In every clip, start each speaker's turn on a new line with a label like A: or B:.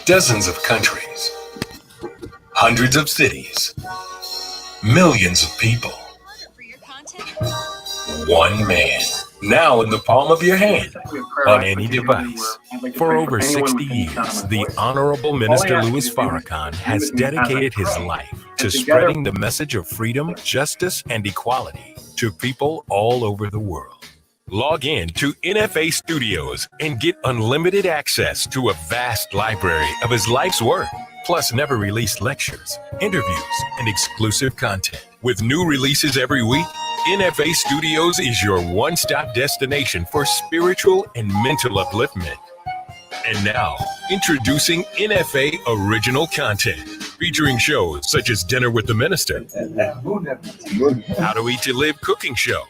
A: Dozens of countries, hundreds of cities, millions of people. One man, now in the palm of your hand, on any device. For over 60 years, the Honorable Minister Louis Farrakhan has dedicated his life to spreading the message of freedom, justice, and equality to people all over the world. Log in to NFA Studios and get unlimited access to a vast library of his life's work, plus never released lectures, interviews, and exclusive content. With new releases every week, NFA Studios is your one-stop destination for spiritual and mental upliftment. And now, introducing NFA Original Content, featuring shows such as Dinner with the Minister, How to Eat to Live Cooking Show,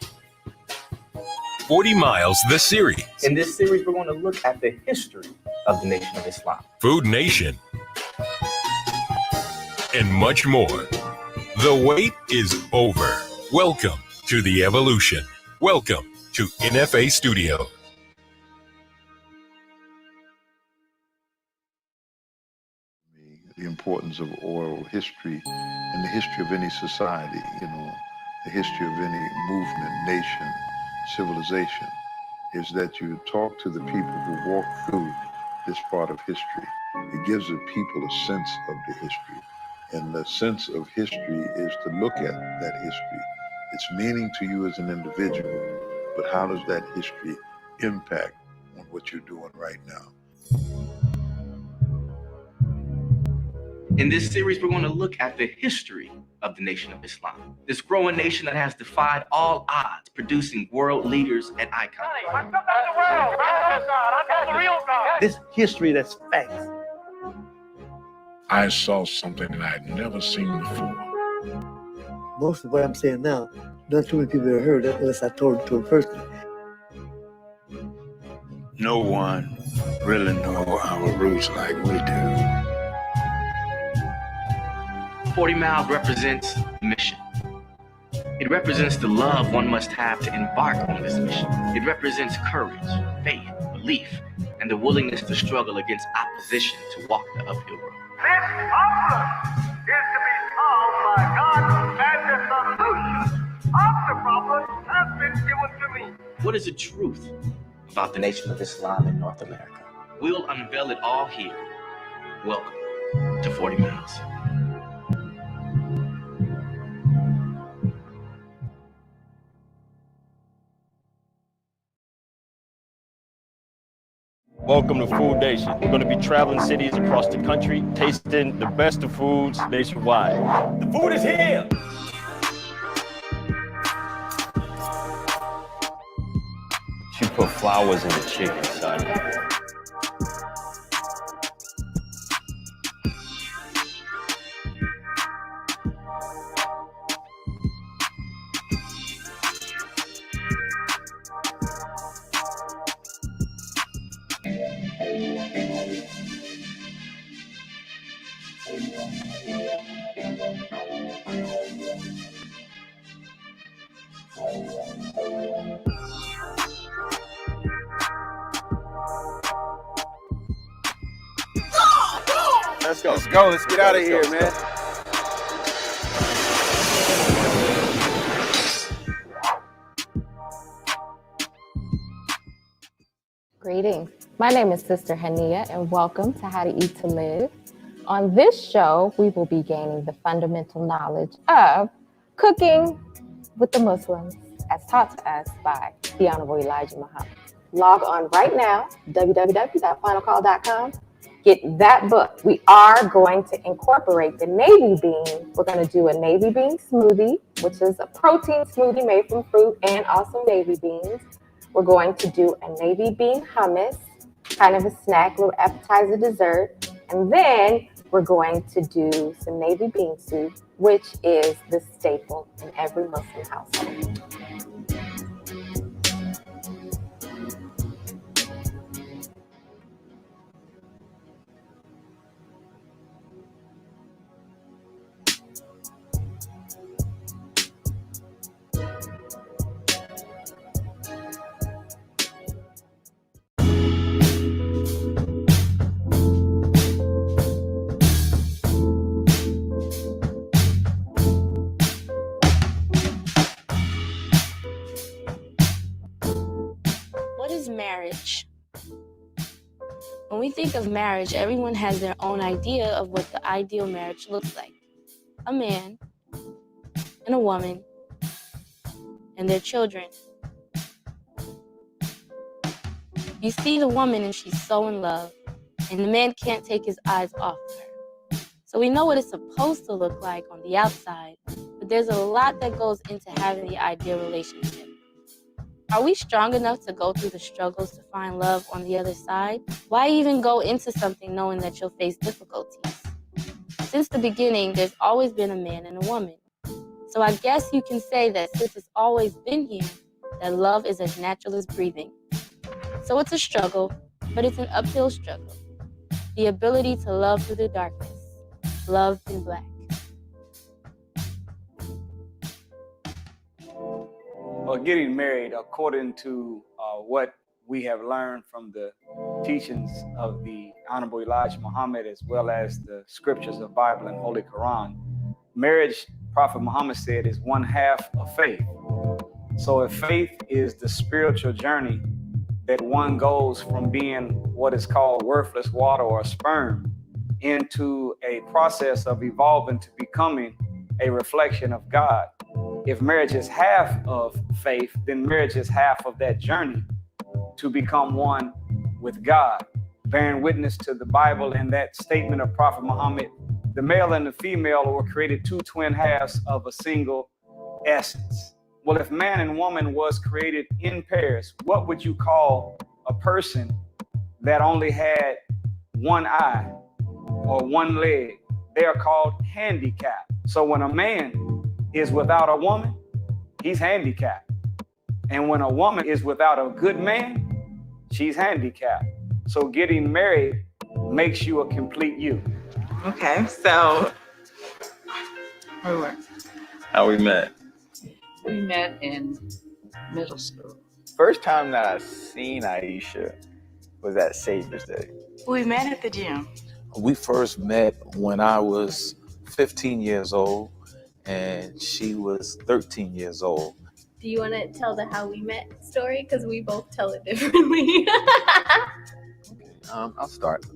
A: 40 Miles the Series.
B: In this series, we're going to look at the history of the Nation of Islam,
A: Food Nation, and much more. The wait is over. Welcome to the evolution. Welcome to NFA Studio.
C: The importance of oral history and the history of any society, the history of any movement, nation, civilization, is that you talk to the people who walk through this part of history. It gives the people a sense of the history. And the sense of history is to look at that history. Its meaning to you as an individual, but how does that history impact on what you're doing right now?
B: In this series, we're going to look at the history of the Nation of Islam, this growing nation that has defied all odds, producing world leaders and icons.
D: This history that's facts.
E: I saw something that I had never seen before.
D: Most of what I'm saying now, not too many people have heard it unless I told it to a person.
E: No one really knows our roots like we do.
B: 40 Miles represents mission. It represents the love one must have to embark on this mission. It represents courage, faith, belief, and the willingness to struggle against opposition to walk the uphill road.
F: This problem is to be solved by God, and the solution of the problem has been given to me.
B: What is the truth about the Nation of Islam in North America? We'll unveil it all here. Welcome to 40 Miles.
G: Welcome to Food Nation. We're going to be traveling cities across the country, tasting the best of foods nationwide. The food is here! She put flowers in the chicken, son.
H: Let's go. Let's go. Let's get out of here, man.
I: Greetings. My name is Sister Hania, and welcome to How to Eat to Live. On this show, we will be gaining the fundamental knowledge of cooking with the Muslims, as taught to us by the Honorable Elijah Muhammad. Log on right now, www.finalcall.com. Get that book. We are going to incorporate the navy bean. We're going to do a navy bean smoothie, which is a protein smoothie made from fruit and also navy beans. We're going to do a navy bean hummus, kind of a snack, little appetizer dessert. And then we're going to do some navy bean soup, which is the staple in every Muslim household.
J: is marriage? When we think of marriage, everyone has their own idea of what the ideal marriage looks like. A man and a woman and their children. You see the woman and she's so in love, and the man can't take his eyes off of her. So we know what it's supposed to look like on the outside, but there's a lot that goes into having the ideal relationship. Are we strong enough to go through the struggles to find love on the other side? Why even go into something knowing that you'll face difficulties? Since the beginning, there's always been a man and a woman. So I guess you can say that since it's always been here, that love is as natural as breathing. So it's a struggle, but it's an uphill struggle. The ability to love through the darkness. Love in black.
K: Well, getting married, according to what we have learned from the teachings of the Honorable Elijah Muhammad, as well as the scriptures of Bible and Holy Quran, marriage, Prophet Muhammad said, is one half of faith. So if faith is the spiritual journey that one goes from being what is called worthless water or sperm into a process of evolving to becoming a reflection of God. If marriage is half of faith, then marriage is half of that journey to become one with God, bearing witness to the Bible and that statement of Prophet Muhammad. The male and the female were created two twin halves of a single essence. Well, if man and woman was created in pairs, what would you call a person that only had one eye or one leg? They are called handicapped. So when a man is without a woman, he's handicapped. And when a woman is without a good man, she's handicapped. So getting married makes you a complete you.
L: Okay, so where we were?
H: How we met?
L: We met in middle school.
H: First time that I seen Aisha was at Savior's Day.
L: We met at the gym.
M: We first met when I was 15 years old and she was 13 years old.
N: Do you want to tell the how we met story? Because we both tell it differently.
M: I'll start.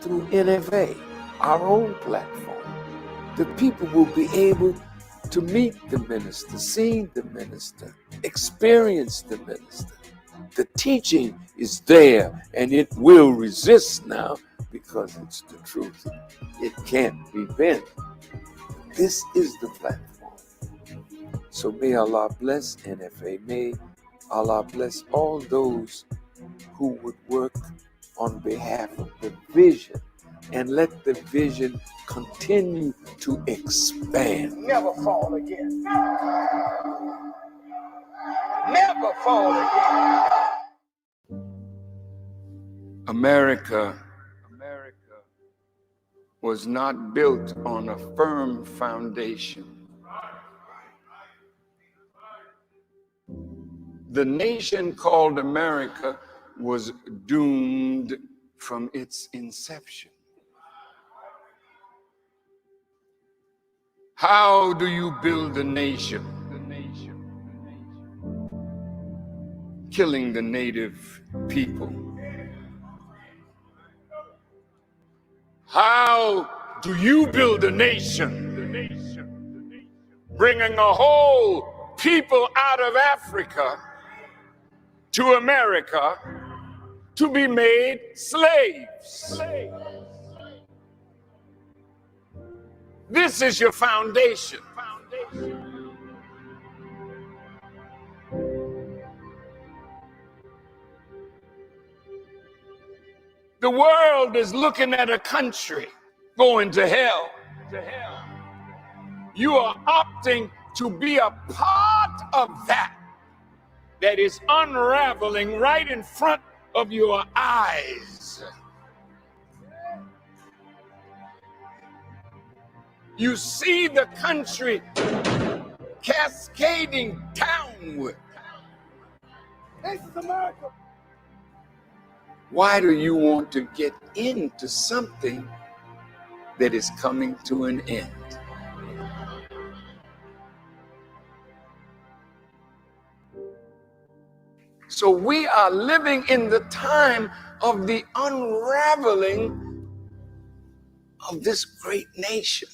O: Through NFA, our own platform, the people will be able to meet the minister, see the minister, experience the minister. The teaching is there and it will resist now because it's the truth. It can't be bent. This is the platform. So may Allah bless NFA. May Allah bless all those who would work on behalf of the vision and let the vision continue to expand.
F: Never fall again. Never fall again.
O: America was not built on a firm foundation. The nation called America was doomed from its inception. How do you build a nation? Killing the native people. How do you build a nation? Bringing a whole people out of Africa to America to be made slaves. This is your foundation. The world is looking at a country going to hell. You are opting to be a part of that is unraveling right in front of your eyes. You see the country cascading downward.
F: This is America.
O: Why do you want to get into something that is coming to an end? So we are living in the time of the unraveling of this great nation.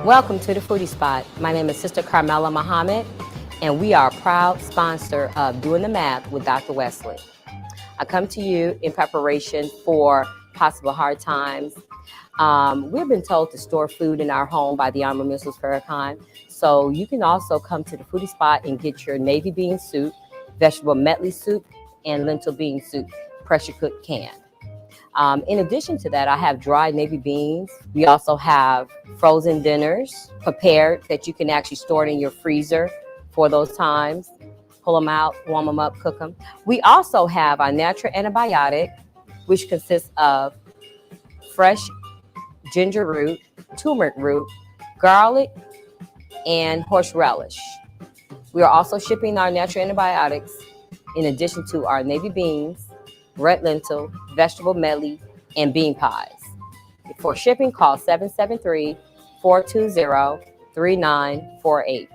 P: Welcome to the Foodie Spot. My name is Sister Carmela Muhammad, and we are a proud sponsor of Doing the Math with Dr. Wesley. I come to you in preparation for possible hard times. We've been told to store food in our home by the Honorable Minister Farrakhan, so you can also come to the Foodie Spot and get your navy bean soup, vegetable medley soup, and lentil bean soup, pressure cooked canned. In addition to that, I have dried navy beans. We also have frozen dinners prepared that you can actually store it in your freezer for those times. Pull them out, warm them up, cook them. We also have our natural antibiotic, which consists of fresh ginger root, turmeric root, garlic, and horseradish. We are also shipping our natural antibiotics in addition to our navy beans, red lentil, vegetable medley, and bean pies. For shipping, call 773-420-3948.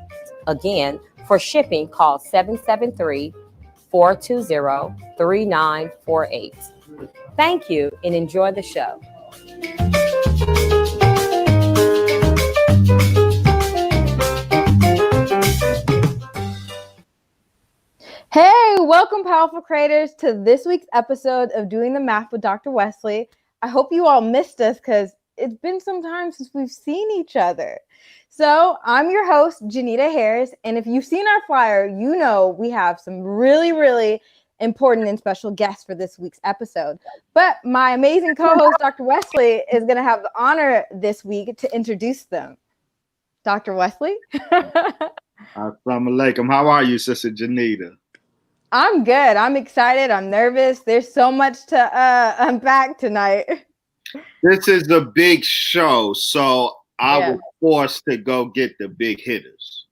P: Again, for shipping, call 773-420-3948. Thank you and enjoy the show.
I: Hey, welcome, powerful creators, to this week's episode of Doing the Math with Dr. Wesley. I hope you all missed us because it's been some time since we've seen each other. So I'm your host, Janita Harris, and if you've seen our flyer, you know we have some really, really important and special guests for this week's episode. But my amazing co-host, Dr. Wesley, is going to have the honor this week to introduce them. Dr. Wesley?
Q: Assalamu alaikum. How are you, Sister Janita?
I: I'm good. I'm excited. I'm nervous. There's so much to unpack tonight.
Q: This is a big show, so I was forced to go get the big hitters.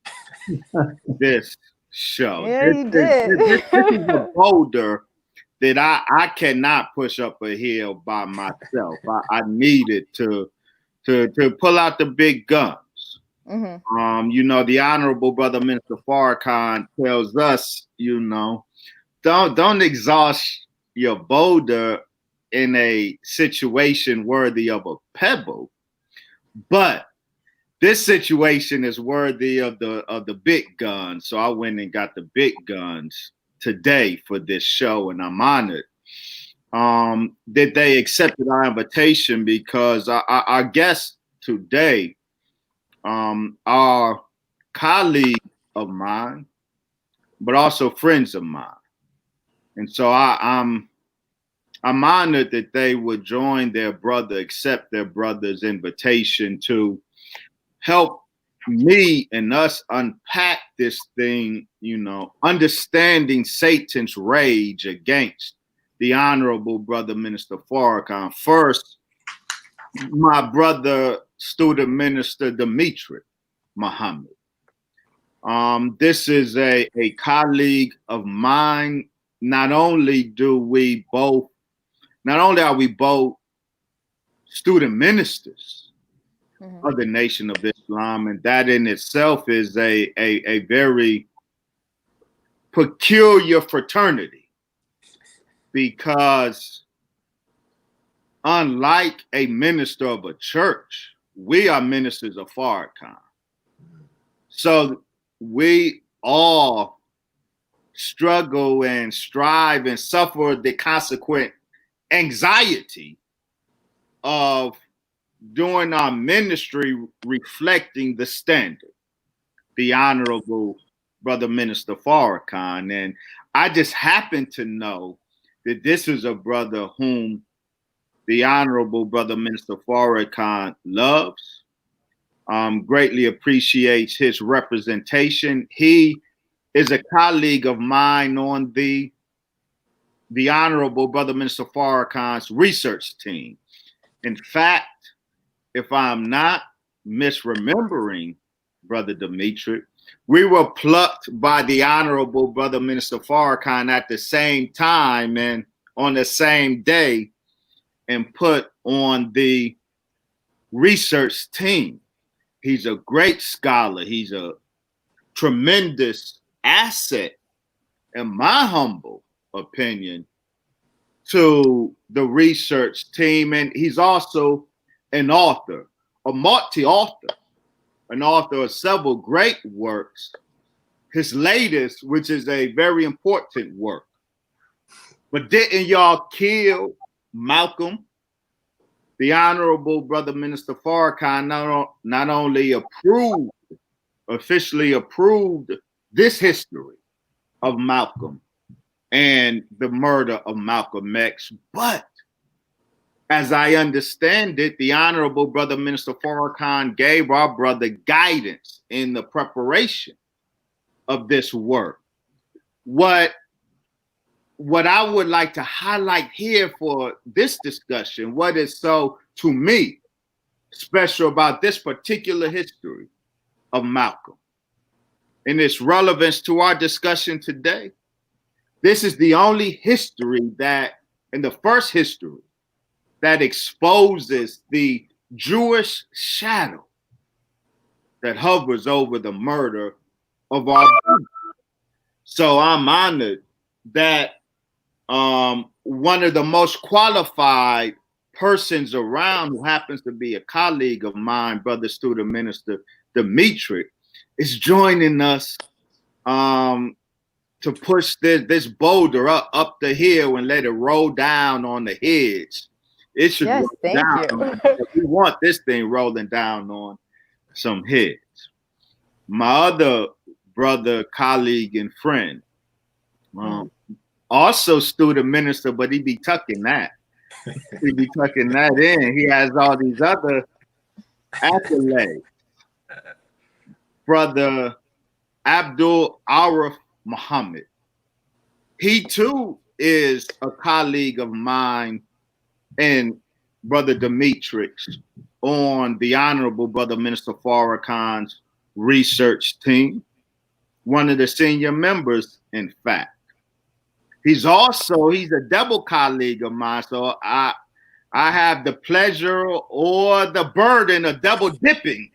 Q: This show.
I: Yeah, you did.
Q: This is a boulder that I cannot push up a hill by myself. I needed to pull out the big guns. Mm-hmm. The Honorable Brother Minister Farrakhan tells us, don't exhaust your boulder in a situation worthy of a pebble, but this situation is worthy of the big guns. So I went and got the big guns today for this show, and I'm honored that they accepted our invitation because our guests today are colleagues of mine, but also friends of mine. And so I'm honored that they would accept their brother's invitation to help me and us unpack this thing, understanding Satan's rage against the Honorable Brother Minister Farrakhan. First, my brother, student minister Demetric Muhammad. This is a colleague of mine. Not only are we both student ministers of the Nation of Islam, and that in itself is a very peculiar fraternity, because unlike a minister of a church, we are ministers of Farrakhan. So we all struggle and strive and suffer the consequent anxiety of doing our ministry reflecting the standard, the Honorable Brother Minister Farrakhan. And I just happen to know that this is a brother whom the Honorable Brother Minister Farrakhan loves, greatly appreciates his representation. He is a colleague of mine on the Honorable Brother Minister Farrakhan's research team. In fact, if I'm not misremembering, Brother Demetric, we were plucked by the Honorable Brother Minister Farrakhan at the same time and on the same day and put on the research team. He's a great scholar. He's a tremendous asset, in my humble opinion, to the research team. And he's also an author, a multi-author, an author of several great works. His latest, which is a very important work. But didn't y'all kill Malcolm? The Honorable Brother Minister Farrakhan not only officially approved this history of Malcolm and the murder of Malcolm X, but as I understand it, the Honorable Brother Minister Farrakhan gave our brother guidance in the preparation of this work. What I would like to highlight here for this discussion, what is so, to me, special about this particular history of Malcolm and its relevance to our discussion today, this is the only history that, and the first history, that exposes the Jewish shadow that hovers over the murder of our brother. So I'm honored that one of the most qualified persons around, who happens to be a colleague of mine, Brother Student Minister Demetric, is joining us to push this boulder up the hill and let it roll down on the hedge. It should roll down. We want this thing rolling down on some heads. My other brother, colleague, and friend, also student minister, but he be tucking that. He be tucking that in. He has all these other accolades. Brother Abdul Arif Muhammad. He too is a colleague of mine and Brother Demetric's on the Honorable Brother Minister Farrakhan's research team. One of the senior members, in fact. He's a double colleague of mine, so I have the pleasure or the burden of double dipping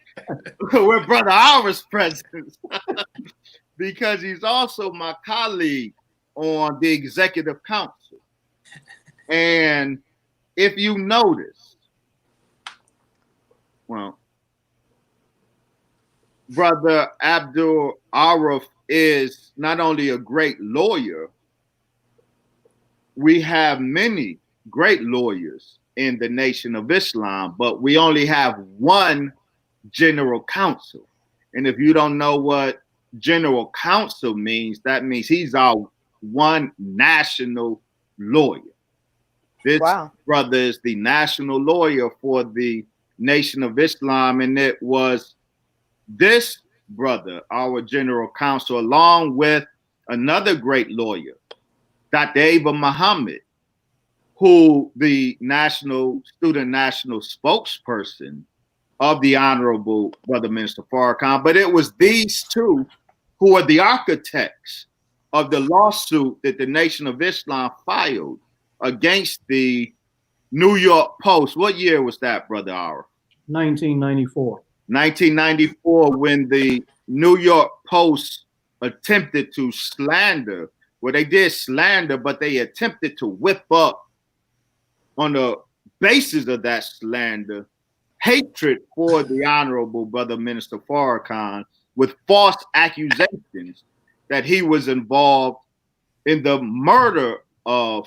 Q: with Brother Arif's presence because he's also my colleague on the Executive Council. And if you notice, well, Brother Abdul Arif is not only a great lawyer, we have many great lawyers in the Nation of Islam, but we only have one general counsel. And if you don't know what general counsel means, that means he's our one national lawyer. This brother is the national lawyer for the Nation of Islam, and it was this brother, our general counsel, along with another great lawyer, Dr. Ava Muhammad, who the student national spokesperson of the Honorable Brother Minister Farrakhan. But it was these two who are the architects of the lawsuit that the Nation of Islam filed against the New York Post. What year was that, Brother Arif?
R: 1994.
Q: 1994, when the New York Post attempted to slander. Well, they did slander, but they attempted to whip up, on the basis of that slander, hatred for the Honorable Brother Minister Farrakhan with false accusations that he was involved in the murder of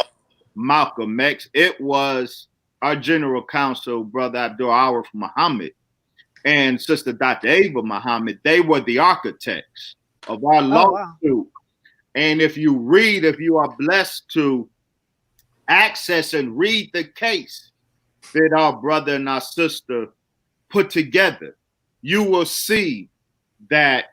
Q: Malcolm X. It was our general counsel, Brother Abdul Arif Muhammad, and Sister Dr. Ava Muhammad. They were the architects of our lawsuit. Wow. And if you are blessed to access and read the case that our brother and our sister put together, you will see that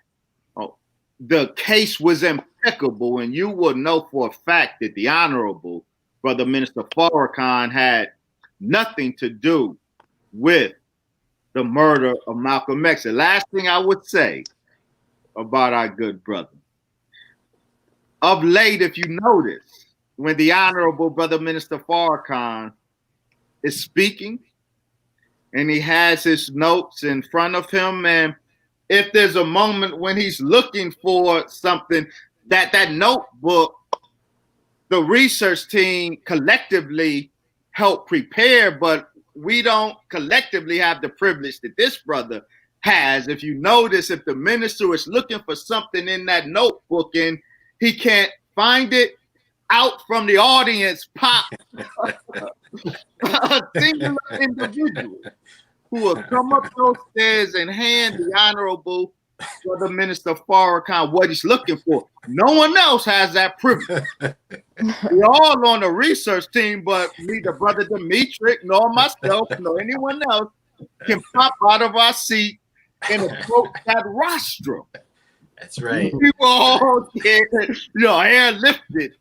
Q: the case was impeccable, and you will know for a fact that the Honorable Brother Minister Farrakhan had nothing to do with the murder of Malcolm X. The last thing I would say about our good brother. Of late, if you notice, when the Honorable Brother Minister Farrakhan is speaking and he has his notes in front of him, and if there's a moment when he's looking for something, that notebook, the research team collectively help prepare, but we don't collectively have the privilege that this brother has. If you notice, if the minister is looking for something in that notebook and he can't find it, out from the audience pop a singular individual who will come up those stairs and hand the Honorable Brother Minister Farrakhan what he's looking for. No one else has that privilege. We're all on the research team, but neither Brother Demetric nor myself nor anyone else can pop out of our seat and approach that rostrum.
S: That's right.
Q: We were all get your hair lifted.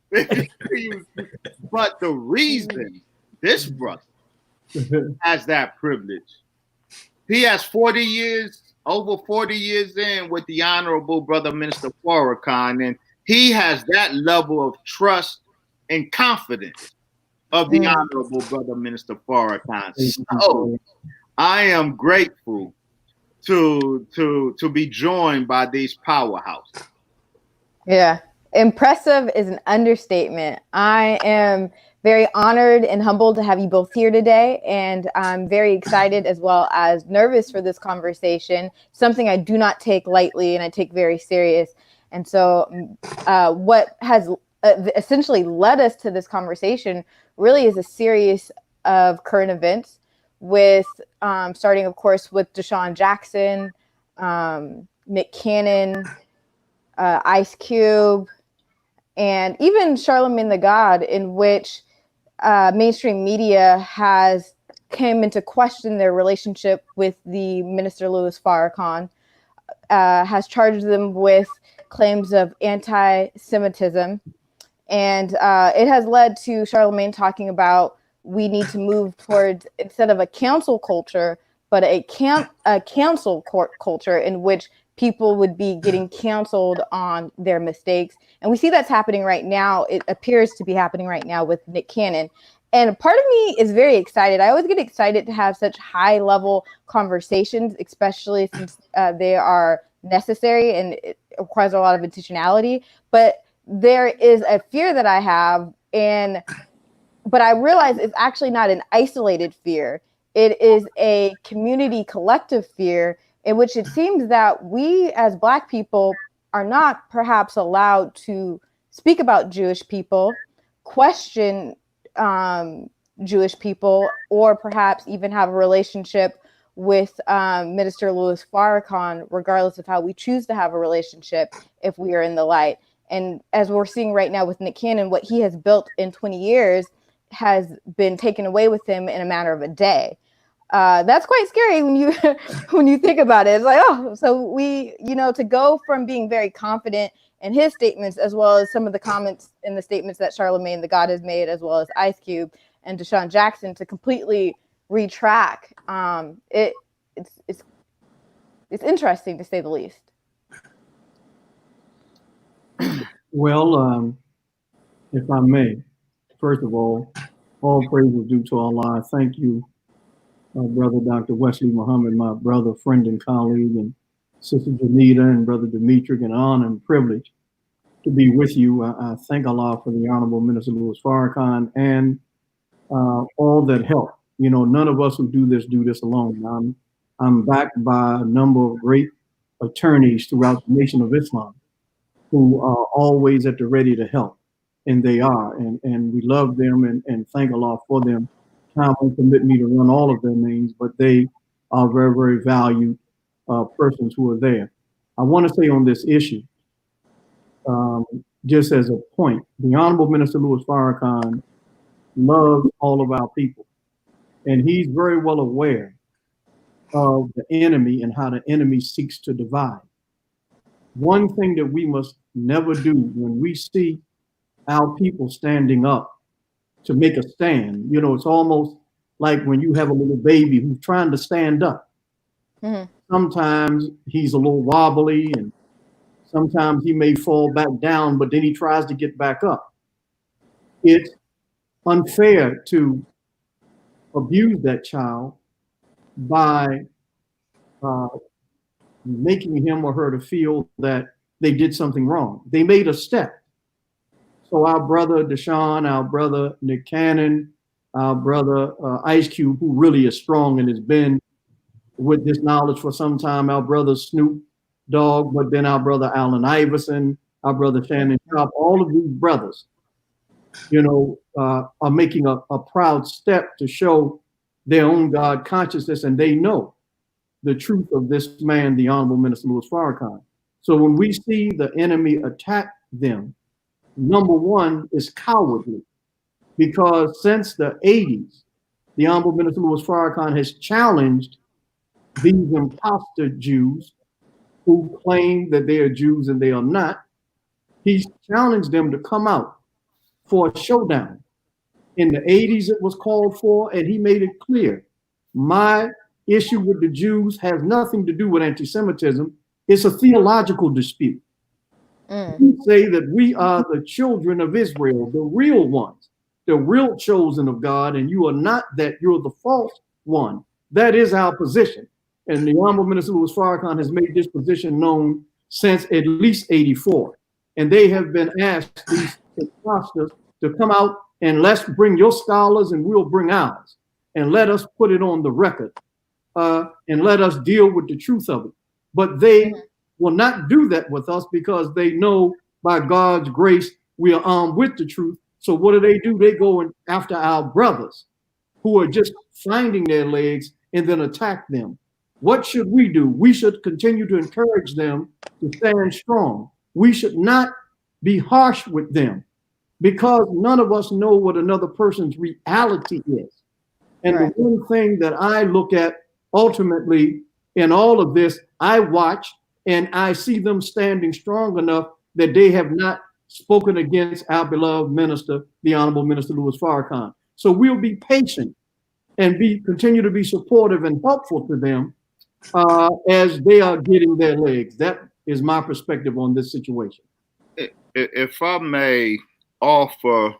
Q: But the reason this brother has that privilege, he has 40 years, over 40 years in with the Honorable Brother Minister Farrakhan, and he has that level of trust and confidence of the Honorable Brother Minister Farrakhan. So I am grateful to be joined by these powerhouses.
T: Yeah, impressive is an understatement. I am very honored and humbled to have you both here today, and I'm very excited as well as nervous for this conversation, something I do not take lightly and I take very serious. And so what has essentially led us to this conversation really is a series of current events, with starting, of course, with Deshaun Jackson, Nick Cannon, Ice Cube, and even Charlemagne the God, in which mainstream media has came into question their relationship with the Minister Louis Farrakhan, has charged them with claims of anti-Semitism, and it has led to Charlemagne talking about we need to move towards, instead of a council culture, but a council culture in which people would be getting counseled on their mistakes. And we see that's happening right now. It appears to be happening right now with Nick Cannon. And part of me is very excited. I always get excited to have such high level conversations, especially since they are necessary and it requires a lot of intentionality. But there is a fear that I have, but I realize it's actually not an isolated fear. It is a community collective fear in which it seems that we as Black people are not perhaps allowed to speak about Jewish people, question Jewish people, or perhaps even have a relationship with Minister Louis Farrakhan, regardless of how we choose to have a relationship if we are in the light. And as we're seeing right now with Nick Cannon, what he has built in 20 years has been taken away with him in a matter of a day. That's quite scary when you think about it. It's like, oh, so we, to go from being very confident in his statements, as well as some of the comments in the statements that Charlemagne the God has made, as well as Ice Cube and Deshaun Jackson, to completely retract. It's interesting, to say the least.
R: Well, if I may, first of all praise is due to Allah. Thank you, Brother Dr. Wesley Muhammad, my brother, friend, and colleague, and Sister Janita, and Brother Demetric, an honor and privilege to be with you. I thank Allah for the Honorable Minister Louis Farrakhan and all that help. None of us who do this alone. I'm backed by a number of great attorneys throughout the Nation of Islam who are always at the ready to help. And they are, and we love them and thank Allah for them. Time won't permit me to run all of their names, but they are very, very valued persons who are there. I want to say on this issue, just as a point, the Honorable Minister Louis Farrakhan loves all of our people, and he's very well aware of the enemy and how the enemy seeks to divide. One thing that we must never do when we see our people standing up to make a stand, you know, it's almost like when you have a little baby who's trying to stand up. Sometimes he's a little wobbly and sometimes he may fall back down, but then he tries to get back up. It's unfair to abuse that child by making him or her to feel that they did something wrong. They made a step. So our brother Deshaun, our brother Nick Cannon, our brother Ice Cube, who really is strong and has been with this knowledge for some time, our brother Snoop Dogg, but then our brother Allen Iverson, our brother Shannon Sharp, all of these brothers, you know, are making a proud step to show their own God consciousness, and they know the truth of this man, the Honorable Minister Louis Farrakhan. So when we see the enemy attack them, number one is cowardly, because since the 80s, the Honorable Minister Louis Farrakhan has challenged these imposter Jews who claim that they are Jews and they are not. He's challenged them to come out for a showdown. In the 80s, it was called for, and he made it clear. My issue with the Jews has nothing to do with anti-Semitism. It's a theological dispute. We say that we are the children of Israel, the real ones, the real chosen of God, and you are not that, you're the false one. That is our position. And the Honorable Minister Louis Farrakhan has made this position known since at least 84. And they have been asked, these imposters, to come out and let's bring your scholars and we'll bring ours. And let us put it on the record and let us deal with the truth of it. But they will not do that with us because they know by God's grace we are armed with the truth. So what do? They go after our brothers who are just finding their legs and then attack them. What should we do? We should continue to encourage them to stand strong. We should not be harsh with them because none of us know what another person's reality is. And the one thing that I look at ultimately in all of this, I watch and I see them standing strong enough that they have not spoken against our beloved minister, the Honorable Minister Louis Farrakhan. So we'll be patient and continue to be supportive and helpful to them as they are getting their legs. That is my perspective on this situation.
Q: If I may offer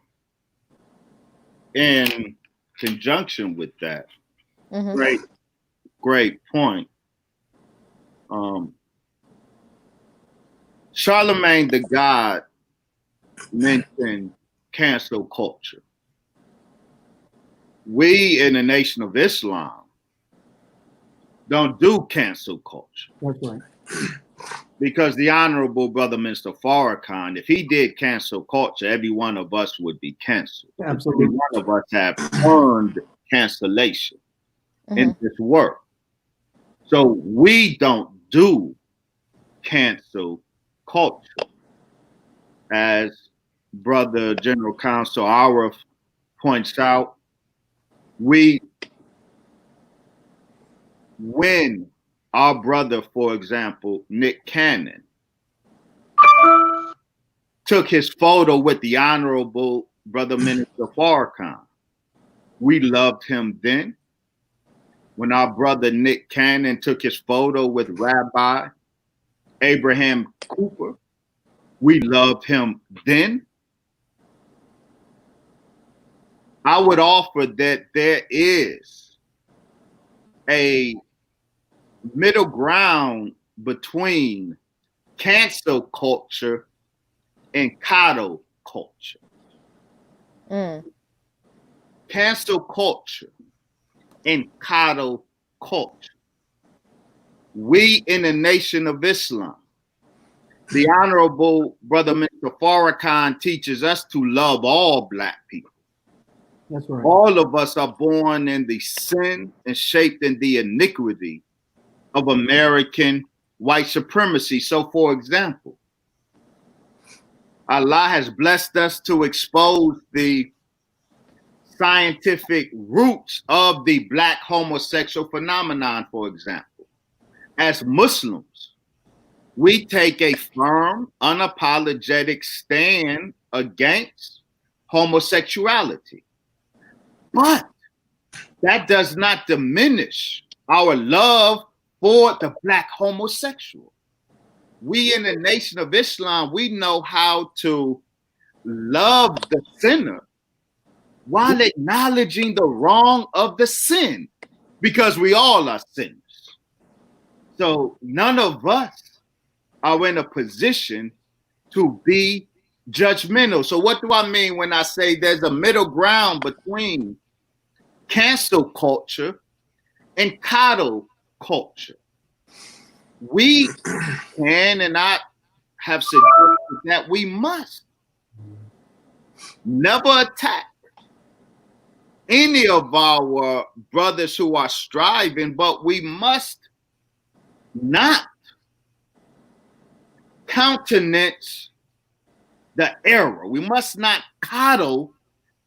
Q: in conjunction with that, great point. Charlemagne the God mentioned cancel culture. We in the Nation of Islam don't do cancel culture.
R: That's right.
Q: Because the Honorable Brother Minister Farrakhan, if he did cancel culture, every one of us would be canceled.
R: Absolutely.
Q: Every one of us have earned cancellation in this work. So we don't do cancel culture. As Brother General Counsel Arif points out, when our brother, for example, Nick Cannon, took his photo with the Honorable Brother Minister Farrakhan, we loved him then. When our brother Nick Cannon took his photo with Rabbi Abraham Cooper, we loved him then. I would offer that there is a middle ground between cancel culture and coddle culture. Cancel culture and coddle culture. We in the Nation of Islam, the Honorable Brother Minister Farrakhan teaches us to love all Black people.
R: That's right.
Q: All of us are born in the sin and shaped in the iniquity of American white supremacy. So, for example, Allah has blessed us to expose the scientific roots of the Black homosexual phenomenon, for example. As Muslims, we take a firm, unapologetic stand against homosexuality. But that does not diminish our love for the Black homosexual. We in the Nation of Islam, we know how to love the sinner while acknowledging the wrong of the sin, because we all are sinners. So none of us are in a position to be judgmental. So what do I mean when I say there's a middle ground between cancel culture and coddle culture? We can, and I have suggested that we must never attack any of our brothers who are striving, but we must not countenance the error. We must not coddle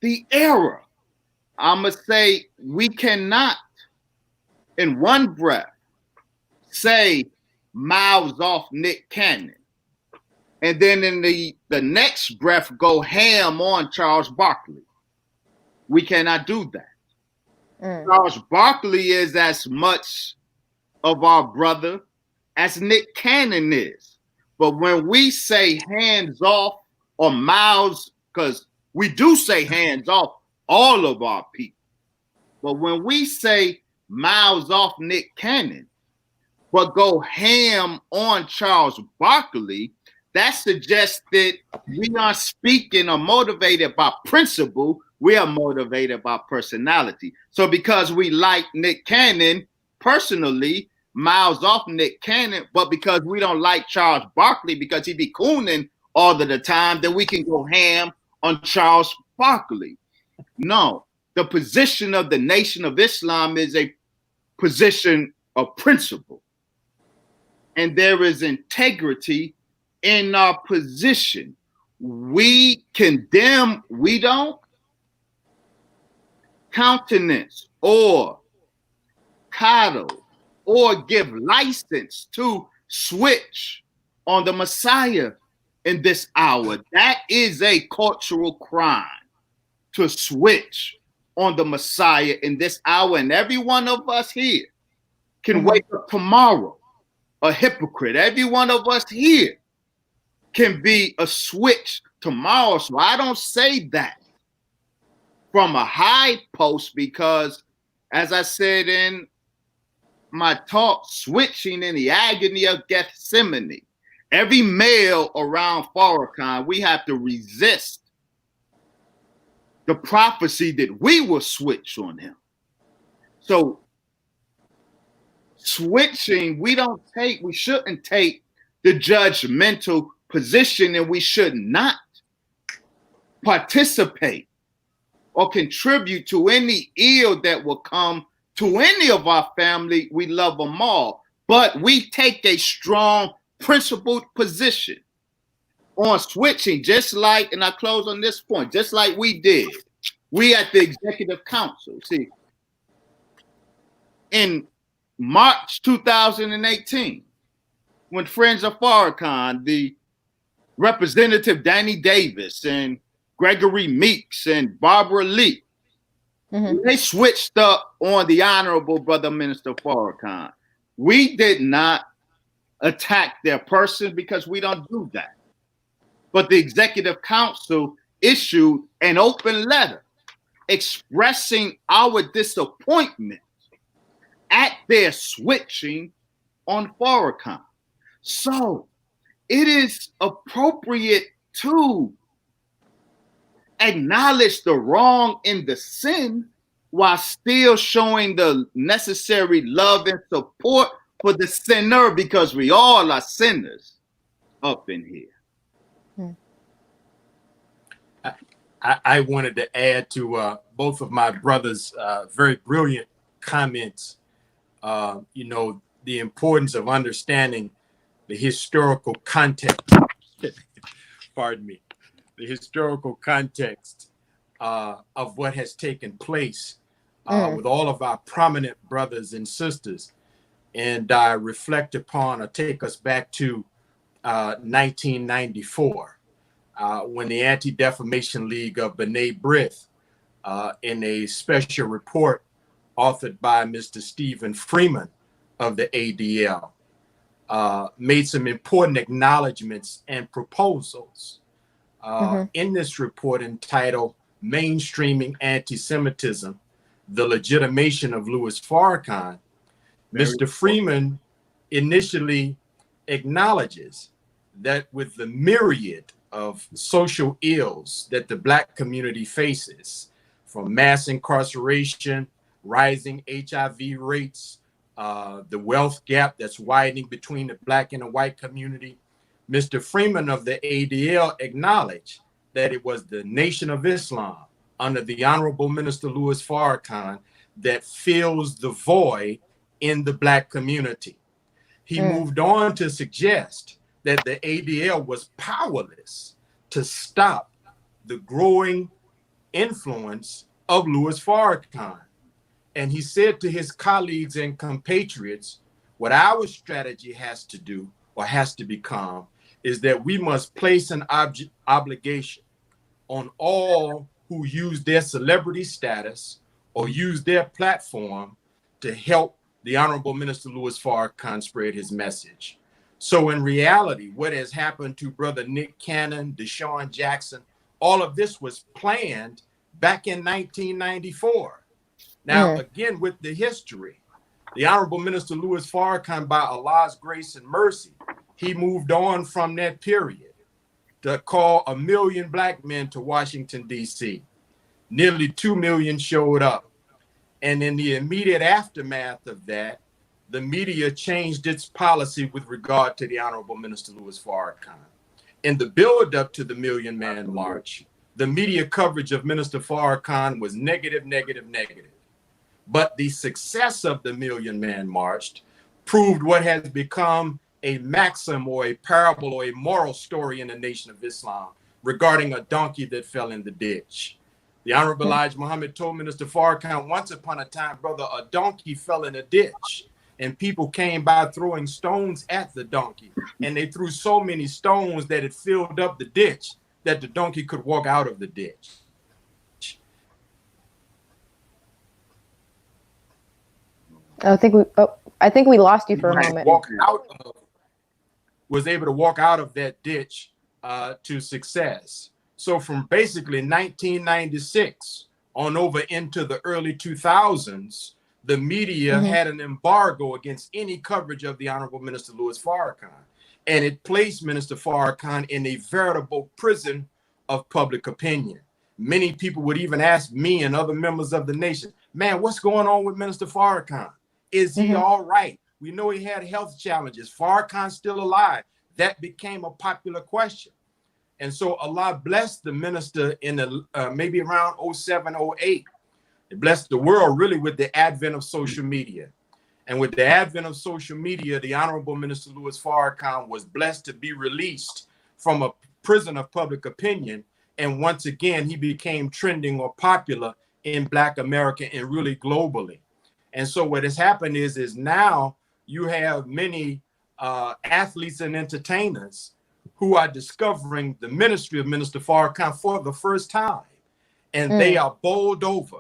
Q: the error. I must say, we cannot in one breath say mouths off Nick Cannon, and then in the next breath go ham on Charles Barkley. We cannot do that. Charles Barkley is as much of our brother as Nick Cannon is. But when we say hands off or mouths, because we do say hands off all of our people, but when we say mouths off Nick Cannon, but go ham on Charles Barkley, that suggests that we are speaking or motivated by principle. We are motivated by personality. So because we like Nick Cannon personally, mouths off Nick Cannon, but because we don't like Charles Barkley because he be cooning all of the time, then we can go ham on Charles Barkley. No, the position of the Nation of Islam is a position of principle. And there is integrity in our position. We condemn, we don't countenance or coddle or give license to switch on the Messiah in this hour. That is a cultural crime, to switch on the Messiah in this hour. And every one of us here can wake up tomorrow a hypocrite. Every one of us here can be a switch tomorrow. So I don't say that from a high post because, as I said in my talk, switching in the agony of Gethsemane, every male around Farrakhan, we have to resist the prophecy that we will switch on him. So switching, we shouldn't take the judgmental position, and we should not participate or contribute to any ill that will come to any of our family. We love them all, but we take a strong principled position on switching, just like, and I close on this point, just like we did. We at the Executive Council, see, in March 2018, when Friends of Farrakhan, the Representative Danny Davis and Gregory Meeks and Barbara Lee, they switched up on the Honorable Brother Minister Farrakhan. We did not attack their person because we don't do that. But the Executive Council issued an open letter expressing our disappointment at their switching on Farrakhan. So it is appropriate to acknowledge the wrong and the sin while still showing the necessary love and support for the sinner, because we all are sinners up in here.
S: I wanted to add to both of my brothers' very brilliant comments, the importance of understanding the historical context, pardon me, the historical context of what has taken place with all of our prominent brothers and sisters. And I reflect upon or take us back to 1994, when the Anti-Defamation League of B'nai B'rith, in a special report authored by Mr. Stephen Freeman of the ADL, made some important acknowledgments and proposals. In this report entitled Mainstreaming Anti-Semitism, the Legitimation of Louis Farrakhan, Mr. Freeman initially acknowledges that with the myriad of social ills that the Black community faces, from mass incarceration, rising HIV rates, the wealth gap that's widening between the Black and the white community, Mr. Freeman of the ADL acknowledged that it was the Nation of Islam under the Honorable Minister Louis Farrakhan that fills the void in the Black community. He moved on to suggest that the ADL was powerless to stop the growing influence of Louis Farrakhan. And he said to his colleagues and compatriots, what our strategy has to do or has to become is that we must place an obligation on all who use their celebrity status or use their platform to help the Honorable Minister Louis Farrakhan spread his message. So in reality, what has happened to Brother Nick Cannon, Deshaun Jackson, all of this was planned back in 1994. Now, again, with the history, the Honorable Minister Louis Farrakhan, by Allah's grace and mercy, he moved on from that period to call 1 million Black men to Washington, D.C. Nearly 2 million showed up. And in the immediate aftermath of that, the media changed its policy with regard to the Honorable Minister Louis Farrakhan. In the build-up to the Million Man March, the media coverage of Minister Farrakhan was negative, negative, negative. But the success of the Million Man March proved what has become a maxim or a parable or a moral story in the Nation of Islam regarding a donkey that fell in the ditch. The Honorable Elijah Muhammad told Minister Farrakhan, once upon a time, brother, a donkey fell in a ditch and people came by throwing stones at the donkey. And they threw so many stones that it filled up the ditch that the donkey could walk out of the ditch.
T: I think we lost you for a moment.
S: Was able to walk out of that ditch to success. So from basically 1996 on over into the early 2000s, the media had an embargo against any coverage of the Honorable Minister Louis Farrakhan. And it placed Minister Farrakhan in a veritable prison of public opinion. Many people would even ask me and other members of the nation, man, what's going on with Minister Farrakhan? Is he all right? We know he had health challenges. Farrakhan's still alive. That became a popular question. And so Allah blessed the minister in maybe around 07, 08. It blessed the world really with the advent of social media. And with the advent of social media, the Honorable Minister Louis Farrakhan was blessed to be released from a prison of public opinion. And once again, he became trending or popular in Black America and really globally. And so what has happened is now you have many athletes and entertainers who are discovering the ministry of Minister Farrakhan for the first time. And they are bowled over.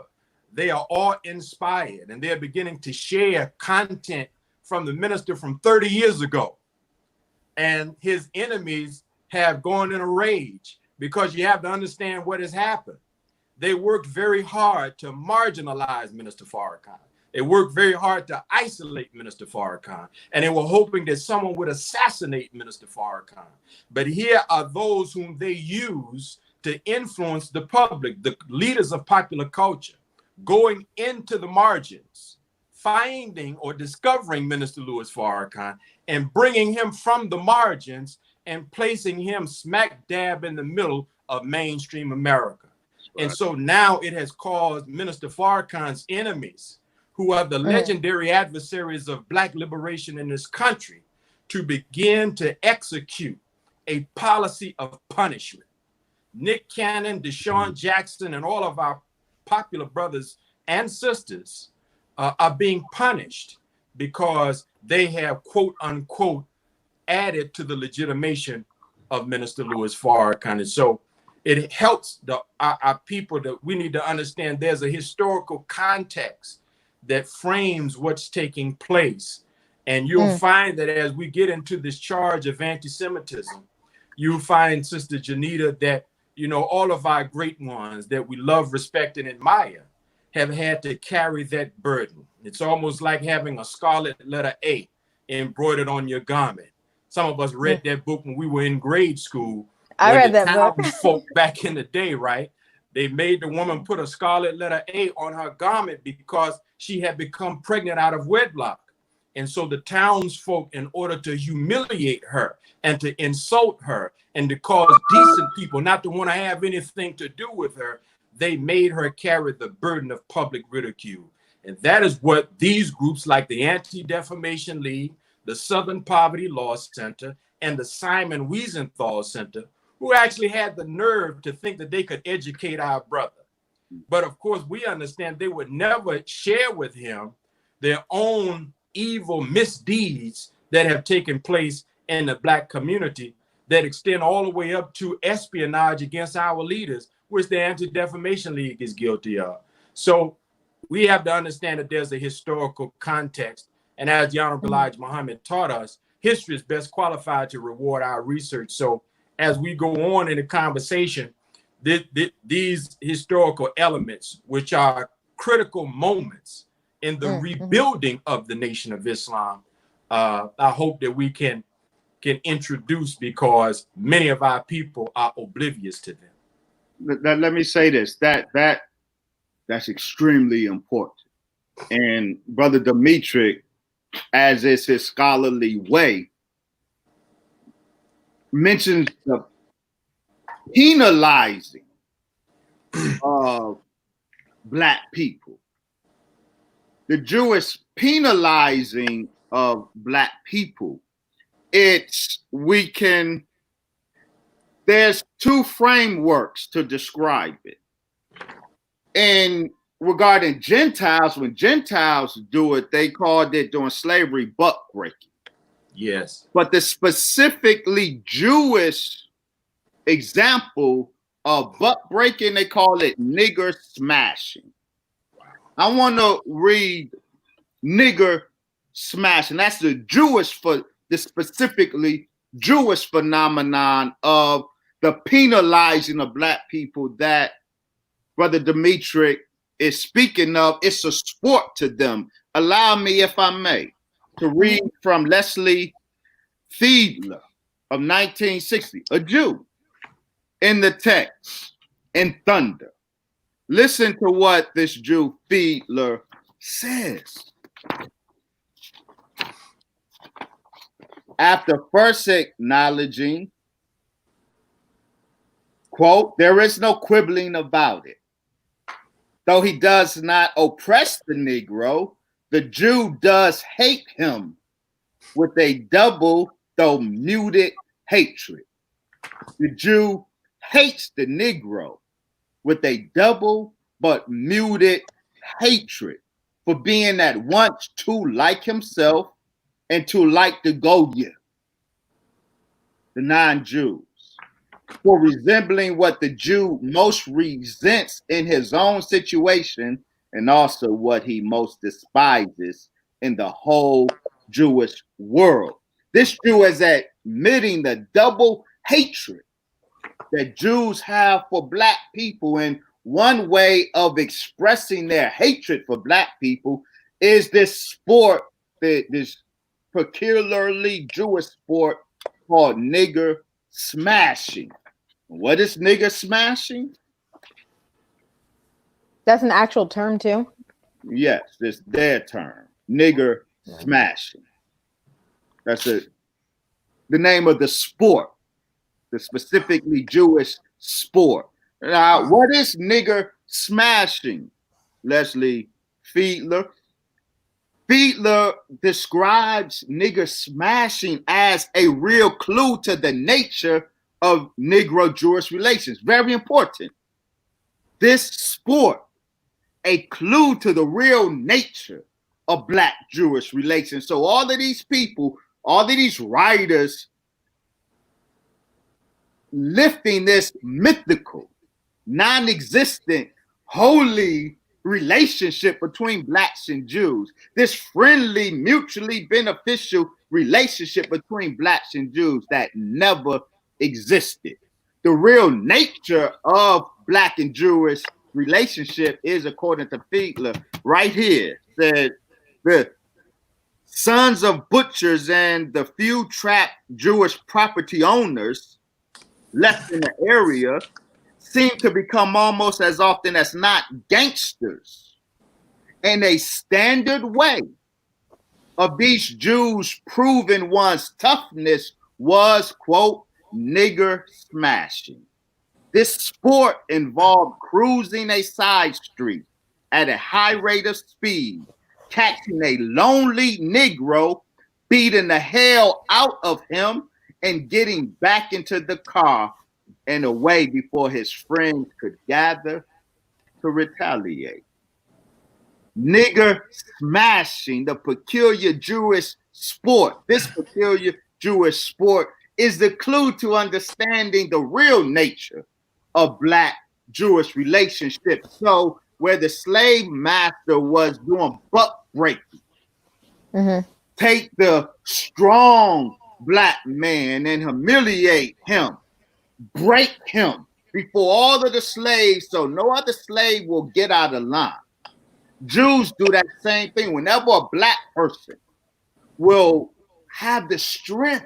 S: They are all inspired, and they're beginning to share content from the minister from 30 years ago. And his enemies have gone in a rage because you have to understand what has happened. They worked very hard to marginalize Minister Farrakhan. They worked very hard to isolate Minister Farrakhan, and they were hoping that someone would assassinate Minister Farrakhan. But here are those whom they use to influence the public, the leaders of popular culture, going into the margins, finding or discovering Minister Louis Farrakhan and bringing him from the margins and placing him smack dab in the middle of mainstream America. Right. And so now it has caused Minister Farrakhan's enemies, who are the legendary adversaries of Black liberation in this country, to begin to execute a policy of punishment. Nick Cannon, Deshaun Jackson, and all of our popular brothers and sisters are being punished because they have, quote unquote, added to the legitimation of Minister Louis Farrakhan. And so it helps our people that we need to understand there's a historical context that frames what's taking place. And you'll find that as we get into this charge of anti-Semitism, you'll find, Sister Janita, that, you know, all of our great ones that we love, respect, and admire have had to carry that burden. It's almost like having a scarlet letter A embroidered on your garment. Some of us read that book when we were in grade school.
T: I read that book.
S: Folk back in the day, right? They made the woman put a scarlet letter A on her garment because she had become pregnant out of wedlock. And so the townsfolk, in order to humiliate her and to insult her and to cause decent people not to want to have anything to do with her, they made her carry the burden of public ridicule. And that is what these groups like the Anti-Defamation League, the Southern Poverty Law Center, and the Simon Wiesenthal Center, who actually had the nerve to think that they could educate our brother. But of course, we understand they would never share with him their own evil misdeeds that have taken place in the Black community that extend all the way up to espionage against our leaders, which the Anti-Defamation League is guilty of. So we have to understand that there's a historical context. And as the Honorable Elijah Muhammad taught us, history is best qualified to reward our research. So as we go on in the conversation, these historical elements, which are critical moments in the rebuilding of the Nation of Islam, I hope that we can introduce, because many of our people are oblivious to them.
Q: Let me say this, that's extremely important. And Brother Demetric, as is his scholarly way, mentions the penalizing of Black people. The Jewish penalizing of Black people. There's two frameworks to describe it. And regarding Gentiles, when Gentiles do it, they called it during slavery buck breaking.
S: Yes.
Q: But the specifically Jewish example of buck breaking, they call it nigger smashing. I want to read nigger smashing. That's the specifically Jewish phenomenon of the penalizing of Black people that Brother Demetric is speaking of. It's a sport to them. Allow me, if I may, to read from Wesley Fiedler of 1960, a Jew, in the text, in Thunder. Listen to what this Jew Fiedler says. After first acknowledging, quote, there is no quibbling about it. Though he does not oppress the Negro, the Jew does hate him with a double, though muted, hatred. The Jew hates the Negro with a double but muted hatred for being at once too like himself and too like the Goya, the non-Jews, for resembling what the Jew most resents in his own situation and also what he most despises in the whole Jewish world. This Jew is admitting the double hatred that Jews have for Black people, and one way of expressing their hatred for Black people is this sport, this peculiarly Jewish sport called nigger smashing. What is nigger smashing?
T: That's an actual term too?
Q: Yes, it's their term. Nigger smashing. That's the name of the sport, the specifically Jewish sport. Now, what is nigger smashing? Wesley Fiedler. Fiedler describes nigger smashing as a real clue to the nature of Negro-Jewish relations. Very important. This sport, a clue to the real nature of Black-Jewish relations. So all of these people, all of these writers lifting this mythical, non-existent, holy relationship between Blacks and Jews, this friendly, mutually beneficial relationship between Blacks and Jews that never existed. The real nature of Black and Jewish relationship is, according to Fiedler, right here, said the sons of butchers and the few trapped Jewish property owners left in the area seem to become almost as often as not gangsters. And a standard way of these Jews proving one's toughness was, quote, nigger smashing. This sport involved cruising a side street at a high rate of speed, catching a lonely Negro, beating the hell out of him, and getting back into the car and away before his friends could gather to retaliate. Nigger smashing, the peculiar Jewish sport, this peculiar Jewish sport is the clue to understanding the real nature of Black Jewish relationships. So where the slave master was doing buck breaking, take the strong Black man and humiliate him, break him before all of the slaves so no other slave will get out of line. Jews do that same thing. Whenever a Black person will have the strength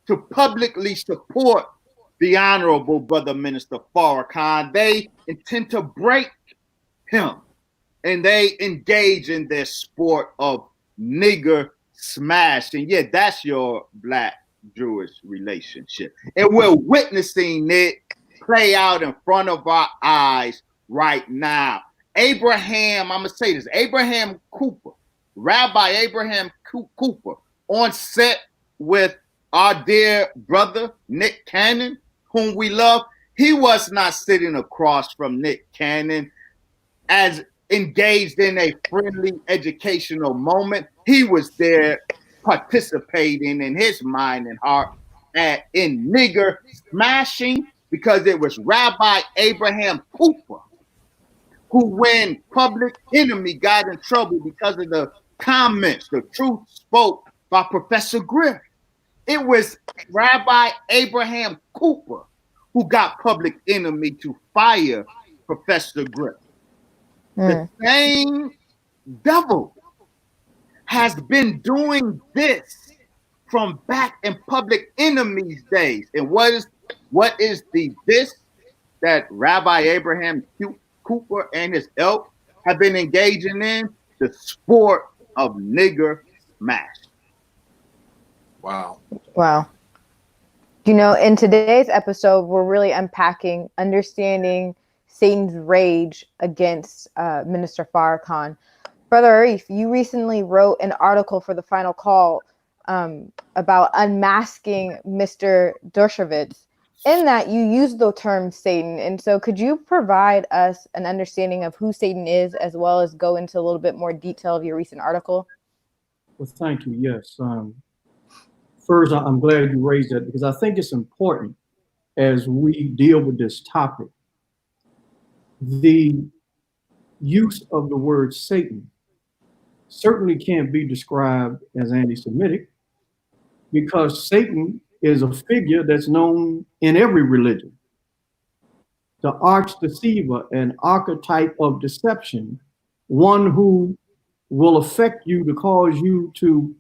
Q: to publicly support the Honorable Brother Minister Farrakhan, they intend to break him, and they engage in their sport of nigger smashing. Yeah, that's your Black Jewish relationship. And we're witnessing it play out in front of our eyes right now. Abraham, I'm going to say this, Abraham Cooper, Rabbi Abraham Cooper, on set with our dear brother, Nick Cannon, whom we love, he was not sitting across from Nick Cannon as engaged in a friendly educational moment. He was there participating in his mind and heart in nigger smashing, because it was Rabbi Abraham Cooper who, when Public Enemy got in trouble because of the comments, the truth spoke by Professor Griff, it was Rabbi Abraham Cooper who got Public Enemy to fire Professor Griff. The same devil has been doing this from back in Public Enemy's days. And what is the this that Rabbi Abraham Cooper and his ilk have been engaging in? The sport of nigger smash.
S: Wow.
T: Wow. You know, in today's episode, we're really unpacking, understanding Satan's rage against Minister Farrakhan. Brother Arif, you recently wrote an article for The Final Call about unmasking Mr. Dershowitz. In that, you use the term Satan. And so could you provide us an understanding of who Satan is, as well as go into a little bit more detail of your recent article?
R: Well, thank you. Yes. First, I'm glad you raised that, because I think it's important as we deal with this topic. The use of the word Satan certainly can't be described as anti-Semitic, because Satan is a figure that's known in every religion. The arch deceiver, an archetype of deception, one who will affect you to cause you to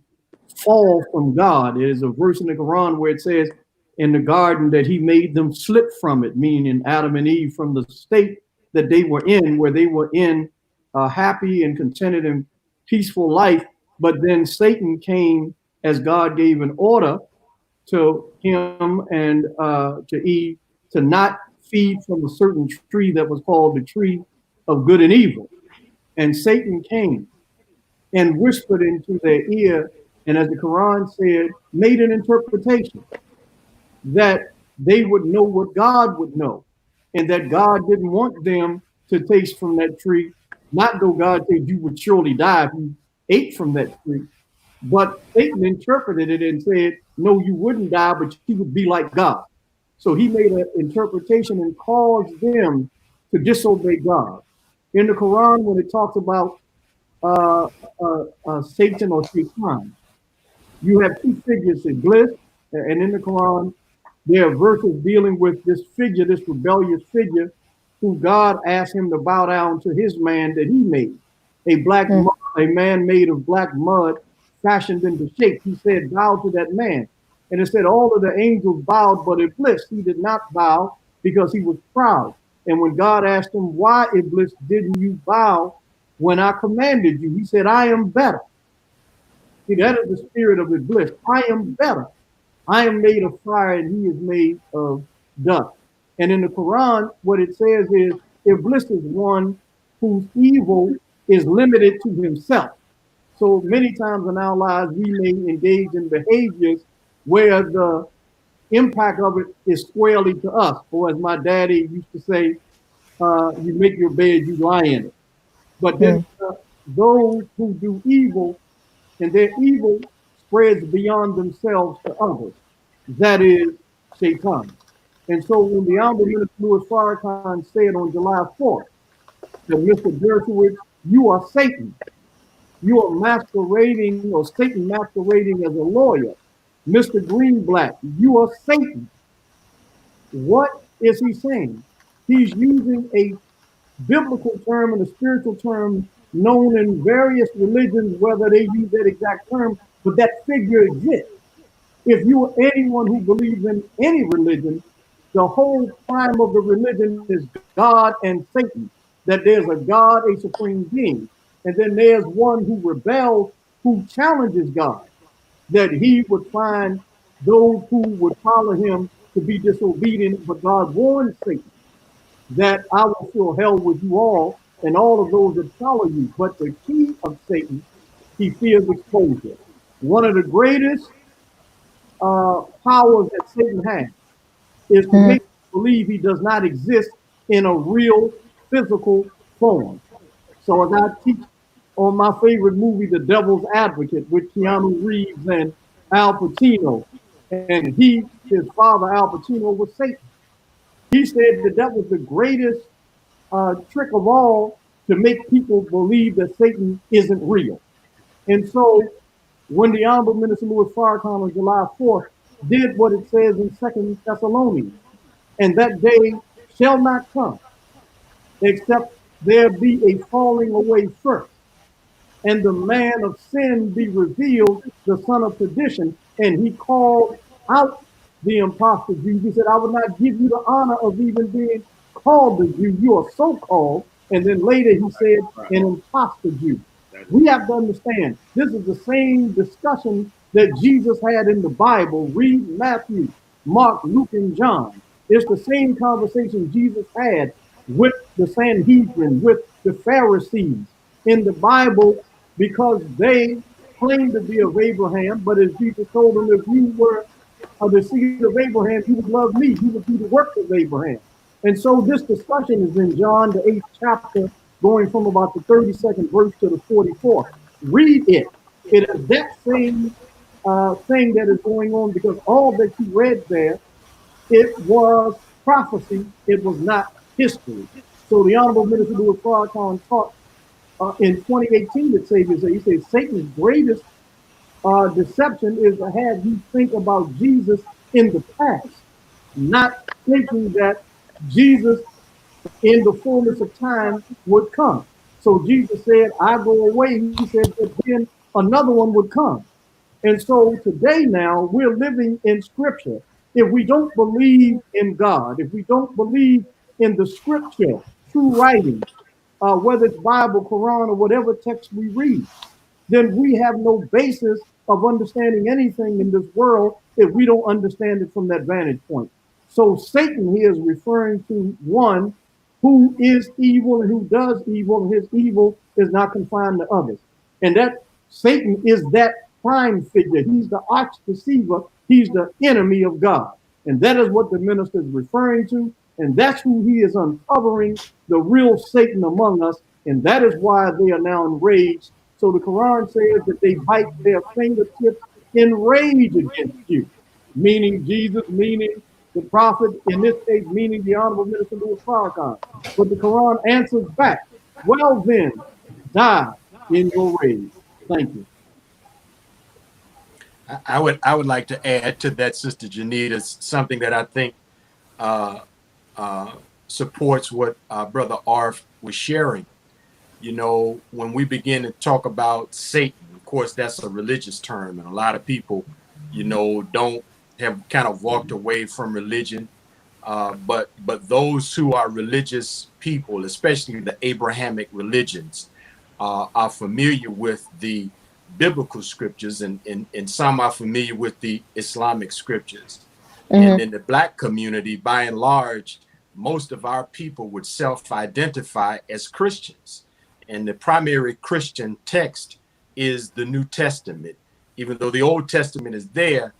R: fall from God. There's a verse in the Quran where it says in the garden that he made them slip from it, meaning Adam and Eve, from the state that they were in, where they were in a happy and contented and peaceful life. But then Satan came as God gave an order to him and to Eve to not feed from a certain tree that was called the tree of good and evil. And Satan came and whispered into their ear, and as the Quran said, made an interpretation that they would know what God would know, and that God didn't want them to taste from that tree, not though God said you would surely die if you ate from that tree, but Satan interpreted it and said, no, you wouldn't die, but you would be like God. So he made an interpretation and caused them to disobey God. In the Quran, when it talks about Satan or Shaitan, you have two figures, Iblis, and in the Quran, there are verses dealing with this figure, this rebellious figure, who God asked him to bow down to his man that he made, a man made of black mud, fashioned into shape. He said, bow to that man. And it said all of the angels bowed, but Iblis, he did not bow because he was proud. And when God asked him, why, Iblis, didn't you bow when I commanded you? He said, I am better. See, that is the spirit of Iblis. I am better. I am made of fire and he is made of dust. And in the Quran, what it says is Iblis is one whose evil is limited to himself. So many times in our lives, we may engage in behaviors where the impact of it is squarely to us. Or as my daddy used to say, you make your bed, you lie in it. But then those who do evil, and their evil spreads beyond themselves to others. That is Shaitan. And so when the Honorable Minister Louis Farrakhan said on July 4th that Mr. Dershowitz, you are Satan. You are masquerading, or Satan masquerading as a lawyer. Mr. Greenblatt, you are Satan. What is he saying? He's using a biblical term and a spiritual term known in various religions, whether they use that exact term, but that figure exists. If you are anyone who believes in any religion, the whole prime of the religion is God and Satan, that there's a God, a supreme being, and then there's one who rebels, who challenges God, that he would find those who would follow him to be disobedient, but God warns Satan that I will fill hell with you all and all of those that follow you. But the key of Satan, he fears exposure. One of the greatest powers that Satan has is to make you believe he does not exist in a real physical form. So as I teach on my favorite movie, The Devil's Advocate, with Keanu Reeves and Al Pacino, and his father, Al Pacino, was Satan. He said that was the greatest trick of all to make people believe that Satan isn't real. And so when the Honorable Minister Louis Farrakhan on July 4th did what it says in 2 Thessalonians, and that day shall not come, except there be a falling away first, and the man of sin be revealed, the son of perdition, and he called out the impostor Jews. He said, I will not give you the honor of even being called a Jew. You are so called. And then later he said, an impostor Jew. We have to understand, this is the same discussion that Jesus had in the Bible. Read Matthew, Mark, Luke, and John. It's the same conversation Jesus had with the Sanhedrin, with the Pharisees in the Bible, because they claimed to be of Abraham, but as Jesus told them, if you were of the seed of Abraham, you would love me, you would do the works of Abraham. And so this discussion is in John, the 8th chapter, going from about the 32nd verse to the 44th. Read it. It is that same thing that is going on, because all that you read there, it was prophecy, it was not history. So the Honorable Minister Louis Farrakhan taught in 2018 that he said Satan's greatest deception is to have you think about Jesus in the past, not thinking that Jesus in the fullness of time would come. So Jesus said, I go away. He said, but then another one would come. And so today now we're living in scripture. If we don't believe in God, if we don't believe in the scripture, true writing, whether it's Bible, Quran, or whatever text we read, then we have no basis of understanding anything in this world if we don't understand it from that vantage point. So Satan here is referring to one who is evil and who does evil, and his evil is not confined to others. And that Satan is that prime figure. He's the arch deceiver. He's the enemy of God. And that is what the minister is referring to. And that's who he is uncovering, the real Satan among us. And that is why they are now enraged. So the Quran says that they bite their fingertips in rage against you, meaning Jesus, meaning the prophet, in this case, meaning the Honorable Minister Louis Farrakhan. But the Quran answers back, well then, die in your rage. Thank you.
S: I would like to add to that, Sister Janita, something that I think supports what Brother Arif was sharing. You know, when we begin to talk about Satan, of course, that's a religious term, and a lot of people, you know, have kind of walked away from religion. But those who are religious people, especially the Abrahamic religions, are familiar with the biblical scriptures, and some are familiar with the Islamic scriptures. And in the Black community, by and large, most of our people would self-identify as Christians. And the primary Christian text is the New Testament. Even though the Old Testament is there,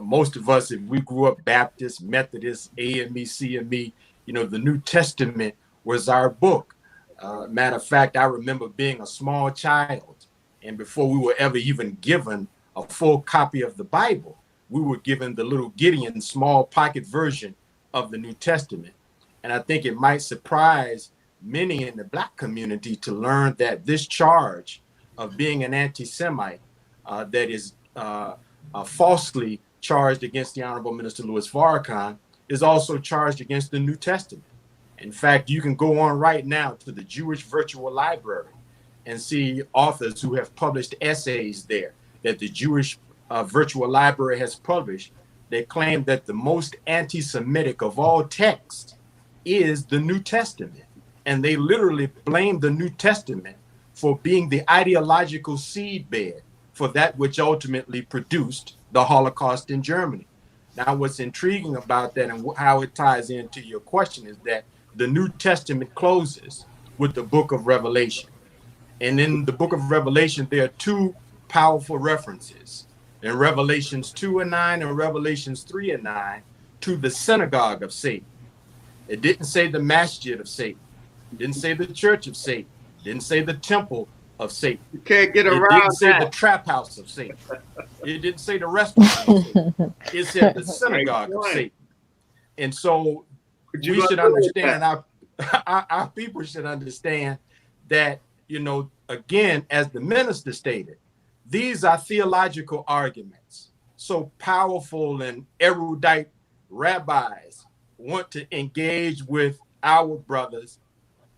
S: most of us, if we grew up Baptist, Methodist, AME, CME, you know, the New Testament was our book. Matter of fact, I remember being a small child, and before we were ever even given a full copy of the Bible, we were given the little Gideon small pocket version of the New Testament. And I think it might surprise many in the Black community to learn that this charge of being an anti-Semite that is falsely charged against the Honorable Minister Louis Farrakhan is also charged against the New Testament. In fact, you can go on right now to the Jewish Virtual Library and see authors who have published essays there that the Jewish Virtual Library has published. They claim that the most anti-Semitic of all texts is the New Testament. And they literally blame the New Testament for being the ideological seedbed for that which ultimately produced the Holocaust in Germany. Now, what's intriguing about that and how it ties into your question is that the New Testament closes with the book of Revelation. And in the book of Revelation, there are two powerful references in Revelations 2:9 and Revelations 3:9 to the synagogue of Satan. It didn't say the masjid of Satan. It didn't say the church of Satan. It didn't say the temple of Satan.
Q: You can't get around
S: It didn't say
Q: that.
S: the trap house of Satan. It didn't say the restaurant of Satan. It said the synagogue of Satan. And so we should understand, our people should understand that, you know, again, as the minister stated, these are theological arguments. So powerful and erudite rabbis want to engage with our brothers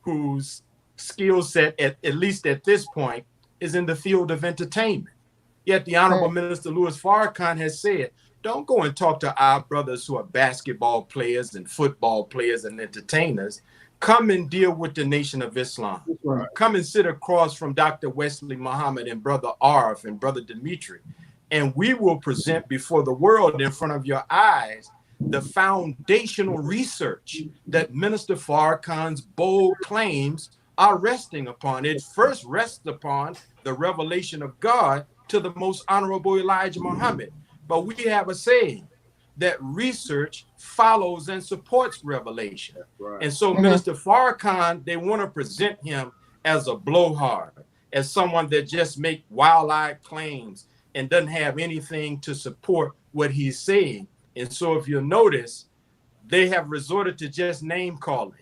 S: whose skill set, at least at this point, is in the field of entertainment. Yet the Honorable Minister Louis Farrakhan has said, don't go and talk to our brothers who are basketball players and football players and entertainers. Come and deal with the Nation of Islam.
R: Right.
S: Come and sit across from Dr. Wesley Muhammad and Brother Arif and Brother Demetric, and we will present before the world in front of your eyes the foundational research that Minister Farrakhan's bold claims are resting upon. It first rests upon the revelation of God to the most honorable Elijah Muhammad. But we have a saying that research follows and supports revelation. Right. And so Minister Farrakhan, they want to present him as a blowhard, as someone that just make wild-eyed claims and doesn't have anything to support what he's saying. And so if you'll notice, they have resorted to just name calling.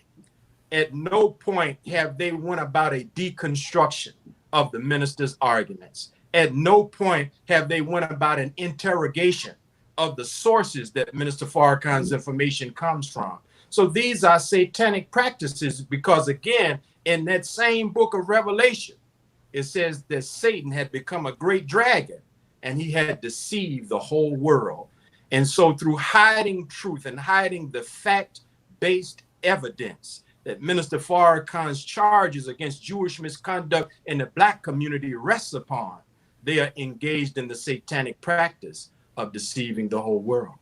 S: At no point have they went about a deconstruction of the minister's arguments. At no point have they went about an interrogation of the sources that Minister Farrakhan's information comes from. So these are satanic practices because, again, in that same book of Revelation, it says that Satan had become a great dragon and he had deceived the whole world. And so through hiding truth and hiding the fact-based evidence that Minister Farrakhan's charges against Jewish misconduct in the Black community rests upon, they are engaged in the satanic practice of deceiving the whole world.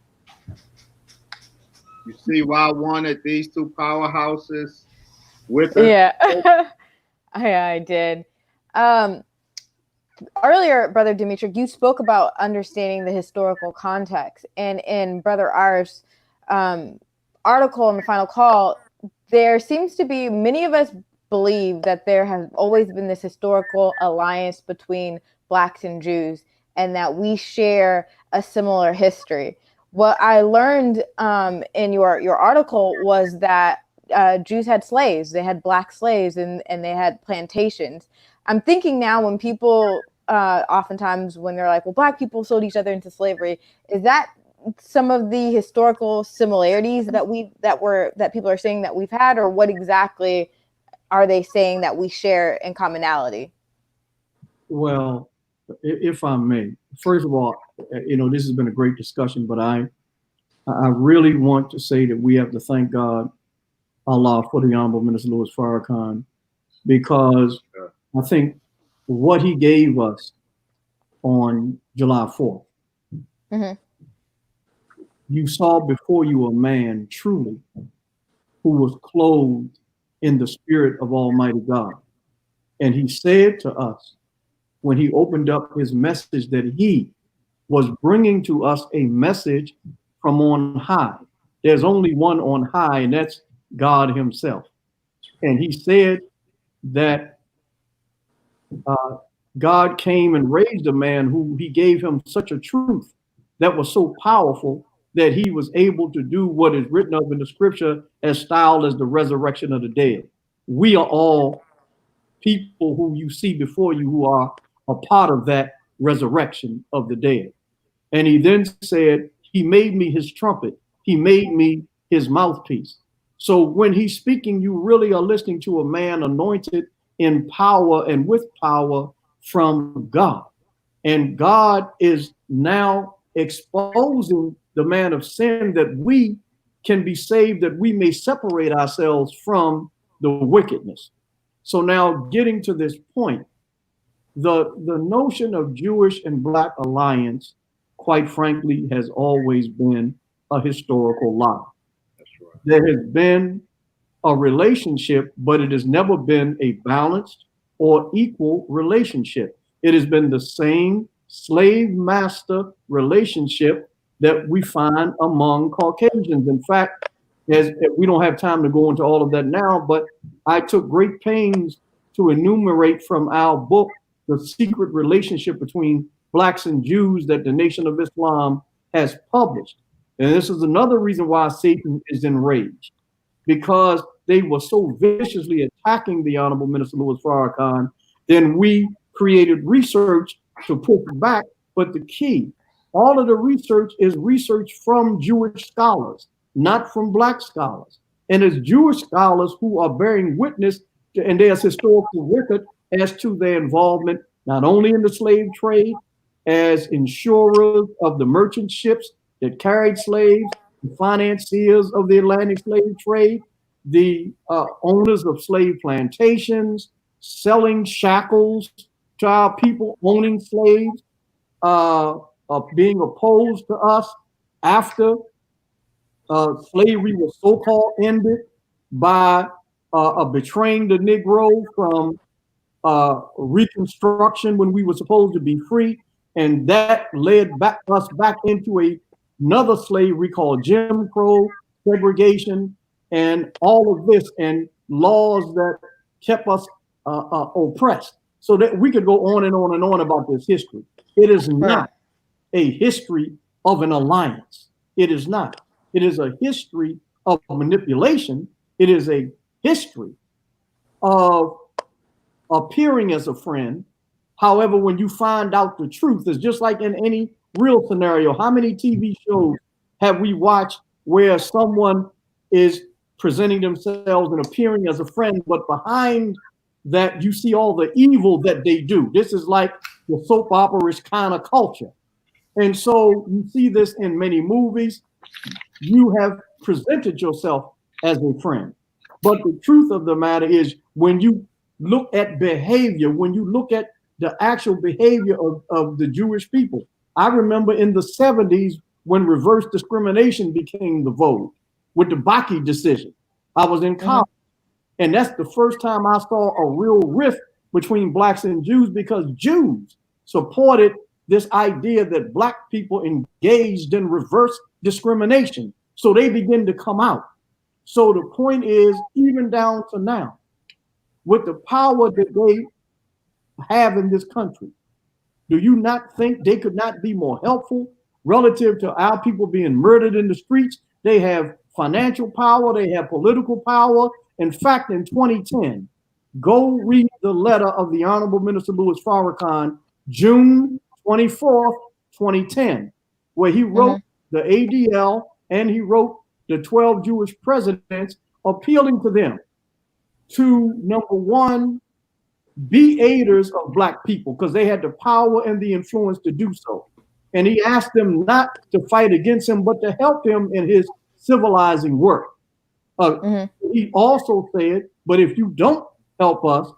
Q: You see why I wanted these two powerhouses with us?
T: Yeah, I did. earlier, Brother Demetric, you spoke about understanding the historical context, and in Brother Arif's article in the Final Call, there seems to be, many of us believe that there has always been this historical alliance between Blacks and Jews, and that we share a similar history. What I learned in your article was that Jews had slaves, they had Black slaves, and they had plantations. I'm thinking now, when people oftentimes when they're like, well, Black people sold each other into slavery, is that some of the historical similarities that people are saying that we've had, or what exactly are they saying that we share in commonality?
R: Well, if I may, first of all, this has been a great discussion, but I really want to say that we have to thank God, Allah, for the Honorable Minister Louis Farrakhan, because I think what he gave us on July 4th, you saw before you a man truly who was clothed in the spirit of Almighty God. And he said to us, when he opened up his message, that he was bringing to us a message from on high. There's only one on high, and that's God himself. And he said that God came and raised a man who he gave him such a truth that was so powerful that he was able to do what is written of in the scripture as styled as the resurrection of the dead. We are all people who you see before you who are a part of that resurrection of the dead. And he then said, he made me his trumpet. He made me his mouthpiece. So when he's speaking, you really are listening to a man anointed in power and with power from God. And God is now exposing the man of sin, that we can be saved, that we may separate ourselves from the wickedness. So now, getting to this point, the notion of Jewish and Black alliance, quite frankly, has always been a historical lie. That's right. There has been a relationship, but it has never been a balanced or equal relationship. It has been the same slave-master relationship that we find among Caucasians. In fact, as we don't have time to go into all of that now, but I took great pains to enumerate from our book the secret relationship between Blacks and Jews that the Nation of Islam has published. And this is another reason why Satan is enraged, because they were so viciously attacking the Honorable Minister Louis Farrakhan. Then we created research to push back. But the key, all of the research is research from Jewish scholars, not from Black scholars. And it's Jewish scholars who are bearing witness to, and there's historical record as to their involvement, not only in the slave trade, as insurers of the merchant ships that carried slaves, the financiers of the Atlantic slave trade, the owners of slave plantations, selling shackles to our people, owning slaves, being opposed to us after slavery was so-called ended by betraying the Negro from Reconstruction when we were supposed to be free. And that led us back into another slavery called Jim Crow, segregation, and all of this, and laws that kept us oppressed. So that we could go on and on and on about this history. It is not a history of an alliance. It is not. It is a history of manipulation. It is a history of appearing as a friend. However, when you find out the truth, it's just like in any real scenario. How many TV shows have we watched where someone is presenting themselves and appearing as a friend, but behind that you see all the evil that they do? This is like the soap opera-ish kind of culture. And so you see this in many movies. You have presented yourself as a friend. But the truth of the matter is, when you look at behavior, when you look at the actual behavior of the Jewish people, I remember in the 70s when reverse discrimination became the vogue with the Baki decision. I was in college, and that's the first time I saw a real rift between Blacks and Jews, because Jews supported this idea that Black people engaged in reverse discrimination. So they begin to come out. So the point is, even down to now, with the power that they have in this country, do you not think they could not be more helpful relative to our people being murdered in the streets? They have financial power, they have political power. In fact, in 2010, go read the letter of the Honorable Minister Louis Farrakhan, June 24th, 2010, where he wrote the ADL and he wrote the 12 Jewish presidents appealing to them to, number one, be aiders of Black people because they had the power and the influence to do so. And he asked them not to fight against him, but to help him in his civilizing work. He also said, but if you don't help us,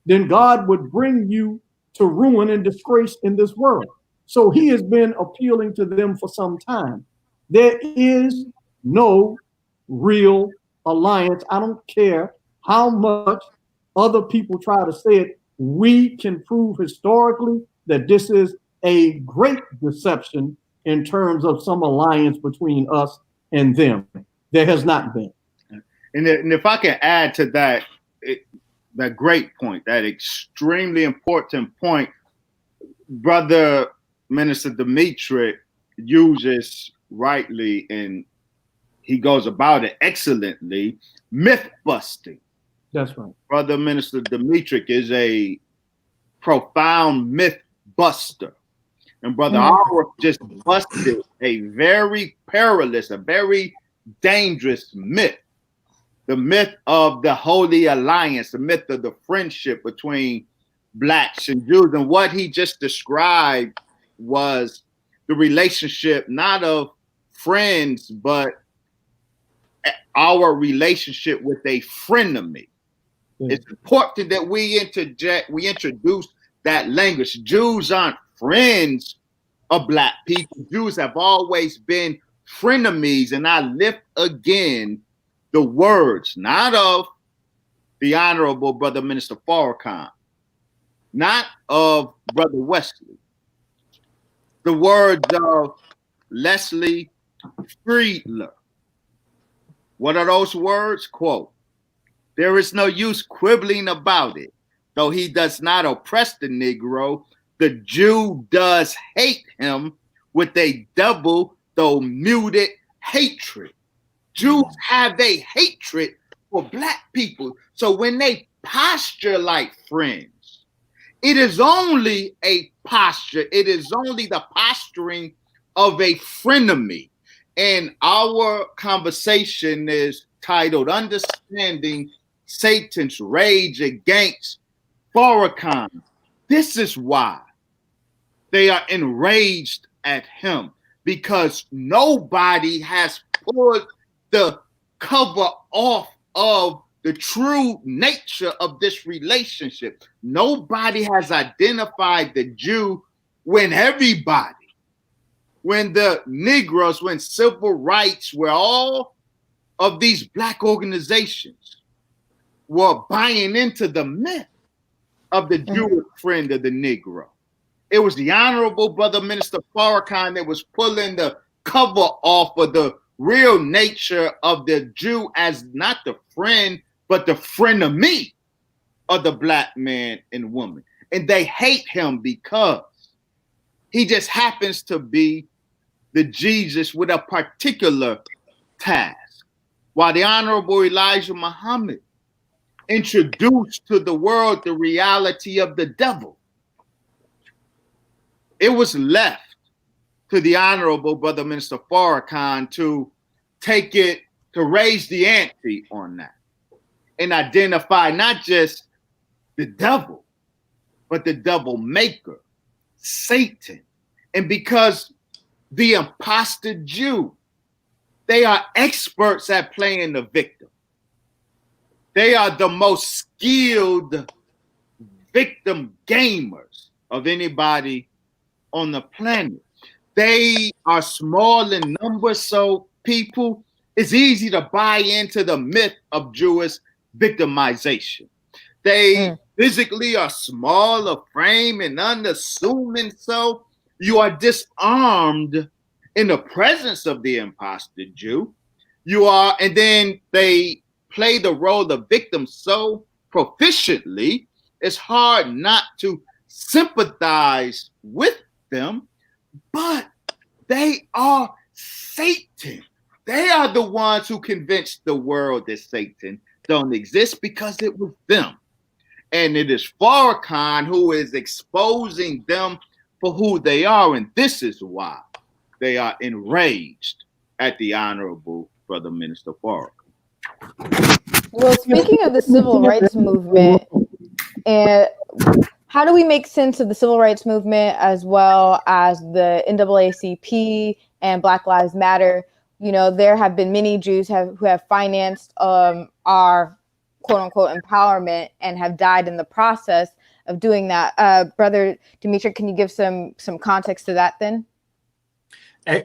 R: then God would bring you to ruin and disgrace in this world. So he has been appealing to them for some time. There is no real alliance. I don't care how much other people try to say it. We can prove historically that this is a great deception in terms of some alliance between us and them. There has not been.
Q: And if I can add to that, that great point, that extremely important point, Brother Minister Demetric uses rightly, and he goes about it excellently, myth busting.
R: That's right.
Q: Brother Minister Demetric is a profound myth buster. And Brother Arif just busted a very perilous, a very dangerous myth. The myth of the Holy Alliance, the myth of the friendship between Blacks and Jews. And what he just described was the relationship not of friends, but our relationship with a frenemy. It's important that we introduce that language. Jews aren't friends of Black people. Jews have always been frenemies. And I lift again the words, not of the Honorable Brother Minister Farrakhan, not of Brother Wesley, the words of Leslie Friedler. What are those words? Quote, "There is no use quibbling about it. Though he does not oppress the Negro, the Jew does hate him with a double, though muted, hatred." Jews have a hatred for Black people. So when they posture like friends, it is only a posture. It is only the posturing of a frenemy. And our conversation is titled Understanding Satan's Rage Against Farrakhan. This is why they are enraged at him, because nobody has pulled the cover off of the true nature of this relationship. Nobody has identified the Jew when everybody, when the Negroes, when civil rights, where all of these Black organizations were buying into the myth of the Jewish friend of the Negro. It was the Honorable Brother Minister Farrakhan that was pulling the cover off of the real nature of the Jew as not the friend, but the frenemy of the Black man and woman. And they hate him because he just happens to be the Jesus with a particular task. While the Honorable Elijah Muhammad introduced to the world the reality of the devil, it was left to the Honorable Brother Minister Farrakhan to take it, to raise the ante on that and identify not just the devil, but the devil maker, Satan. And because the imposter Jew, they are experts at playing the victim. They are the most skilled victim gamers of anybody on the planet. They are small in number, so people, it's easy to buy into the myth of Jewish victimization. They physically are small of frame and unassuming, so you are disarmed in the presence of the imposter Jew. You are, and then they play the role of victim so proficiently, it's hard not to sympathize with them, but they are Satan. They are the ones who convinced the world that Satan don't exist because it was them. And it is Farrakhan who is exposing them for who they are. And this is why they are enraged at the Honorable Brother Minister Farrakhan.
T: Well, speaking of the civil rights movement, and how do we make sense of the civil rights movement as well as the NAACP and Black Lives Matter? You know, there have been many Jews who have financed our quote unquote empowerment and have died in the process of doing that. Brother Demetric, can you give some context to that then?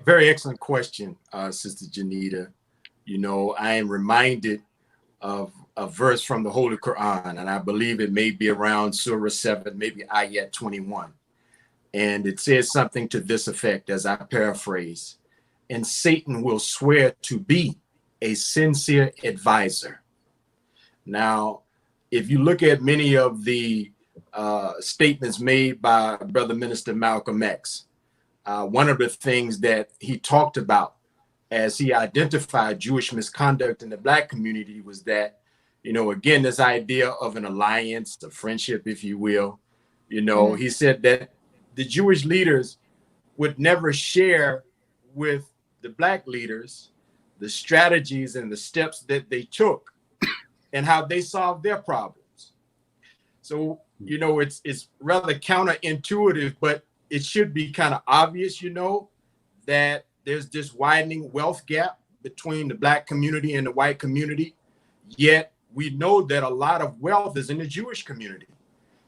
S: Very excellent question, Sister Janita. You know, I am reminded of a verse from the Holy Quran, and I believe it may be around Surah 7, maybe Ayat 21. And it says something to this effect, as I paraphrase, and Satan will swear to be a sincere advisor. Now, if you look at many of the statements made by Brother Minister Malcolm X, one of the things that he talked about as he identified Jewish misconduct in the Black community was that, you know, again, this idea of an alliance, a friendship, if you will, you know, he said that the Jewish leaders would never share with the Black leaders the strategies and the steps that they took and how they solved their problems. So, you know, it's rather counterintuitive, but it should be kind of obvious, you know, that there's this widening wealth gap between the Black community and the white community. Yet we know that a lot of wealth is in the Jewish community.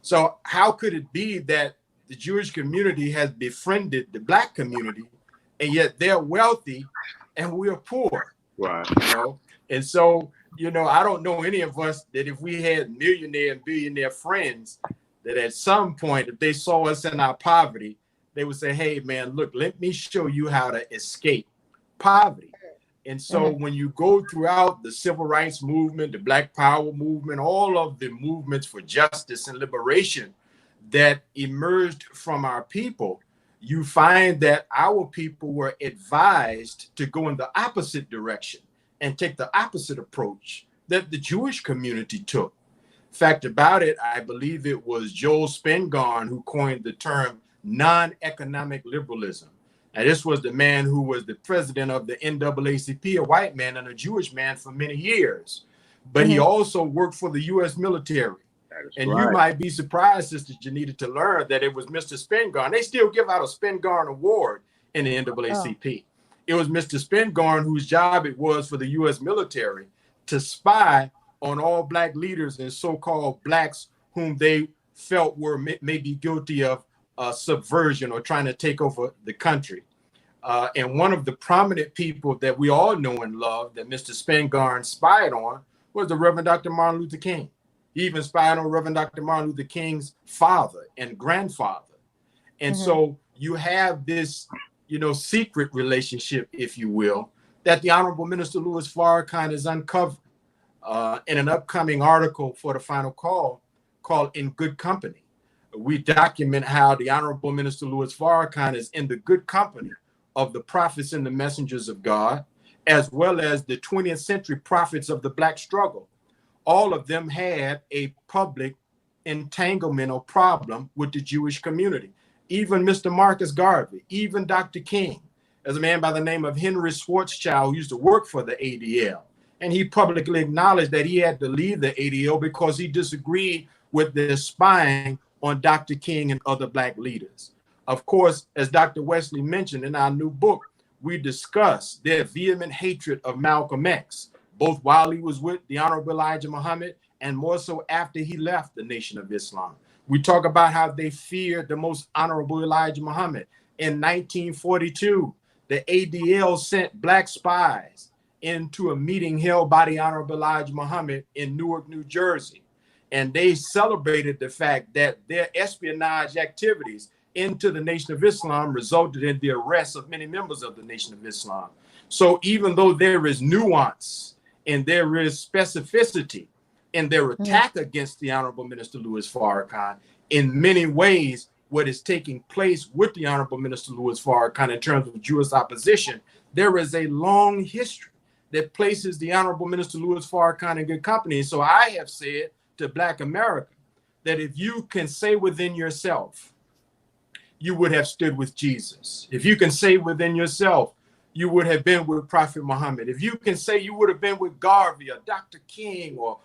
S: So how could it be that the Jewish community has befriended the Black community and yet they're wealthy and we're poor?
Q: Right.
S: You know? And so, you know, I don't know any of us that if we had millionaire and billionaire friends, that at some point, if they saw us in our poverty, they would say, hey, man, look, let me show you how to escape poverty. And so when you go throughout the civil rights movement, the Black Power movement, all of the movements for justice and liberation that emerged from our people, you find that our people were advised to go in the opposite direction and take the opposite approach that the Jewish community took. Fact about it, I believe it was Joel Spingarn who coined the term non-economic liberalism. And this was the man who was the president of the NAACP, a white man and a Jewish man for many years. But he also worked for the U.S. military. And you might be surprised, Sister Janita, to learn that it was Mr. Spingarn. They still give out a Spingarn Award in the NAACP. It was Mr. Spingarn whose job it was for the U.S. military to spy on all Black leaders and so-called Blacks whom they felt were maybe guilty of subversion or trying to take over the country. And one of the prominent people that we all know and love that Mr. Spingarn spied on was the Reverend Dr. Martin Luther King. He even spied on Reverend Dr. Martin Luther King's father and grandfather. And so you have this, you know, secret relationship, if you will, that the Honorable Minister Louis Farrakhan has uncovered in an upcoming article for the Final Call called In Good Company. We document how the Honorable Minister Louis Farrakhan is in the good company of the prophets and the messengers of God, as well as the 20th century prophets of the Black struggle. All of them had a public entanglement or problem with the Jewish community. Even Mr. Marcus Garvey, even Dr. King, as a man by the name of Henry Schwarzschild, who used to work for the ADL. And he publicly acknowledged that he had to leave the ADL because he disagreed with the spying on Dr. King and other Black leaders. Of course, as Dr. Wesley mentioned in our new book, we discuss their vehement hatred of Malcolm X, both while he was with the Honorable Elijah Muhammad and more so after he left the Nation of Islam. We talk about how they feared the most Honorable Elijah Muhammad. In 1942, the ADL sent Black spies into a meeting held by the Honorable Elijah Muhammad in Newark, New Jersey. and they celebrated the fact that their espionage activities into the Nation of Islam resulted in the arrest of many members of the Nation of Islam. So even though there is nuance and there is specificity in their attack against the Honorable Minister Louis Farrakhan, in many ways, what is taking place with the Honorable Minister Louis Farrakhan in terms of Jewish opposition, there is a long history that places the Honorable Minister Louis Farrakhan in good company. So I have said to Black America that if you can say within yourself, you would have stood with Jesus. If you can say within yourself, you would have been with Prophet Muhammad. If you can say you would have been with Garvey or Dr. King or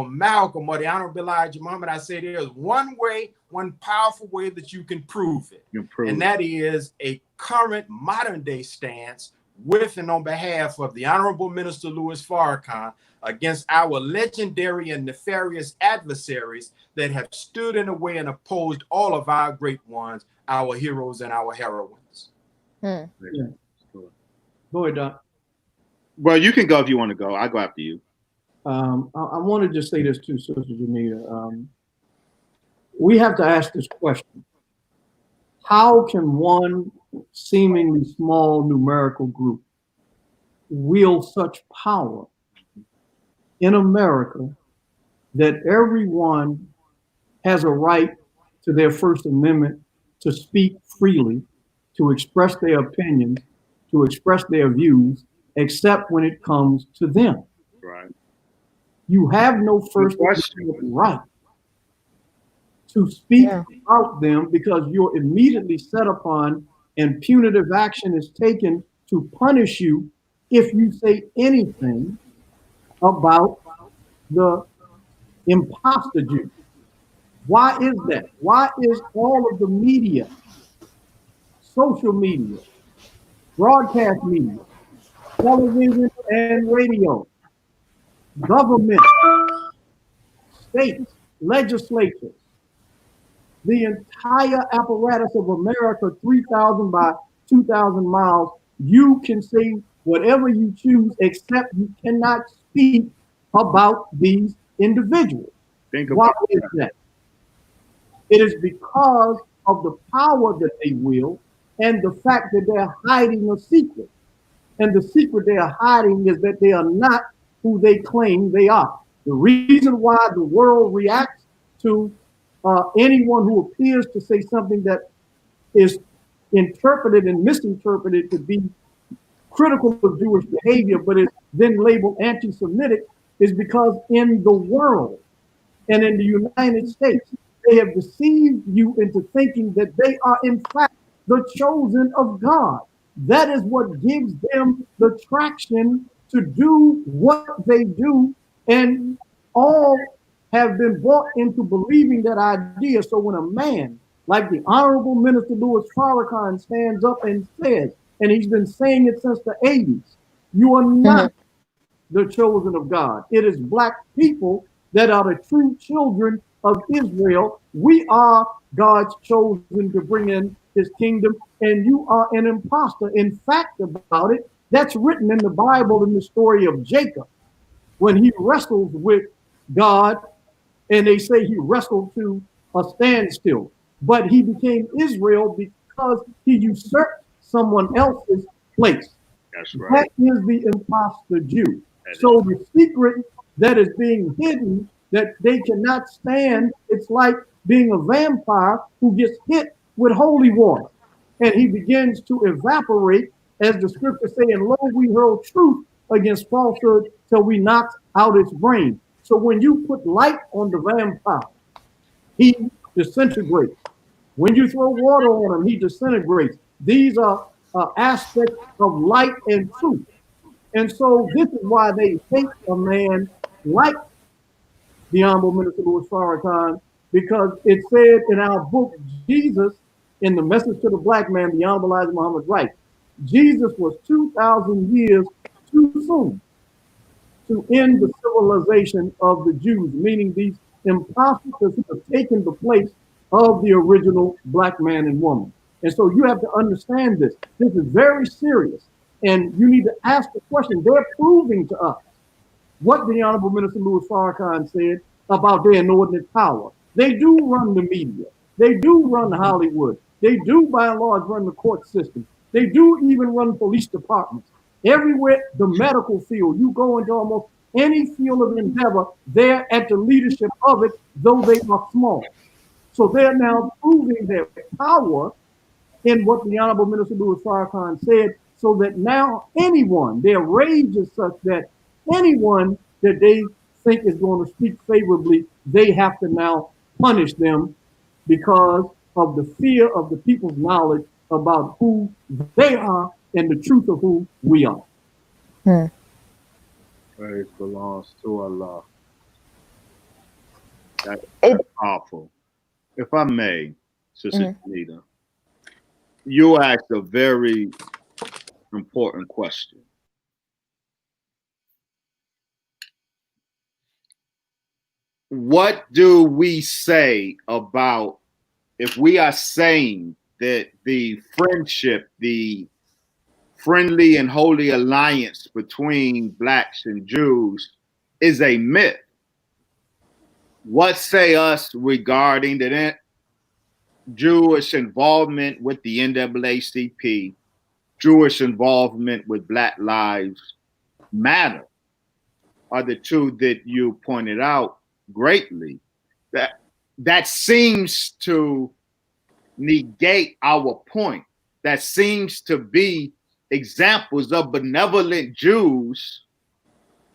S: Malcolm or the Honorable Elijah Muhammad, I say there's one way, one powerful way that you can prove it. And that is a current modern day stance with and on behalf of the Honorable Minister Louis Farrakhan against our legendary and nefarious adversaries that have stood in the way and opposed all of our great ones, our heroes and our heroines.
R: Yeah. Go ahead, Doc.
Q: Well, you can go if you want to go. I'll go after you.
R: I want to just say this too, Sister Janita. We have to ask this question. How can one seemingly small numerical group wield such power in America that everyone has a right to their First Amendment to speak freely, to express their opinions, to express their views, except when it comes to them?
Q: Right.
R: You have no First Amendment right to speak about them because you're immediately set upon and punitive action is taken to punish you if you say anything about the imposter Jew. Why is that? Why is all of the media, social media, broadcast media, television and radio, government, states, legislatures, the entire apparatus of America, 3,000 by 2,000 miles, you can say whatever you choose, except you cannot speak about these individuals. Why is that? It is because of the power that they wield and the fact that they're hiding a secret. And the secret they are hiding is that they are not who they claim they are. The reason why the world reacts to anyone who appears to say something that is interpreted and misinterpreted to be critical of Jewish behavior, but is then labeled anti-Semitic, is because in the world and in the United States, they have deceived you into thinking that they are in fact the chosen of God. That is what gives them the traction to do what they do, and all have been brought into believing that idea. So when a man like the Honorable Minister Louis Farrakhan stands up and says, and he's been saying it since the 80s, you are not the chosen of God. It is Black people that are the true children of Israel. We are God's chosen to bring in his kingdom, and you are an imposter. In fact about it, that's written in the Bible in the story of Jacob, when he wrestles with God, and they say he wrestled to a standstill, but he became Israel because he usurped someone else's place.
Q: That's right.
R: That is the imposter Jew. So the secret that is being hidden, that they cannot stand, it's like being a vampire who gets hit with holy water, and he begins to evaporate, as the scriptures say, and lo, we hurl truth against falsehood till we knock out its brain. So when you put light on the vampire, he disintegrates. When you throw water on him, he disintegrates. These are aspects of light and truth. And so this is why they hate a man like the Honorable Minister Louis Farrakhan, because it said in our book, Jesus, in the Message to the Black Man, the Honorable Elijah Muhammad writes, Jesus was 2,000 years too soon to end the civilization of the Jews, meaning these imposters who have taken the place of the original Black man and woman. And so you have to understand this. This is very serious. And you need to ask the question. They're proving to us what the Honorable Minister Louis Farrakhan said, about their inordinate power. They do run the media. They do run Hollywood. They do, by and large, run the court system. They do even run police departments. Everywhere, the medical field, you go into almost any field of endeavor, they're at the leadership of it, though they are small. So they're now proving their power in what the Honorable Minister Louis Farrakhan said, so that now anyone, their rage is such that anyone that they think is going to speak favorably, they have to now punish them because of the fear of the people's knowledge about who they are and the truth of who we are.
Q: Praise belongs to Allah. That's powerful. If I may, Sister Janita, you asked a very important question. What do we say about if we are saying that the friendship, the friendly and holy alliance between blacks and Jews is a myth? What say us regarding the Jewish involvement with the NAACP, Jewish involvement with Black Lives Matter are the two that you pointed out greatly. That seems to negate our point. That seems to be examples of benevolent Jews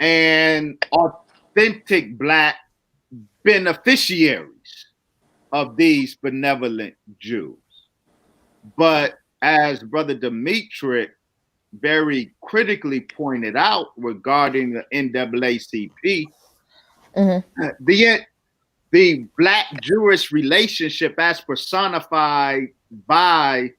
Q: and authentic Black beneficiaries of these benevolent Jews. But as Brother Demetric very critically pointed out regarding the NAACP, the Black-Jewish relationship as personified by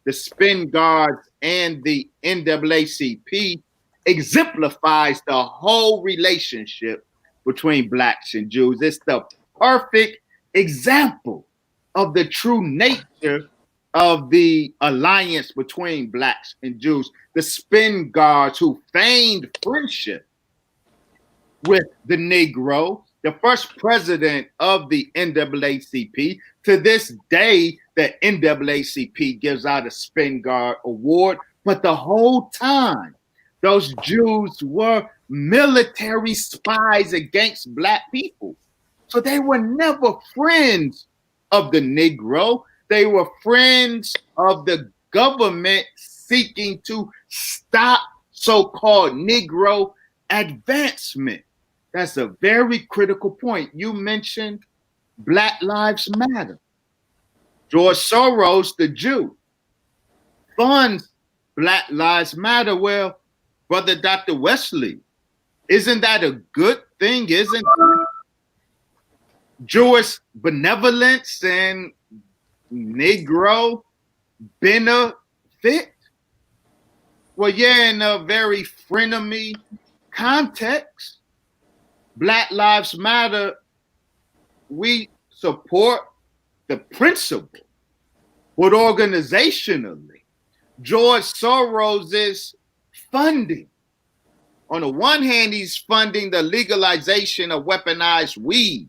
Q: the Spin Guards and the NAACP exemplifies the whole relationship between Blacks and Jews. It's the perfect example of the true nature of the alliance between Blacks and Jews. The Spin Guards who feigned friendship with the Negro, the first president of the NAACP. To this day, the NAACP gives out a Spin Guard award, but the whole time, those Jews were military spies against Black people. So they were never friends of the Negro. They were friends of the government seeking to stop so-called Negro advancement. That's a very critical point. You mentioned Black Lives Matter. George Soros, the Jew, funds Black Lives Matter. Well, Brother Dr. Wesley, isn't that a good thing? Isn't Jewish benevolence and Negro benefit? Well, yeah, in a very frenemy context, Black Lives Matter, we support the principle, but organizationally, George Soros is funding. On the one hand, he's funding the legalization of weaponized weed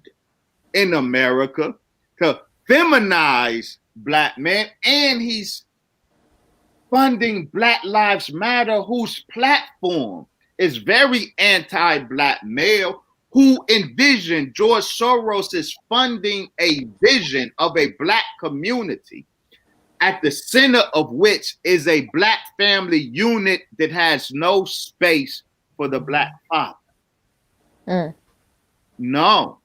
Q: in America to feminize Black men, and he's funding Black Lives Matter, whose platform is very anti-Black male, who envisioned George Soros is funding a vision of a Black community, at the center of which is a Black family unit that has no space for the Black father. No,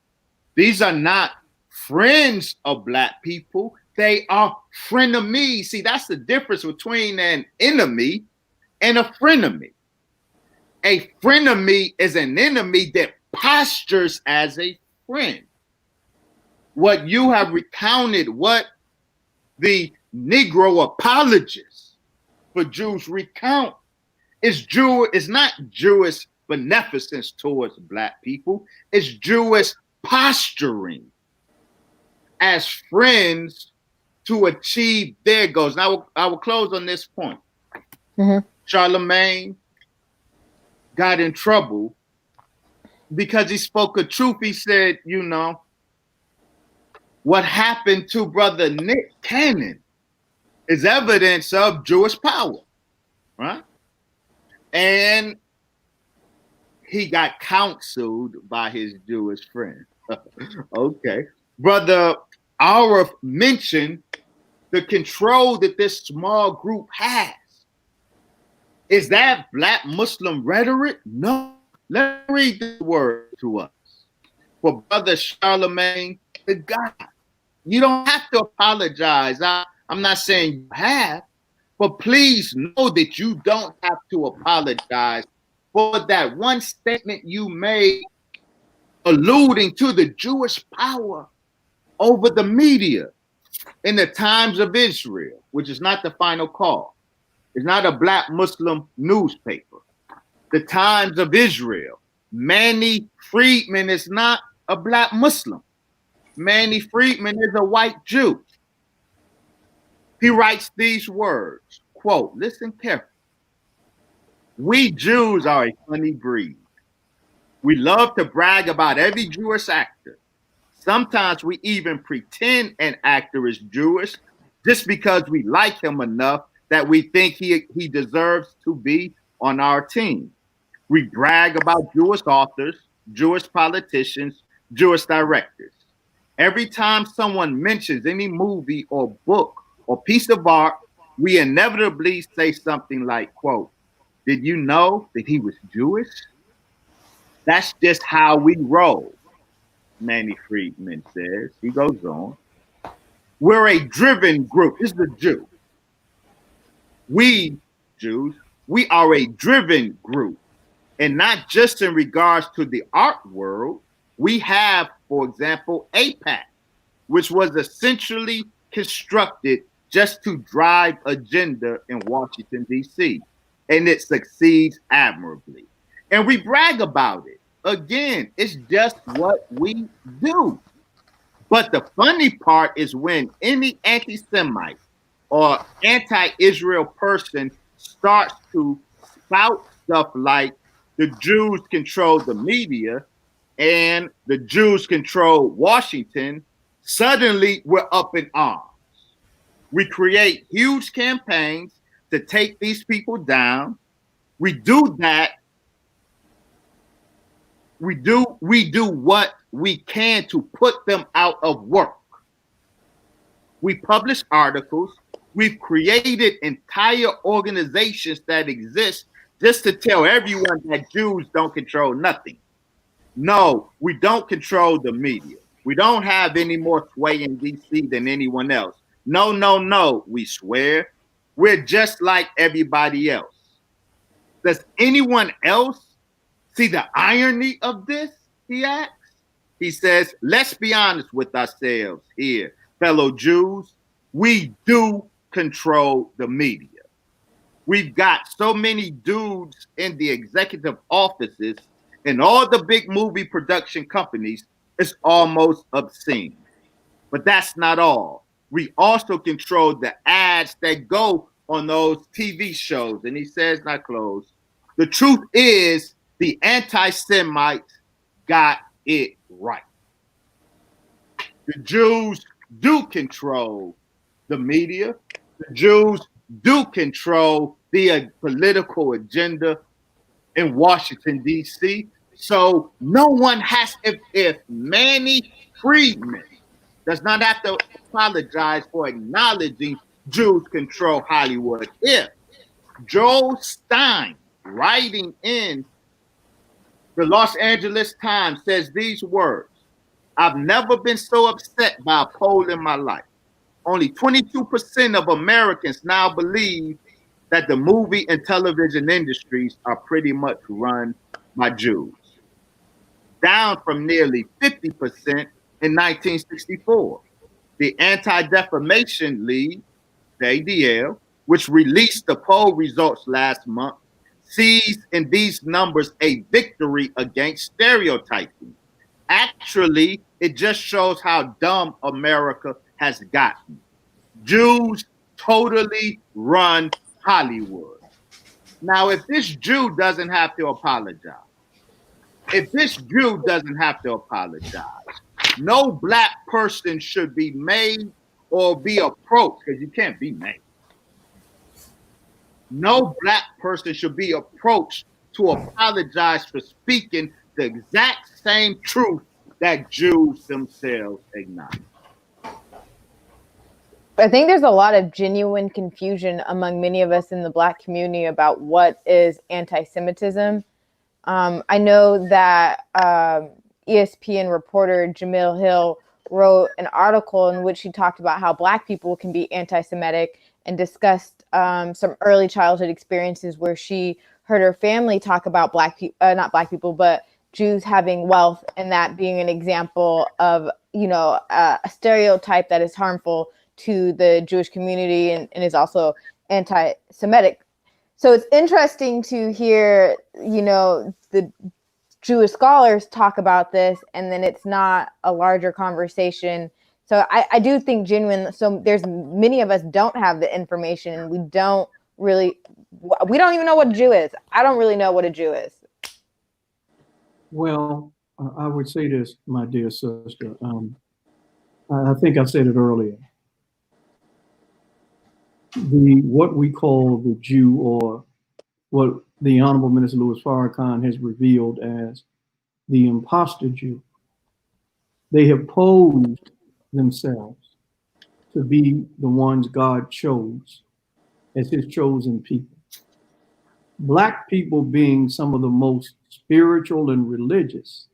Q: these are not friends of Black people. They are frenemies. See, that's the difference between an enemy and a frenemy. A frenemy is an enemy that postures as a friend. What you have recounted, what the Negro apologists for Jews recount, is not Jewish beneficence towards Black people. It's Jewish posturing as friends to achieve their goals. Now, I will close on this point. Charlemagne got in trouble because he spoke a truth, he said, you know, what happened to Brother Nick Cannon is evidence of Jewish power, right? And he got counseled by his Jewish friend. Okay. Brother Arif mentioned the control that this small group has. Is that Black Muslim rhetoric? No. Let me read this word to us. For Brother Charlemagne the God. You don't have to apologize. I'm not saying you have, but please know that you don't have to apologize for that one statement you made alluding to the Jewish power over the media in the Times of Israel, which is not the final call. It's not a Black Muslim newspaper. The Times of Israel. Manny Friedman is not a Black Muslim. Manny Friedman is a white Jew. He writes these words, quote, listen carefully. We Jews are a funny breed. We love to brag about every Jewish actor. Sometimes we even pretend an actor is Jewish just because we like him enough that we think he deserves to be on our team. We brag about Jewish authors, Jewish politicians, Jewish directors. Every time someone mentions any movie or book or piece of art, we inevitably say something like, quote, did you know that he was Jewish? That's just how we roll, Manny Friedman says. He goes on. We're a driven group. This is a Jew. We Jews, we are a driven group. And not just in regards to the art world. We have, for example, AIPAC, which was essentially constructed just to drive agenda in Washington, D.C. And it succeeds admirably. And we brag about it. Again, it's just what we do. But the funny part is when any anti-Semite or anti-Israel person starts to spout stuff like the Jews control the media and the Jews control Washington, suddenly we're up in arms. We create huge campaigns to take these people down. We do that. We do what we can to put them out of work. We publish articles. We've created entire organizations that exist just to tell everyone that Jews don't control nothing. No, we don't control the media. We don't have any more sway in DC than anyone else. No, no, no, we swear. We're just like everybody else. Does anyone else see the irony of this? He asks. He says, let's be honest with ourselves here, fellow Jews. We do control the media. We've got so many dudes in the executive offices and all the big movie production companies, it's almost obscene. But that's not all. We also control the ads that go on those TV shows. And he says, not close. The truth is the anti-Semites got it right. The Jews do control the media. The Jews do control the political agenda in Washington, D.C. So no one has, if Manny Friedman does not have to apologize for acknowledging Jews control Hollywood, if Joel Stein, writing in the Los Angeles Times, says these words, I've never been so upset by a poll in my life. Only 22% of Americans now believe that the movie and television industries are pretty much run by Jews, down from nearly 50% in 1964. The Anti-Defamation League, the ADL, which released the poll results last month, sees in these numbers a victory against stereotyping. Actually, it just shows how dumb America has gotten. Jews totally run Hollywood. Now, if this Jew doesn't have to apologize, if this Jew doesn't have to apologize, no black person should be made or be approached, because you can't be made. No black person should be approached to apologize for speaking the exact same truth that Jews themselves acknowledge.
T: I think there's a lot of genuine confusion among many of us in the Black community about what is anti-Semitism. I know that ESPN reporter Jamil Hill wrote an article in which he talked about how Black people can be anti-Semitic and discussed some early childhood experiences where she heard her family talk about not Black people, but Jews having wealth, and that being an example of, a stereotype that is harmful to the Jewish community and is also anti-Semitic. So it's interesting to hear, the Jewish scholars talk about this, and then it's not a larger conversation. So I do think so there's many of us don't have the information, and we don't even know what a Jew is. I don't really know what a Jew is.
R: Well, I would say this, my dear sister. I think I said it earlier. What we call the Jew, or what the Honorable Minister Louis Farrakhan has revealed as the imposter Jew, they have posed themselves to be the ones God chose as his chosen people. Black people, being some of the most spiritual and religious,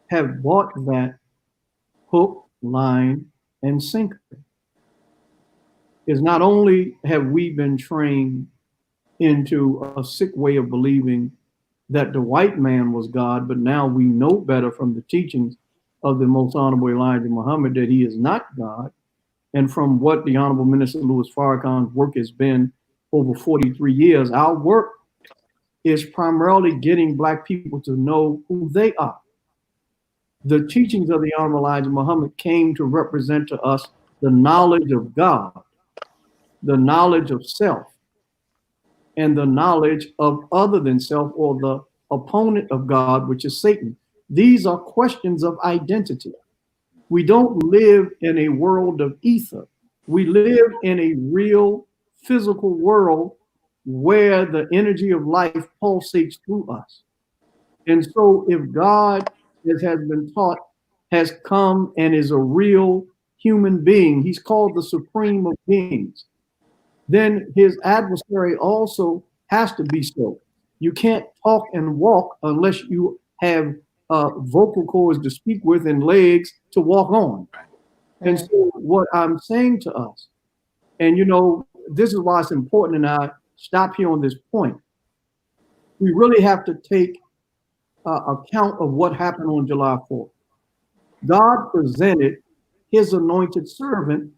R: have bought that hook, line, and sinker. Is not only have we been trained into a sick way of believing that the white man was God, but now we know better from the teachings of the Most Honorable Elijah Muhammad that he is not God. And from what the Honorable Minister Louis Farrakhan's work has been over 43 years, our work is primarily getting Black people to know who they are. The teachings of the Honorable Elijah Muhammad came to represent to us the knowledge of God, the knowledge of self, and the knowledge of other than self, or the opponent of God, which is Satan. These are questions of identity. We don't live in a world of ether. We live in a real physical world where the energy of life pulsates through us. And so if God, as has been taught, has come and is a real human being, he's called the supreme of beings, then his adversary also has to be so. You can't talk and walk unless you have vocal cords to speak with and legs to walk on. And so what I'm saying to us, and this is why it's important, and I stop here on this point, we really have to take account of what happened on July 4th. God presented his anointed servant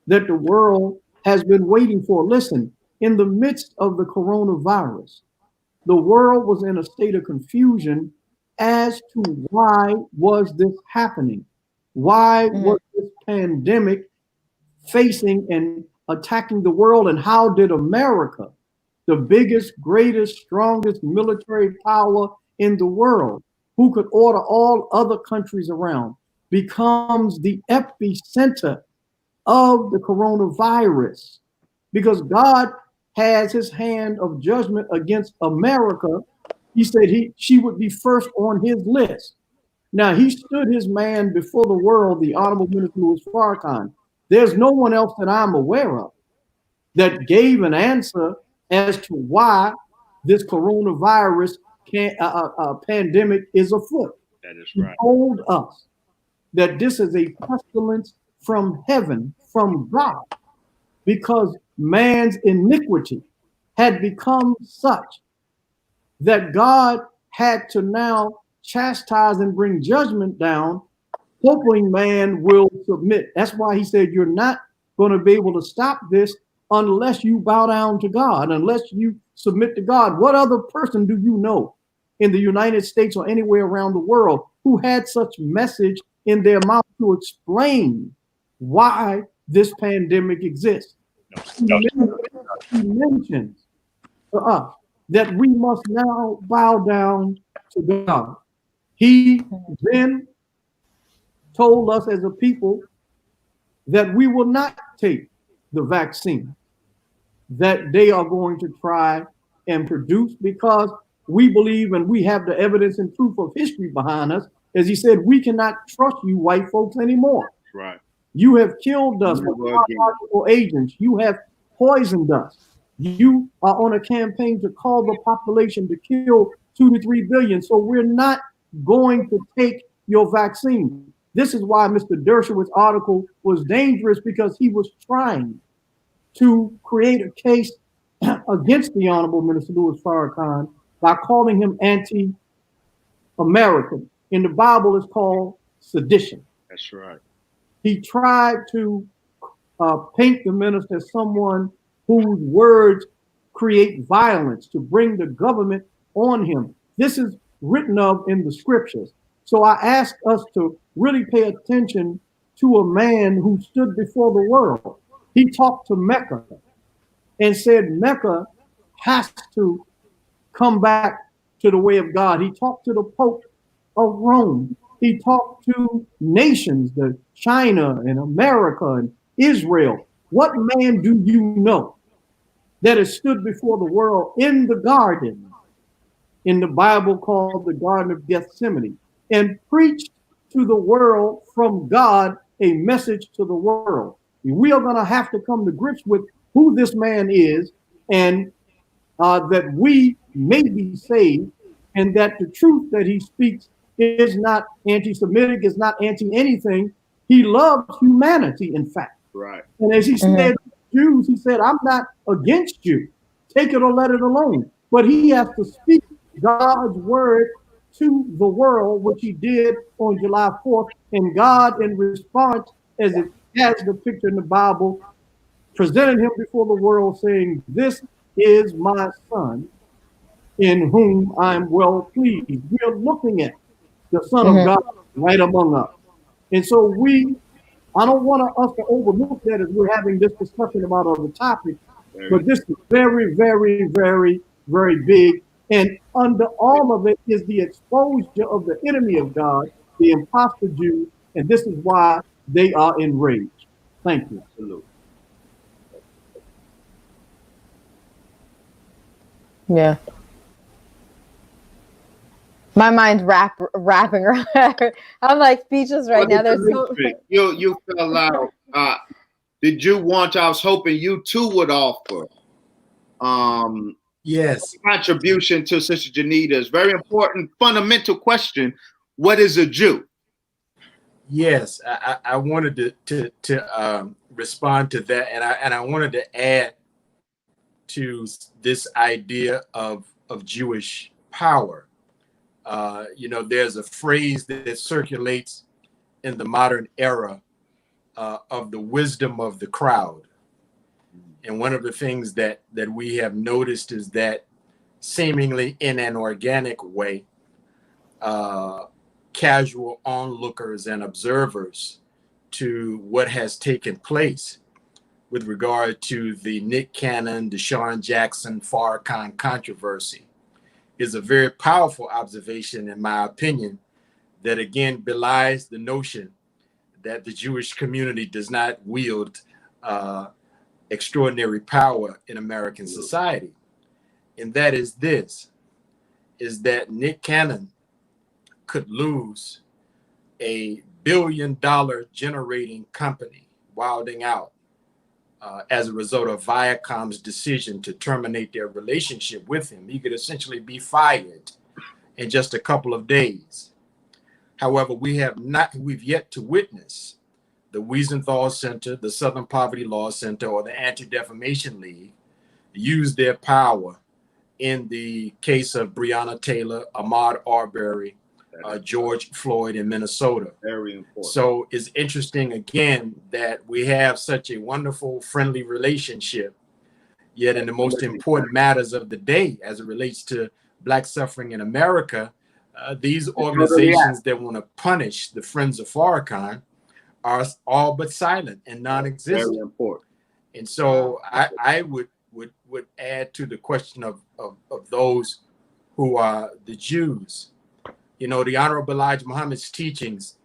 R: that the world has been waiting for. Listen, in the midst of the coronavirus, the world was in a state of confusion as to why was this happening? Why was this pandemic facing and attacking the world? And how did America, the biggest, greatest, strongest military power in the world, who could order all other countries around, becomes the epicenter of the coronavirus? Because God has his hand of judgment against America. He said she would be first on his list. Now, he stood his man before the world, the Honorable Minister Louis Farrakhan. There's no one else that I'm aware of that gave an answer as to why this coronavirus pandemic is afoot.
Q: That is
R: He
Q: right.
R: told us that this is a pestilence from heaven, from God, because man's iniquity had become such that God had to now chastise and bring judgment down, hoping man will submit. That's why he said, you're not going to be able to stop this unless you bow down to God, unless you submit to God. What other person do you know in the United States or anywhere around the world who had such message in their mouth to explain why this pandemic exists? He mentions to us that we must now bow down to God. He then told us as a people that we will not take the vaccine that they are going to try and produce, because we believe and we have the evidence and proof of history behind us. As he said, we cannot trust you white folks anymore.
Q: Right.
R: You have killed us with biological agents. You have poisoned us. You are on a campaign to call the population to kill 2 to 3 billion. So we're not going to take your vaccine. This is why Mr. Dershowitz's article was dangerous, because he was trying to create a case against the Honorable Minister Louis Farrakhan by calling him anti-American. In the Bible, it's called sedition.
Q: That's right.
R: He tried to paint the minister as someone whose words create violence, to bring the government on him. This is written of in the scriptures. So I ask us to really pay attention to a man who stood before the world. He talked to Mecca and said Mecca has to come back to the way of God. He talked to the Pope of Rome. He talked to nations, the China and America and Israel. What man do you know that has stood before the world in the garden, in the Bible called the Garden of Gethsemane, and preached to the world from God a message to the world? We are going to have to come to grips with who this man is, and that we may be saved, and that the truth that he speaks is not anti-Semitic, is not anti-anything. He loves humanity, in fact.
Q: Right.
R: And as he said to Jews, he said, I'm not against you. Take it or let it alone. But he has to speak God's word to the world, which he did on July 4th. And God, in response, as it has the picture in the Bible, presented him before the world saying, this is my son in whom I'm well pleased. We are looking at the Son of God right among us. And so I don't want us to overlook that as we're having this discussion about other topics, but this is very, very, very, very big. And under all of it is the exposure of the enemy of God, the imposter Jews, and this is why they are enraged. Thank you.
Q: Absolutely.
T: Yeah. My mind's wrapping around. I'm like speechless right now. There's so
Q: you fell out. Did you want? I was hoping you too would offer.
S: Yes.
Q: Contribution to Sister Janita's very important fundamental question: what is a Jew?
S: Yes, I wanted to respond to that, and I wanted to add to this idea of Jewish power. There's a phrase that circulates in the modern era of the wisdom of the crowd. And one of the things that we have noticed is that seemingly in an organic way, casual onlookers and observers to what has taken place with regard to the Nick Cannon, Deshaun Jackson, Farrakhan controversy is a very powerful observation, in my opinion, that again belies the notion that the Jewish community does not wield extraordinary power in American society. And that is is that Nick Cannon could lose $1 billion generating company, Wilding Out, as a result of Viacom's decision to terminate their relationship with him. He could essentially be fired in just a couple of days. However, we've yet to witness the Wiesenthal Center, the Southern Poverty Law Center, or the Anti-Defamation League use their power in the case of Breonna Taylor, Ahmaud Arbery, George Floyd in Minnesota.
Q: Very important.
S: So it's interesting, again, that we have such a wonderful, friendly relationship, yet in the most important matters of the day, as it relates to Black suffering in America, these organizations that want to punish the Friends of Farrakhan are all but silent and non-existent.
Q: Very important.
S: And so I would add to the question of those who are the Jews. You know, the Honorable Elijah Muhammad's teachings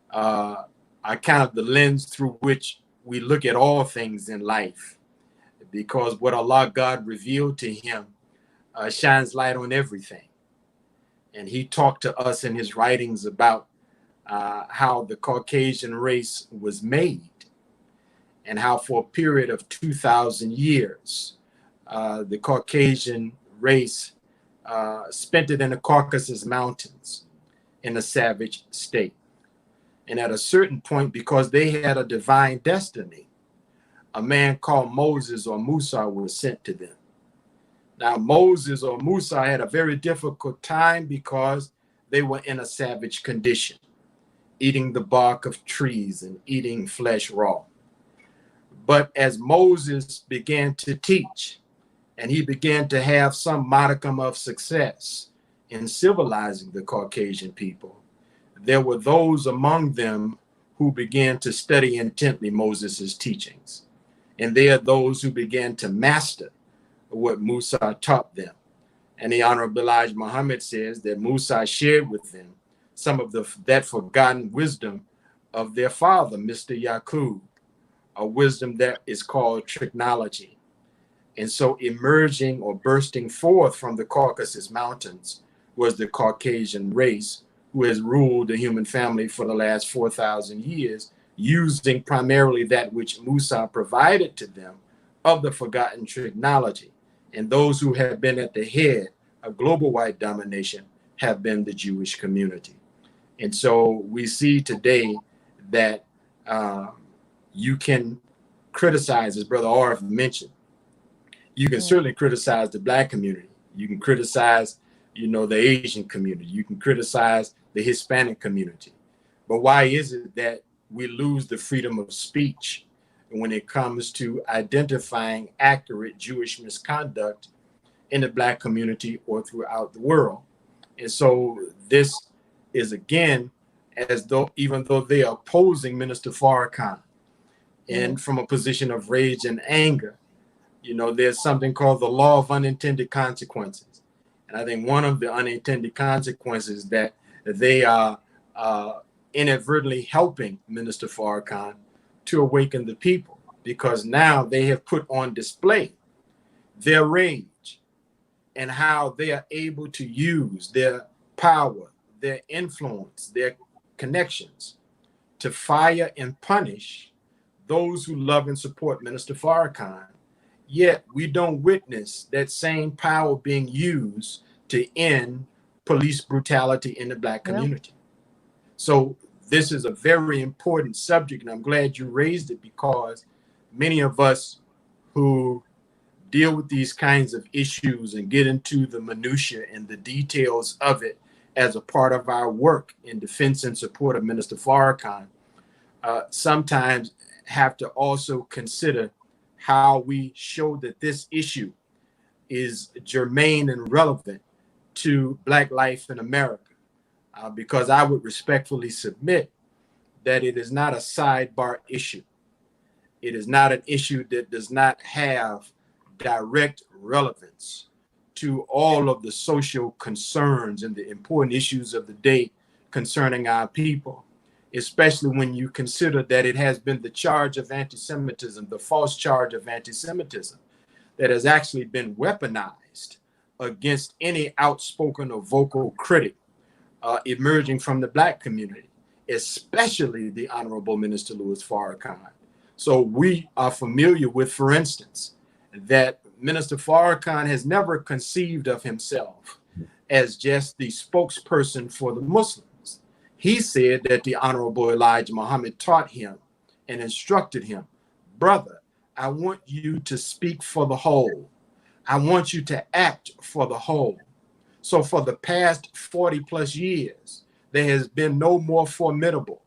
S: are kind of the lens through which we look at all things in life, because what Allah God revealed to him shines light on everything. And he talked to us in his writings about how the Caucasian race was made, and how for a period of 2,000 years, the Caucasian race spent it in the Caucasus Mountains in a savage state. And at a certain point, because they had a divine destiny, a man called Moses or Musa was sent to them. Now, Moses or Musa had a very difficult time because they were in a savage condition, eating the bark of trees and eating flesh raw. But as Moses began to teach, and he began to have some modicum of success in civilizing the Caucasian people, there were those among them who began to study intently Moses's teachings. And they are those who began to master what Musa taught them. And the Honorable Elijah Muhammad says that Musa shared with them some of that forgotten wisdom of their father, Mr. Yaqub, a wisdom that is called tricknology. And so emerging or bursting forth from the Caucasus Mountains was the Caucasian race, who has ruled the human family for the last 4,000 years, using primarily that which Musa provided to them of the forgotten tricknology. And those who have been at the head of global white domination have been the Jewish community. And so we see today that you can criticize, as Brother Arif mentioned, you can certainly criticize the Black community. You can criticize, you know, the Asian community. You can criticize the Hispanic community. But why is it that we lose the freedom of speech when it comes to identifying accurate Jewish misconduct in the Black community or throughout the world? And so this is, again, as though, even though they are opposing Minister Farrakhan, and from a position of rage and anger, you know, there's something called the law of unintended consequences. And I think one of the unintended consequences that they are inadvertently helping Minister Farrakhan to awaken the people, because now they have put on display their rage and how they are able to use their power, their influence, their connections to fire and punish those who love and support Minister Farrakhan. Yet we don't witness that same power being used to end police brutality in the Black community. So this is a very important subject, and I'm glad you raised it, because many of us who deal with these kinds of issues and get into the minutiae and the details of it as a part of our work in defense and support of Minister Farrakhan, sometimes have to also consider how we show that this issue is germane and relevant to Black life in America. Because I would respectfully submit that it is not a sidebar issue. It is not an issue that does not have direct relevance to all of the social concerns and the important issues of the day concerning our people, especially when you consider that it has been the charge of anti-Semitism, the false charge of anti-Semitism, that has actually been weaponized against any outspoken or vocal critic emerging from the Black community, especially the Honorable Minister Louis Farrakhan. So we are familiar with, for instance, that Minister Farrakhan has never conceived of himself as just the spokesperson for the Muslims. He said that the Honorable Elijah Muhammad taught him and instructed him, brother, I want you to speak for the whole. I want you to act for the whole. So for the past 40 plus years, there has been no more formidable,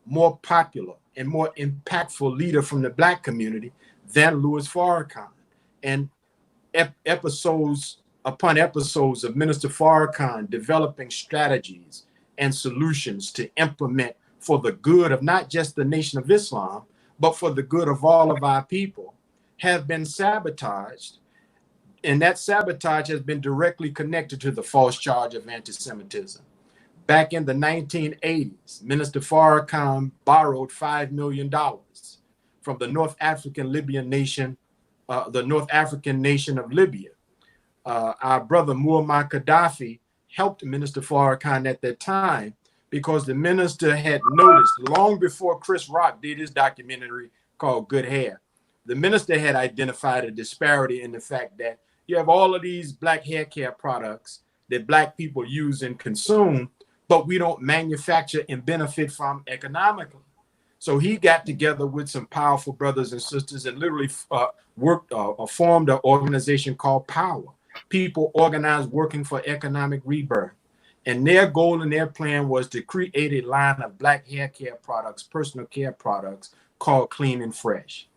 S: more popular, and more impactful leader from the Black community than Louis Farrakhan. And episodes upon episodes of Minister Farrakhan developing strategies and solutions to implement for the good of not just the Nation of Islam, but for the good of all of our people, have been sabotaged. And that sabotage has been directly connected to the false charge of anti-Semitism. back in the 1980s, Minister Farrakhan borrowed $5 million from the North African nation of Libya. Our brother Muammar Gaddafi helped Minister Farrakhan at that time because the minister had noticed long before Chris Rock did his documentary called Good Hair. The minister had identified a disparity in the fact that you have all of these black hair care products that black people use and consume, but we don't manufacture and benefit from economically. So he got together with some powerful brothers and sisters and literally formed an organization called Power. People organized working for economic rebirth. And their goal and their plan was to create a line of black hair care products, personal care products called Clean and Fresh.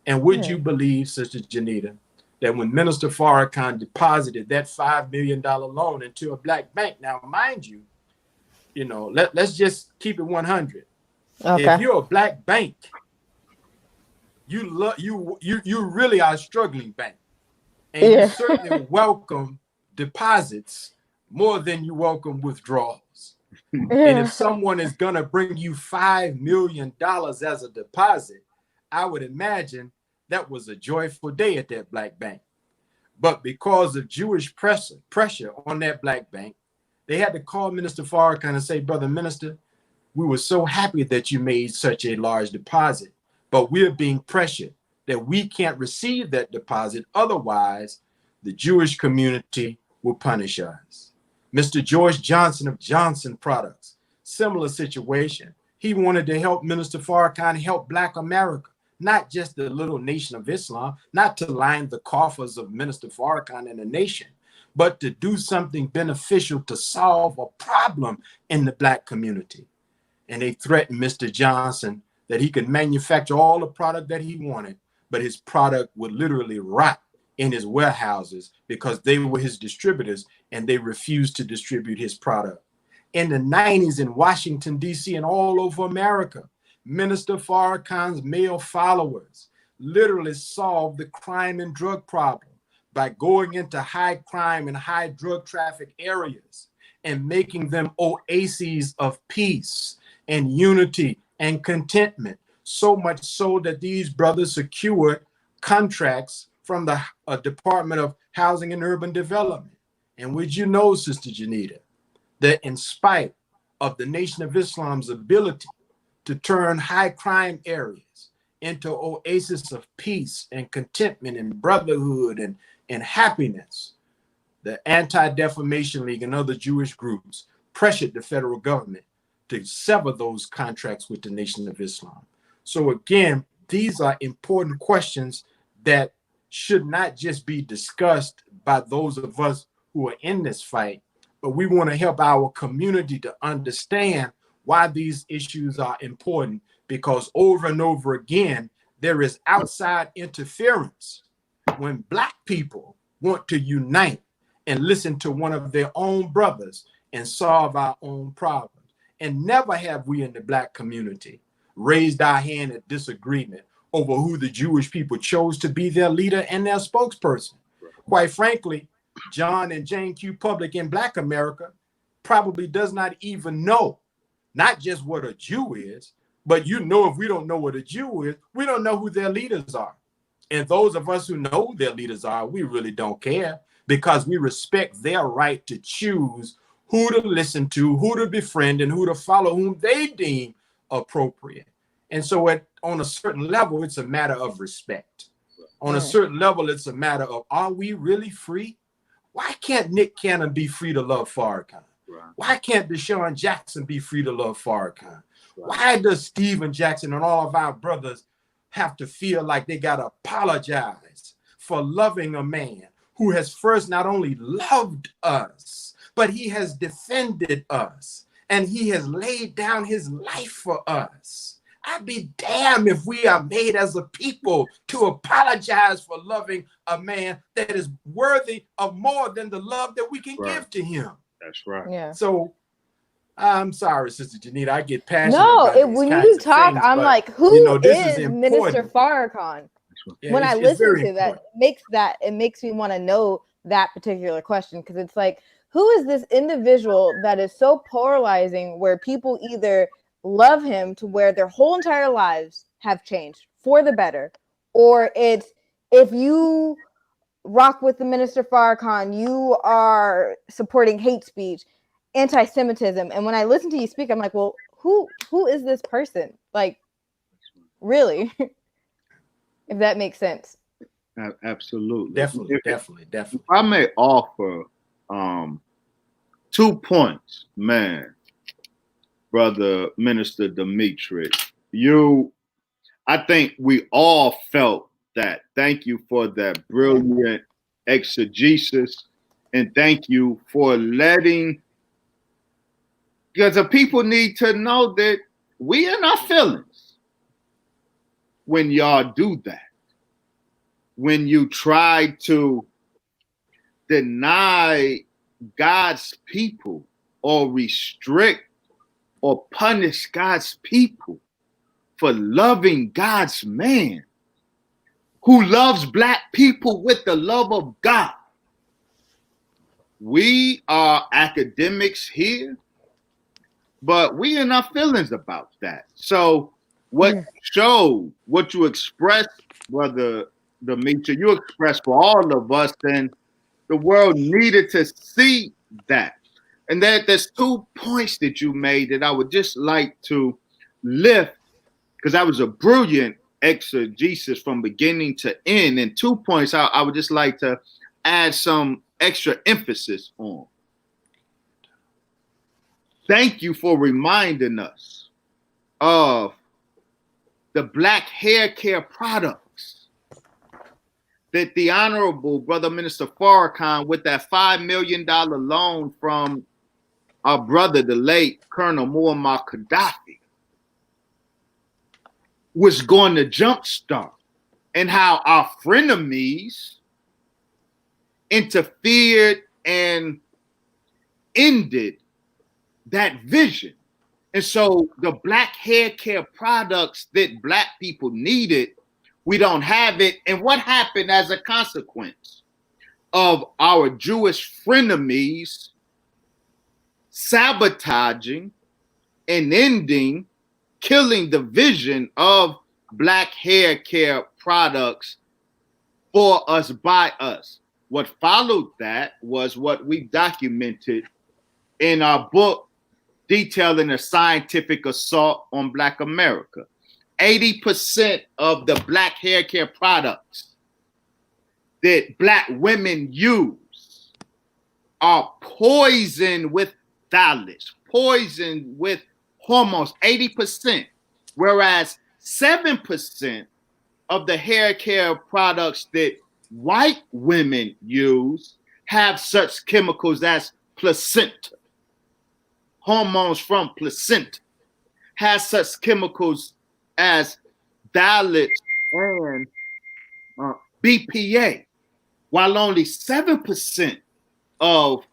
S: And would you believe, Sister Janita, that when Minister Farrakhan deposited that $5 million loan into a black bank, now mind you, let's just keep it 100. Okay. If you're a black bank, you really are a struggling bank, and you certainly welcome deposits more than you welcome withdrawals. And if someone is gonna bring you $5 million as a deposit, I would imagine that was a joyful day at that black bank. But because of Jewish pressure on that black bank, they had to call Minister Farrakhan and say, Brother Minister, we were so happy that you made such a large deposit, but we're being pressured that we can't receive that deposit. Otherwise, the Jewish community will punish us. Mr. George Johnson of Johnson Products, similar situation. He wanted to help Minister Farrakhan help Black America, not just the little nation of Islam, not to line the coffers of Minister Farrakhan and the nation, but to do something beneficial to solve a problem in the Black community. And they threatened Mr. Johnson that he could manufacture all the product that he wanted, but his product would literally rot in his warehouses because they were his distributors and they refused to distribute his product. In the 90s in Washington, D.C. and all over America, Minister Farrakhan's male followers literally solved the crime and drug problem by going into high crime and high drug traffic areas and making them oases of peace and unity and contentment, so much so that these brothers secured contracts from the Department of Housing and Urban Development. And would you know, Sister Janita, that in spite of the Nation of Islam's ability to turn high crime areas into oases of peace and contentment and brotherhood and happiness, the Anti-Defamation League and other Jewish groups pressured the federal government to sever those contracts with the Nation of Islam. So again, these are important questions that should not just be discussed by those of us who are in this fight, but we want to help our community to understand why these issues are important, because over and over again, there is outside interference when Black people want to unite and listen to one of their own brothers and solve our own problems. And never have we in the Black community raised our hand at disagreement over who the Jewish people chose to be their leader and their spokesperson. Quite frankly, John and Jane Q. Public in Black America probably does not even know not just what a Jew is, but if we don't know what a Jew is, we don't know who their leaders are. And those of us who know who their leaders are, we really don't care, because we respect their right to choose who to listen to, who to befriend, and who to follow, whom they deem appropriate. And so on a certain level, it's a matter of respect. On a certain level, it's a matter of, are we really free? Why can't Nick Cannon be free to love Farrakhan? Right. Why can't Deshaun Jackson be free to love Farrakhan? Right. Why does Stephen Jackson and all of our brothers have to feel like they got to apologize for loving a man who has first not only loved us, but he has defended us and he has laid down his life for us? I'd be damned if we are made as a people to apologize for loving a man that is worthy of more than the love that we can give to him.
Q: That's right.
T: Yeah.
S: So I'm sorry, Sister Janita, I get passionate.
T: When you talk, I'm like, who is Minister Farrakhan?
S: Yeah,
T: when I listen to that, it makes me want to know that particular question, because it's like, who is this individual that is so polarizing where people either love him to where their whole entire lives have changed for the better, or it's if you rock with the Minister Farrakhan, you are supporting hate speech, anti-Semitism. And when I listen to you speak, I'm like, well, who is this person? Like, really? If that makes sense.
C: Absolutely.
S: Definitely.
C: If I may offer 2 points, man, Brother Minister Demetric, I think we all felt that. Thank you for that brilliant exegesis, and thank you for letting, because the people need to know that we in our feelings when y'all do that. When you try to deny God's people or restrict or punish God's people for loving God's man who loves Black people with the love of God. We are academics here, but we in our feelings about that. So what you expressed, Brother Demetric, you expressed for all of us, and the world needed to see that. And there's 2 points that you made that I would just like to lift, because that was a brilliant exegesis from beginning to end. And 2 points I would just like to add some extra emphasis on. Thank you for reminding us of the Black hair care products that the Honorable Brother Minister Farrakhan, with that $5 million loan from our brother, the late Colonel Muammar Gaddafi, was going to jumpstart, and how our frenemies interfered and ended that vision. And so the Black hair care products that Black people needed, we don't have it. And what happened as a consequence of our Jewish frenemies sabotaging and ending, killing the vision of Black hair care products for us, by us? What followed that was what we documented in our book detailing a scientific assault on Black America. 80% of the Black hair care products that Black women use are poisoned with phthalates, poisoned with hormones, 80%, whereas 7% of the hair care products that white women use have such chemicals as placenta. Hormones from placenta has such chemicals as phthalates and BPA, while only 7% of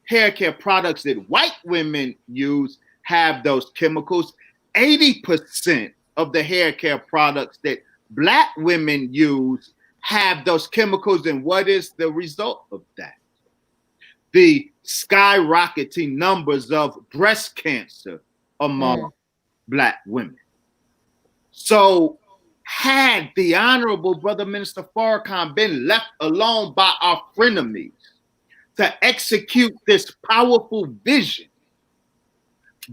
C: hair care products that white women use have those chemicals. 80% of the hair care products that Black women use have those chemicals. And what is the result of that? The skyrocketing numbers of breast cancer among Black women. So had the Honorable Brother Minister Farrakhan been left alone by our frenemies to execute this powerful vision,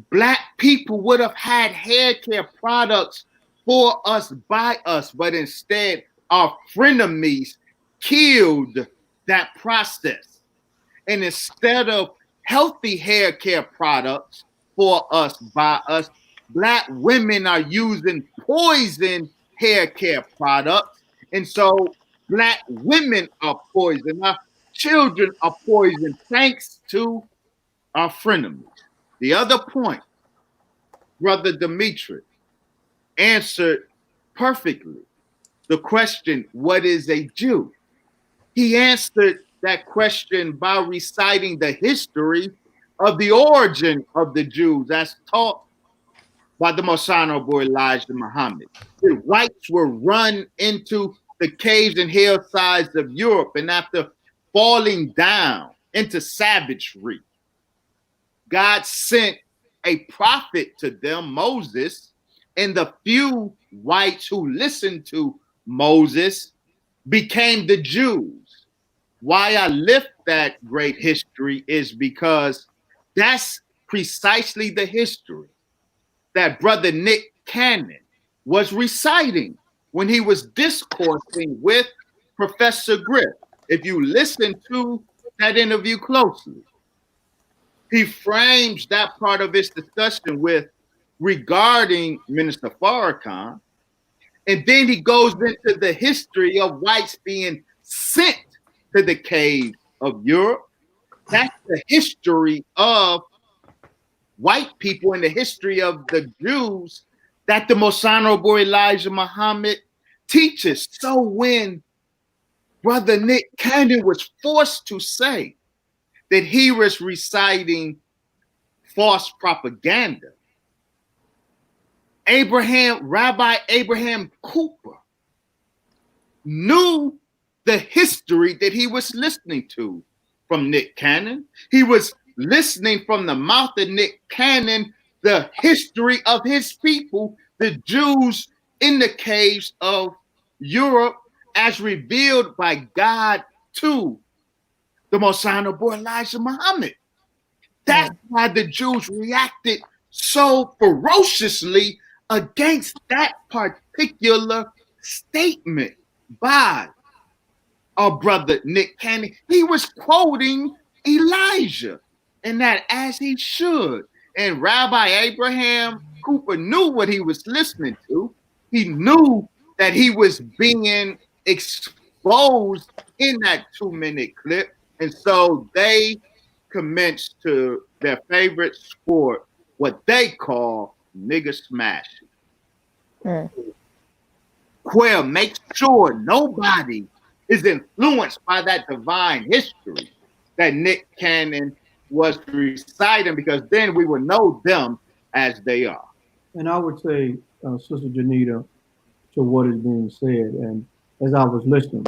C: Black people would have had hair care products for us, by us, but instead our frenemies killed that process. And instead of healthy hair care products for us, by us, Black women are using poison hair care products. And so Black women are poisoned. Our children are poisoned thanks to our frenemies. The other point, Brother Demetric answered perfectly the question, what is a Jew? He answered that question by reciting the history of the origin of the Jews as taught by the Most Honorable Elijah Muhammad. The whites were run into the caves and hillsides of Europe, and after falling down
Q: into savagery. God sent a prophet to them, Moses, and the few whites who listened to Moses became the Jews. Why I lift that great history is because that's precisely the history that Brother Nick Cannon was reciting when he was discoursing with Professor Griff. If you listen to that interview closely, he frames that part of his discussion with regarding Minister Farrakhan, and then he goes into the history of whites being sent to the caves of Europe. That's the history of white people and the history of the Jews that the Most Honorable Elijah Muhammad teaches. So when Brother Nick Cannon was forced to say that he was reciting false propaganda, Rabbi Abraham Cooper knew the history that he was listening to from Nick Cannon. He was listening from the mouth of Nick Cannon the history of his people, the Jews in the caves of Europe, as revealed by God to the Most Honorable Elijah Muhammad. That's why the Jews reacted so ferociously against that particular statement by our brother Nick Cannon. He was quoting Elijah, and that as he should. And Rabbi Abraham Cooper knew what he was listening to. He knew that he was being exposed in that 2-minute clip. And so they commenced to their favorite sport, what they call nigger smashing. Where make sure nobody is influenced by that divine history that Nick Cannon was reciting, because then we will know them as they are.
R: And I would say, Sister Janita, to what is being said, and as I was listening,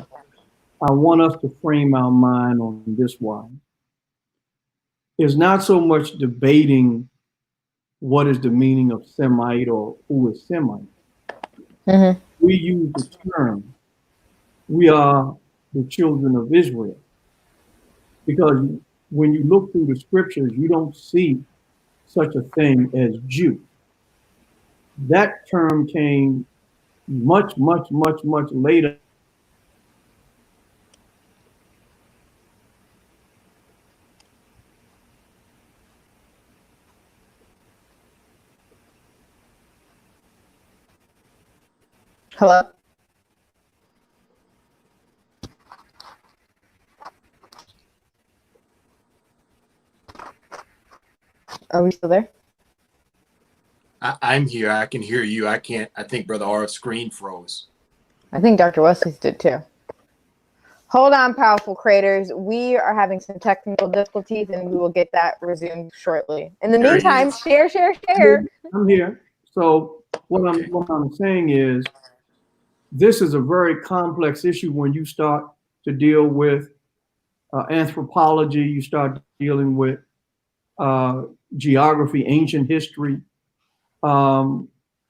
R: I want us to frame our mind on this one. It's not so much debating what is the meaning of Semite or who is Semite. We use the term, we are the children of Israel. Because when you look through the scriptures, you don't see such a thing as Jew. That term came much later.
T: Hello? Are we still there?
S: I'm here. I can hear you. I can't. I think Brother Arif's screen froze.
T: I think Dr. Wesley's did too. Hold on, powerful creators. We are having some technical difficulties and we will get that resumed shortly. In the meantime, share.
R: I'm here. So what I'm saying is, this is a very complex issue when you start to deal with anthropology, you start dealing with geography, ancient history, and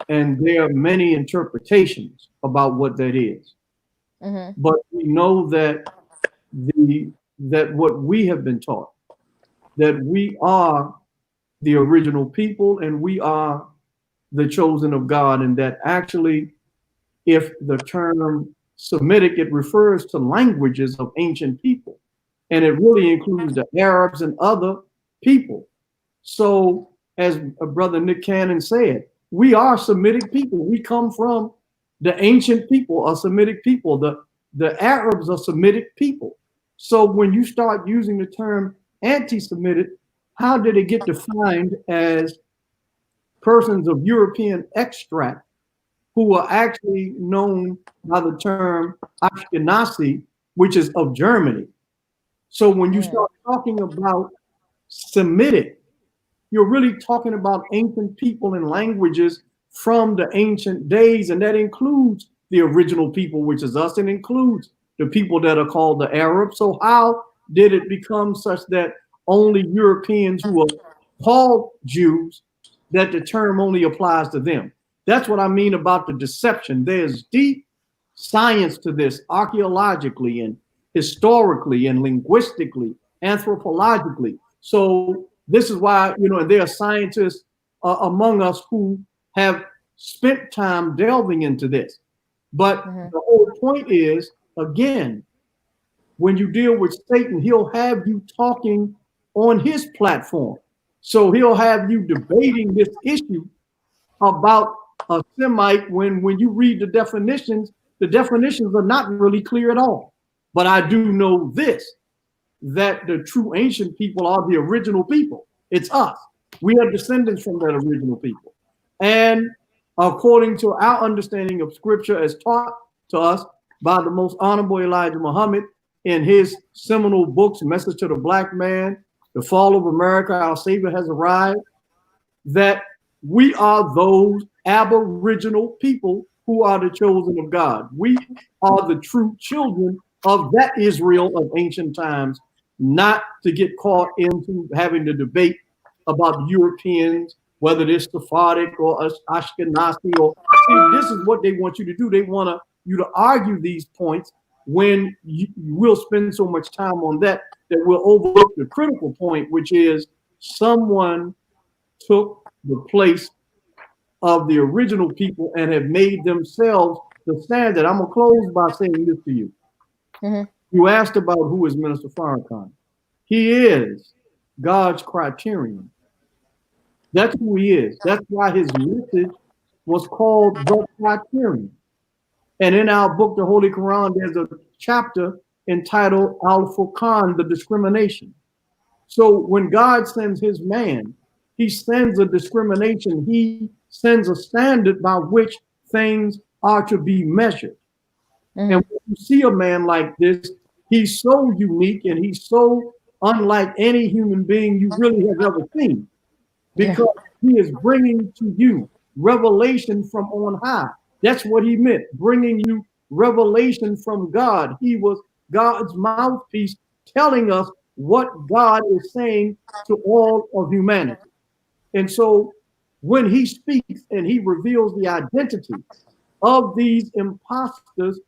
R: there are many interpretations about what that is. But we know that that what we have been taught, that we are the original people and we are the chosen of God, and that actually, if the term Semitic, it refers to languages of ancient people, and it really includes the Arabs and other people. So, as Brother Nick Cannon said, we are Semitic people. We come from the ancient people, a Semitic people. The Arabs are Semitic people. So when you start using the term anti-Semitic, how did it get defined as persons of European extract who are actually known by the term Ashkenazi, which is of Germany? So when you start talking about Semitic, you're really talking about ancient people and languages from the ancient days, and that includes the original people, which is us, and includes the people that are called the Arabs. So how did it become such that only Europeans who are called Jews, that the term only applies to them? That's what I mean about the deception. There's deep science to this, archaeologically and historically and linguistically, anthropologically. So this is why, and there are scientists among us who have spent time delving into this. But the whole point is, again, when you deal with Satan, he'll have you talking on his platform. So he'll have you debating this issue about a Semite when you read the definitions are not really clear at all. But I do know this, that the true ancient people are the original people. It's us. We are descendants from that original people. And according to our understanding of scripture as taught to us by the most honorable Elijah Muhammad in his seminal books, Message to the Black Man, The Fall of America, Our Savior Has Arrived, that we are those aboriginal people who are the chosen of God. We are the true children of that Israel of ancient times, not to get caught into having the debate about Europeans, whether they're Sephardic or Ashkenazi. Or see, this is what they want you to do. They want you to argue these points when you will spend so much time on that we'll overlook the critical point, which is someone took the place of the original people and have made themselves the standard. I'm going to close by saying this to you. You asked about who is Minister Farrakhan. He is God's criterion. That's who he is. That's why his message was called the criterion. And in our book, the Holy Quran, there's a chapter entitled Al-Furqan, the discrimination. So when God sends his man, he sends a discrimination. He sends a standard by which things are to be measured. And when you see a man like this, he's so unique and he's so unlike any human being you really have ever seen, because he is bringing to you revelation from on high. That's what he meant, bringing you revelation from God. He was God's mouthpiece telling us what God is saying to all of humanity. And so when he speaks and he reveals the identity of these imposters,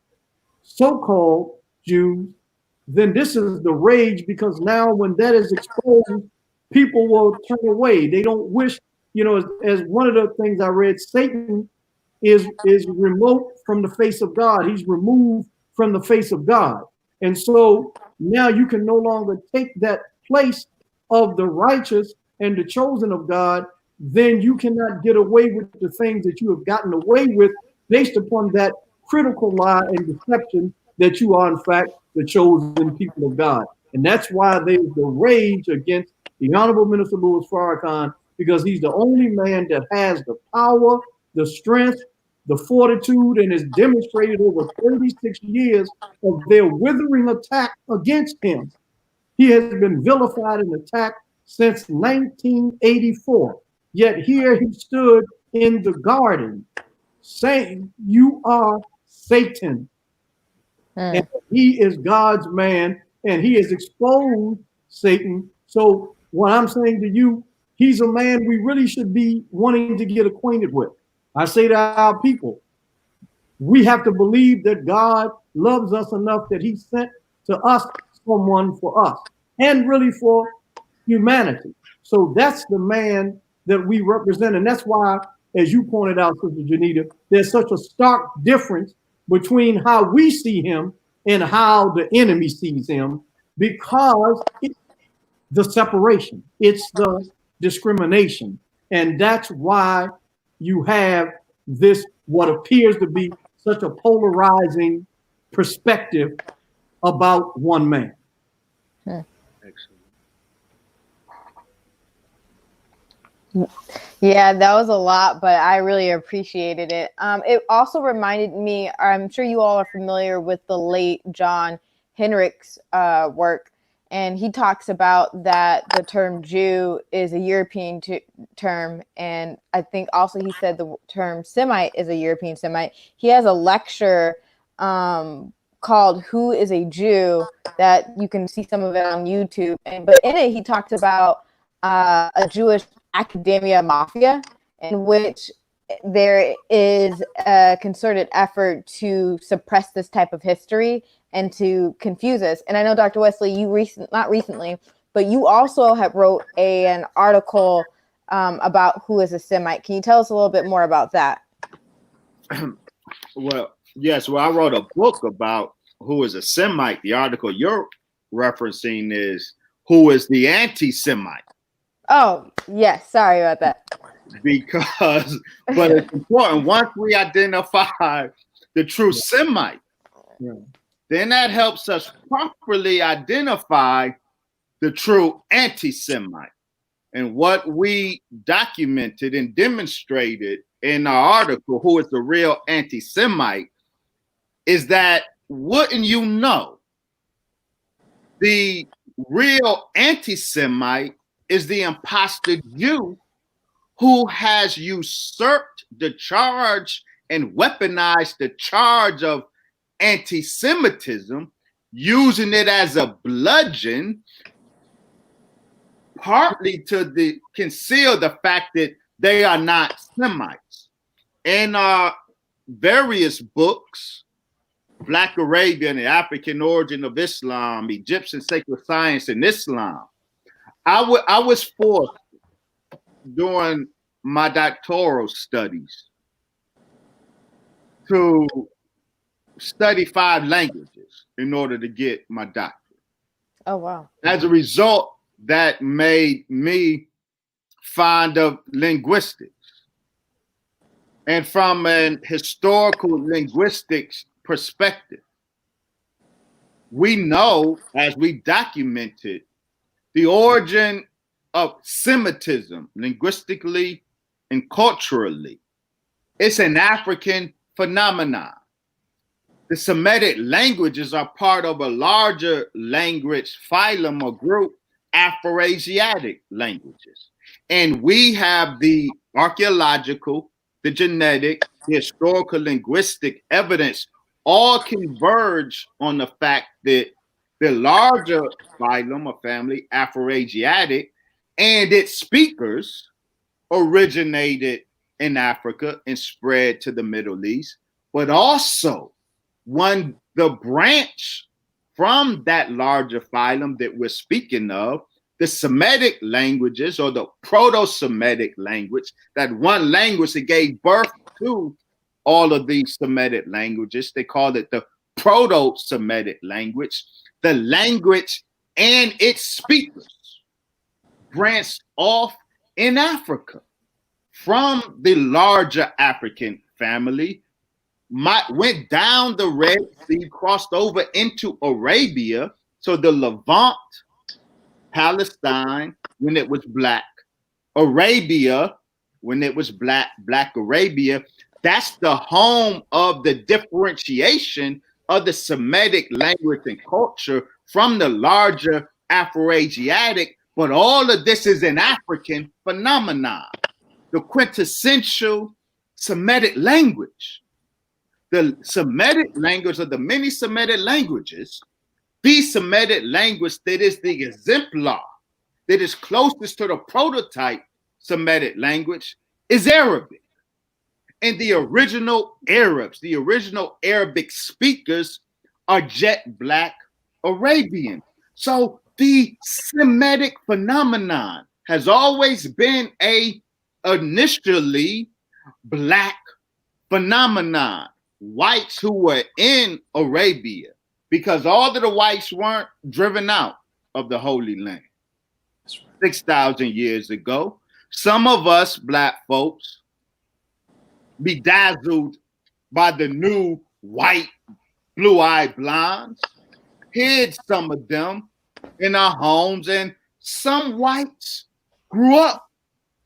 R: so-called Jews, then this is the rage, because now when that is exposed, people will turn away. They don't wish, as one of the things I read, Satan is remote from the face of God. He's removed from the face of God. And so now you can no longer take that place of the righteous and the chosen of God. Then you cannot get away with the things that you have gotten away with based upon that critical lie and deception that you are in fact the chosen people of God. And that's why there's the rage against the Honorable Minister Louis Farrakhan, because he's the only man that has the power, the strength, the fortitude, and has demonstrated over 36 years of their withering attack against him. He has been vilified and attacked since 1984. Yet here he stood in the garden saying, "You are Satan." And he is God's man, and he has exposed Satan. So what I'm saying to you, he's a man we really should be wanting to get acquainted with. I say to our people, we have to believe that God loves us enough that he sent to us someone for us and really for humanity. So that's the man that we represent. And that's why, as you pointed out, Sister Janita, there's such a stark difference between how we see him and how the enemy sees him, because it's the separation, it's the discrimination. And that's why you have this, what appears to be such a polarizing perspective about one man.
T: Yeah, that was a lot, but I really appreciated it. It also reminded me, I'm sure you all are familiar with the late John Henrich's work, and he talks about that the term Jew is a European term, and I think also he said the term Semite is a European Semite. He has a lecture called "Who is a Jew" that you can see some of it on YouTube. But in it, he talked about a Jewish academia mafia in which there is a concerted effort to suppress this type of history and to confuse us. And I know, Dr. Wesley, not recently, but you also have wrote an article about who is a Semite. Can you tell us a little bit more about that?
Q: Well, yes. Well, I wrote a book about who is a Semite. The article you're referencing is Who is the Anti-Semite?
T: Oh, yes. Sorry about that.
Q: Because, but it's important. Once we identify the true Semite, then that helps us properly identify the true anti-Semite. And what we documented and demonstrated in our article, Who is the Real Anti-Semite, is that, wouldn't you know, the real anti-Semite is the imposter Jew who has usurped the charge and weaponized the charge of anti-Semitism, using it as a bludgeon, partly to conceal the fact that they are not Semites. In our various books, Black Arabian, the African Origin of Islam, Egyptian Sacred Science and Islam, I was forced during my doctoral studies to study 5 languages in order to get my doctorate.
T: Oh, wow.
Q: As a result, that made me fond of linguistics. And from an historical linguistics perspective, we know, as we documented, the origin of Semitism, linguistically and culturally. It's an African phenomenon. The Semitic languages are part of a larger language phylum or group, Afro-Asiatic languages. And we have the archaeological, the genetic, the historical, linguistic evidence all converge on the fact that the larger phylum or family, Afro-Asiatic, and its speakers originated in Africa and spread to the Middle East, but also the branch from that larger phylum that we're speaking of, the Semitic languages or the Proto-Semitic language, that one language that gave birth to all of these Semitic languages. They called it the Proto-Semitic language. The language and its speakers branched off in Africa from the larger African family, went down the Red Sea, crossed over into Arabia. So the Levant, Palestine, when it was black, Arabia, when it was black Arabia, that's the home of the differentiation of the Semitic language and culture from the larger Afro-Asiatic. But all of this is an African phenomenon, the quintessential Semitic language. The Semitic language of the many Semitic languages, the Semitic language that is the exemplar, that is closest to the prototype Semitic language, is Arabic. And the original Arabs, the original Arabic speakers, are jet black Arabian. So the Semitic phenomenon has always been a initially black phenomenon. Whites who were in Arabia, because all of the whites weren't driven out of the Holy Land 6,000 years ago. Some of us black folks, bedazzled by the new white blue-eyed blondes, hid some of them in our homes, and some whites grew up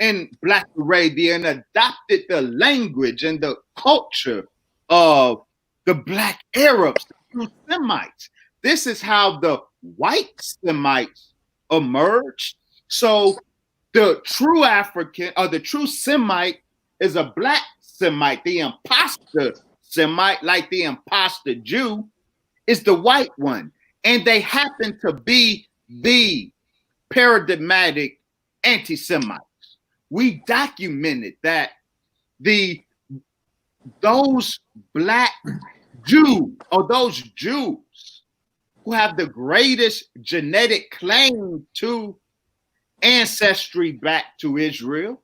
Q: in Black Arabia and adopted the language and the culture of the Black Arabs, the true Semites. This is how the white Semites emerged. So the true African or the true Semite is a Black Semite, the imposter Semite, like the imposter Jew, is the white one. And they happen to be the paradigmatic anti-Semites. We documented that those black Jews, or those Jews who have the greatest genetic claim to ancestry back to Israel,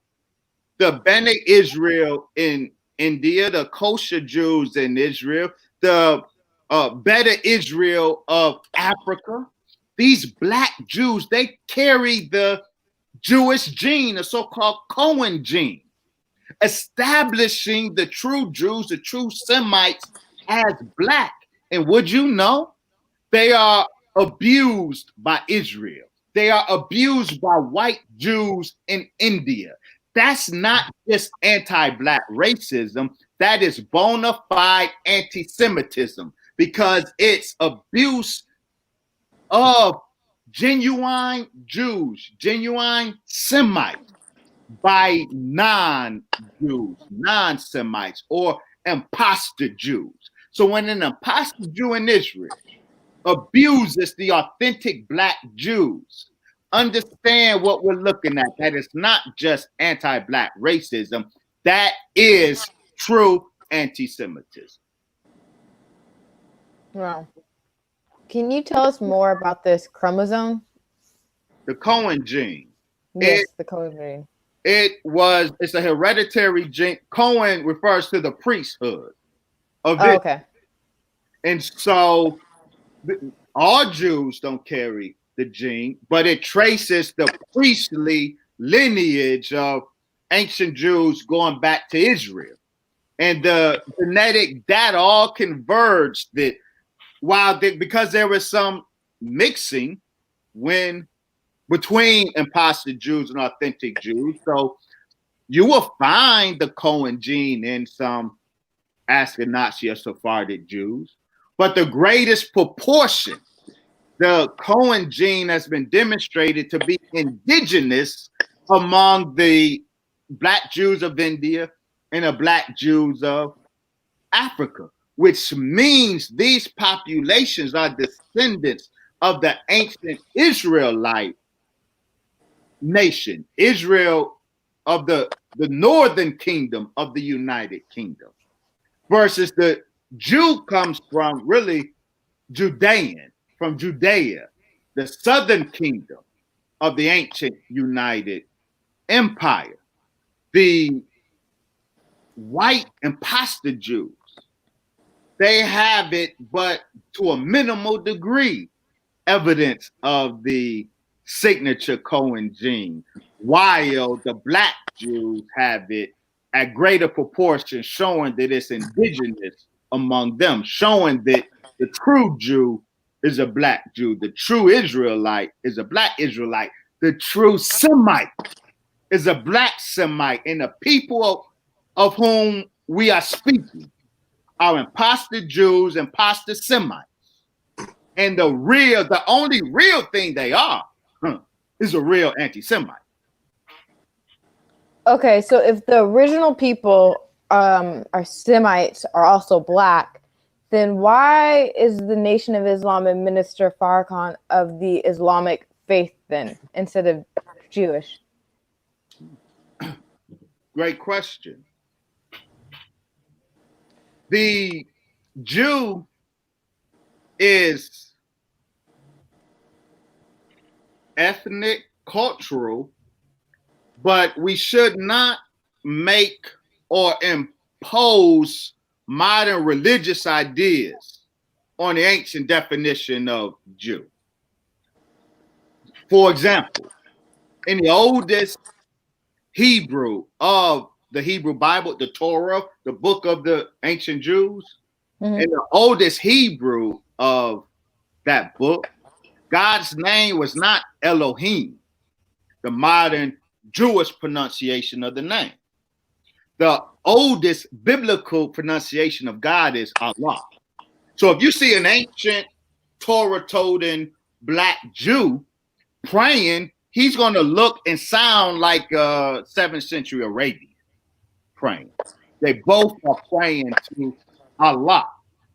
Q: the Bene Israel in India, the kosher Jews in Israel, the Beta Israel of Africa, these black Jews, they carry the Jewish gene, the so-called Cohen gene, establishing the true Jews, the true Semites as black. And would you know, they are abused by Israel. They are abused by white Jews in India. That's not just anti-black racism. That is bona fide anti-Semitism, because it's abuse of genuine Jews, genuine Semites by non-Jews, non-Semites, or imposter Jews. So when an imposter Jew in Israel abuses the authentic black Jews, understand what we're looking at. That is not just anti-black racism. That is true anti-Semitism.
T: Wow. Can you tell us more about this chromosome?
Q: The Cohen gene.
T: Yes, the Cohen gene.
Q: It's a hereditary gene. Cohen refers to the priesthood of
T: Oh, okay.
Q: And so all Jews don't carry the gene, but it traces the priestly lineage of ancient Jews going back to Israel. And the genetic data all converged that because there was some mixing between imposter Jews and authentic Jews. So you will find the Cohen gene in some Ashkenazi or Sephardic Jews, but the greatest proportion, the Cohen gene has been demonstrated to be indigenous among the black Jews of India and the black Jews of Africa, which means these populations are descendants of the ancient Israelite nation, Israel of the northern kingdom of the United Kingdom, versus the Jew comes from really Judean, from Judea, the southern kingdom of the ancient United Empire. The white imposter Jews, they have it, but to a minimal degree, evidence of the signature Cohen gene, while the black Jews have it at greater proportion, showing that it's indigenous among them, showing that the true Jew is a black Jew, the true Israelite is a black Israelite, the true Semite is a black Semite, and the people of whom we are speaking are imposter Jews, imposter Semites. And the only real thing they are is a real anti-Semite.
T: Okay, so if the original people are Semites, are also black, then why is the Nation of Islam and Minister Farrakhan of the Islamic faith then, instead of Jewish?
Q: Great question. The Jew is ethnic, cultural, but we should not make or impose modern religious ideas on the ancient definition of Jew. For example, in the oldest Hebrew of the Hebrew Bible, the Torah, the book of the ancient Jews, in the oldest Hebrew of that book, God's name was not Elohim, the modern Jewish pronunciation of the name. The oldest biblical pronunciation of God is Allah. So if you see an ancient Torah-toting black Jew praying, he's going to look and sound like a 7th century Arabian praying. They both are praying to Allah.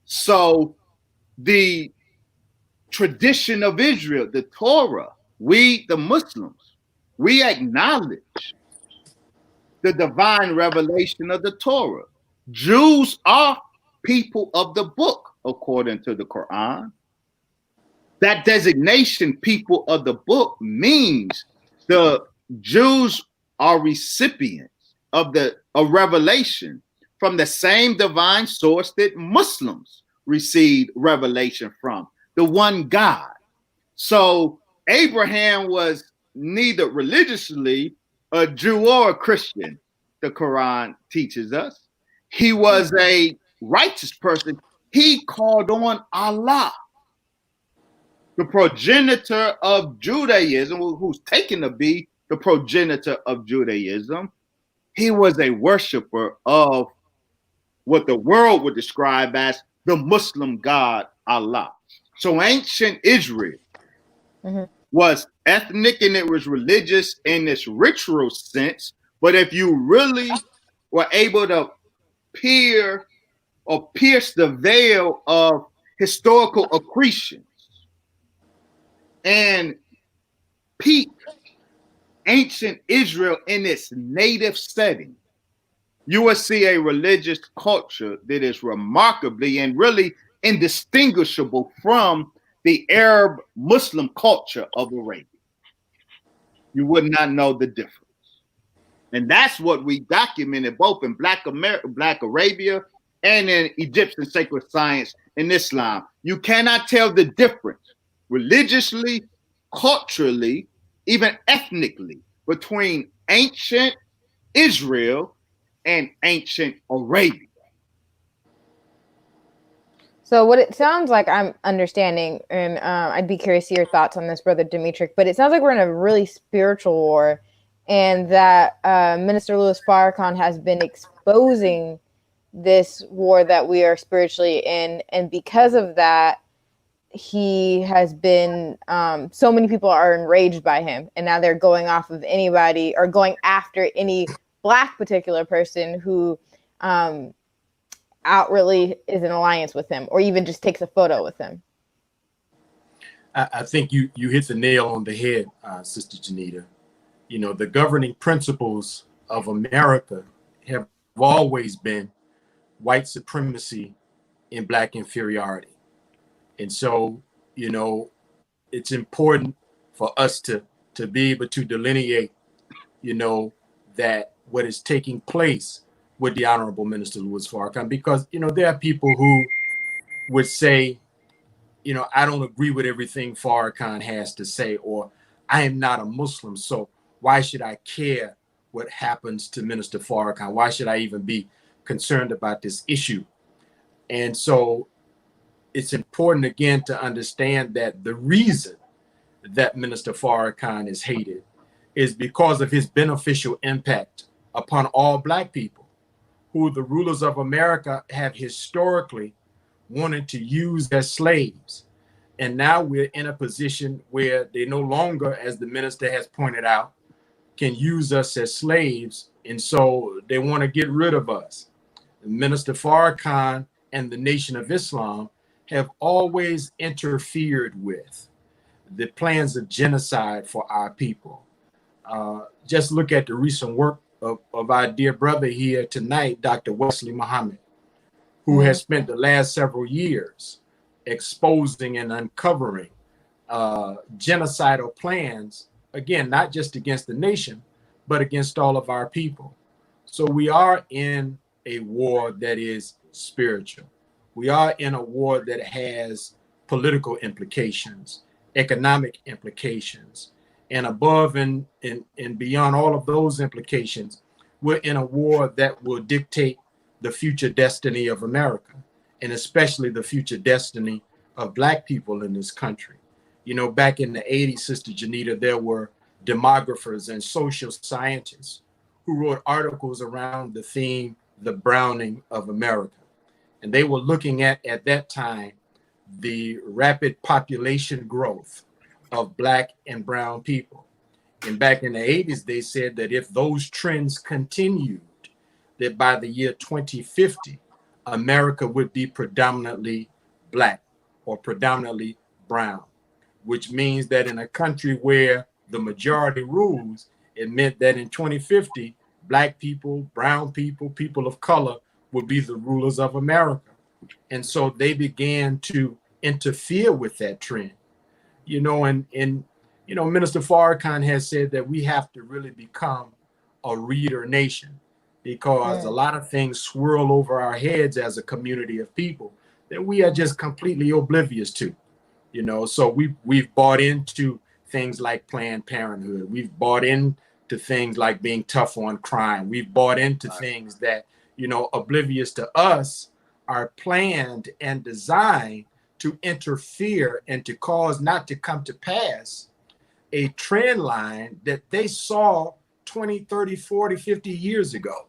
Q: So the tradition of Israel, the Torah. We, the Muslims, we acknowledge the divine revelation of the Torah. Jews are people of the book, according to the Quran. That designation, people of the book, means the Jews are recipients of revelation from the same divine source that Muslims receive revelation from, the one God. So Abraham was neither religiously a Jew or a Christian, the Quran teaches us. He was a righteous person. He called on Allah, the progenitor of Judaism, who's taken to be the progenitor of Judaism. He was a worshiper of what the world would describe as the Muslim God, Allah. So ancient Israel was ethnic and it was religious in its ritual sense. But if you really were able to pierce the veil of historical accretions and peep ancient Israel in its native setting, you will see a religious culture that is remarkably and really indistinguishable from the Arab Muslim culture of Arabia. You would not know the difference. And that's what we documented both in Black Arabia and in Egyptian sacred science in Islam. You cannot tell the difference religiously, culturally, even ethnically between ancient Israel and ancient Arabia.
T: So what it sounds like I'm understanding, and I'd be curious to your thoughts on this, Brother Demetric, but it sounds like we're in a really spiritual war, and that Minister Louis Farrakhan has been exposing this war that we are spiritually in, and because of that, he has been, so many people are enraged by him, and now they're going off of anybody or going after any Black particular person who outwardly is in alliance with him or even just takes a photo with him.
S: I think you hit the nail on the head, Sister Janita. You know, the governing principles of America have always been white supremacy and Black inferiority. And so, you know, it's important for us to be able to delineate, you know, that what is taking place with the Honorable Minister Louis Farrakhan, because, you know, there are people who would say, you know, I don't agree with everything Farrakhan has to say, or I am not a Muslim, so why should I care what happens to Minister Farrakhan? Why should I even be concerned about this issue? And so it's important, again, to understand that the reason that Minister Farrakhan is hated is because of his beneficial impact upon all Black people, who the rulers of America have historically wanted to use as slaves. And now we're in a position where they no longer, as the minister has pointed out, can use us as slaves. And so they want to get rid of us. Minister Farrakhan and the Nation of Islam have always interfered with the plans of genocide for our people. Just look at the recent work of our dear brother here tonight, Dr. Wesley Muhammad, who has spent the last several years exposing and uncovering genocidal plans, again, not just against the nation, but against all of our people. So we are in a war that is spiritual. We are in a war that has political implications, economic implications, and above and beyond all of those implications, we're in a war that will dictate the future destiny of America, and especially the future destiny of Black people in this country. You know, back in the 80s, Sister Janita, there were demographers and social scientists who wrote articles around the theme, the Browning of America. And they were looking at that time, the rapid population growth of Black and brown people. And back in the 80s, they said that if those trends continued, that by the year 2050, America would be predominantly Black. or predominantly brown, which means that in a country where the majority rules, it meant that in 2050, Black people, brown people, people of color would be the rulers of America. And so they began to interfere with that trend. You know, and Minister Farrakhan has said that we have to really become a reader nation, because a lot of things swirl over our heads as a community of people that we are just completely oblivious to. You know, so we've bought into things like Planned Parenthood. We've bought into things like being tough on crime. We've bought into things that, you know, oblivious to us, are planned and designed to interfere and to cause not to come to pass a trend line that they saw 20, 30, 40, 50 years ago,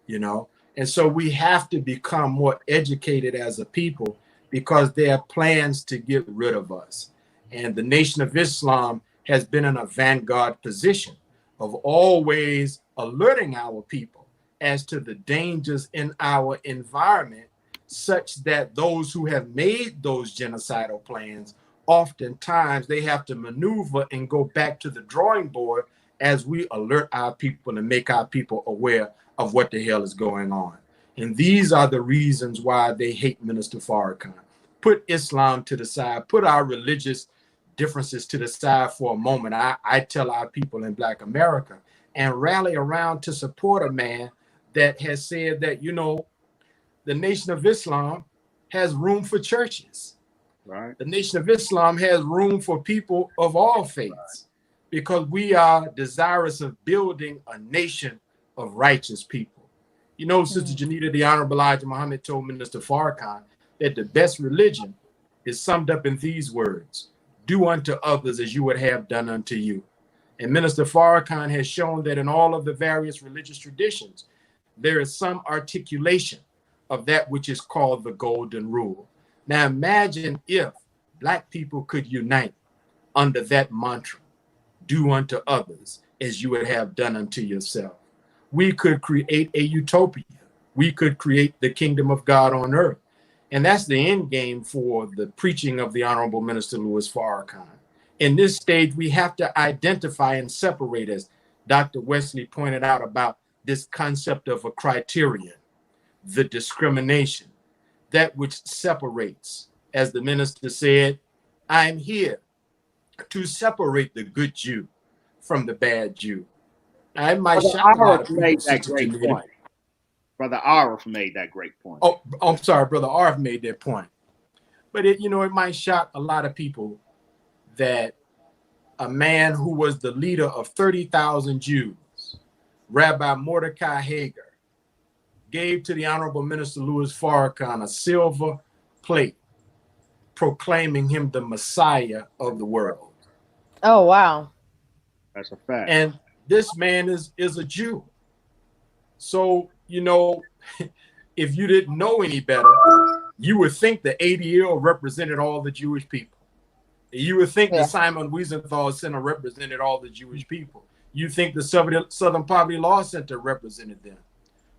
S: you know? And so we have to become more educated as a people, because there are plans to get rid of us. And the Nation of Islam has been in a vanguard position of always alerting our people as to the dangers in our environment, such that those who have made those genocidal plans, oftentimes they have to maneuver and go back to the drawing board as we alert our people and make our people aware of what the hell is going on. And these are the reasons why they hate Minister Farrakhan. Put Islam to the side, put our religious differences to the side for a moment. I tell our people in Black America, and rally around to support a man that has said that, you know, the Nation of Islam has room for churches.
Q: Right.
S: The Nation of Islam has room for people of all faiths, because we are desirous of building a nation of righteous people. You know, Sister Janita, the Honorable Elijah Muhammad told Minister Farrakhan that the best religion is summed up in these words: do unto others as you would have done unto you. And Minister Farrakhan has shown that in all of the various religious traditions, there is some articulation of that which is called the golden rule. Now imagine if Black people could unite under that mantra: do unto others as you would have done unto yourself. We could create a utopia. We could create the kingdom of God on earth. And that's the end game for the preaching of the Honorable Minister Louis Farrakhan. In this stage, we have to identify and separate, as Dr. Wesley pointed out, about this concept of a criterion, the discrimination, that which separates. As the minister said, I'm here to separate the good Jew from the bad Jew. I might shock a lot of people.
Q: Made that great point. Brother Arif made that great point.
S: Oh, I'm sorry, Brother Arif made that point. But it might shock a lot of people that a man who was the leader of 30,000 Jews, Rabbi Mordecai Hager, gave to the Honorable Minister Louis Farrakhan a silver plate proclaiming him the Messiah of the world.
T: Oh, wow.
Q: That's a fact.
S: And this man is a Jew. So, if you didn't know any better, you would think the ADL represented all the Jewish people. You would think the Simon Wiesenthal Center represented all the Jewish people. You think the Southern Poverty Law Center represented them.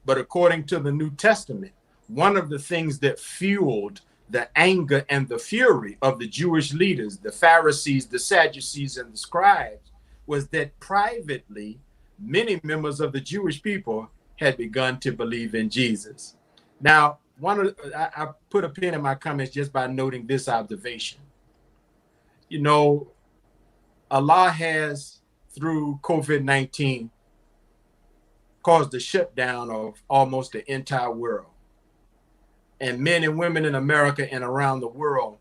S: But according to the New Testament, one of the things that fueled the anger and the fury of the Jewish leaders, the Pharisees, the Sadducees, and the scribes, was that privately, many members of the Jewish people had begun to believe in Jesus. Now, I put a pin in my comments just by noting this observation. Allah has, through COVID-19, caused the shutdown of almost the entire world. And men and women in America and around the world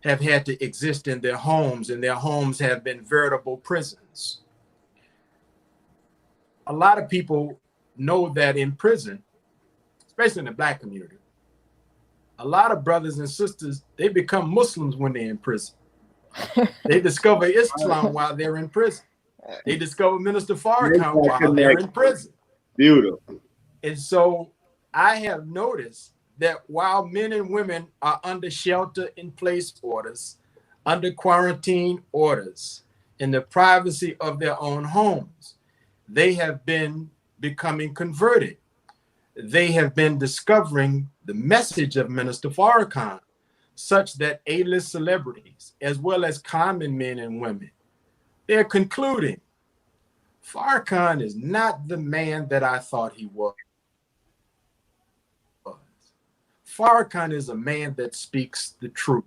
S: have had to exist in their homes, and their homes have been veritable prisons. A lot of people know that in prison, especially in the Black community, a lot of brothers and sisters, they become Muslims when they're in prison. They discover Islam while they're in prison. They discover Minister Farrakhan while they're in prison.
Q: Beautiful.
S: And so I have noticed that while men and women are under shelter-in-place orders, under quarantine orders, in the privacy of their own homes, they have been becoming converted. They have been discovering the message of Minister Farrakhan, such that A-list celebrities, as well as common men and women, they're concluding Farrakhan is not the man that I thought he was. Farrakhan is a man that speaks the truth.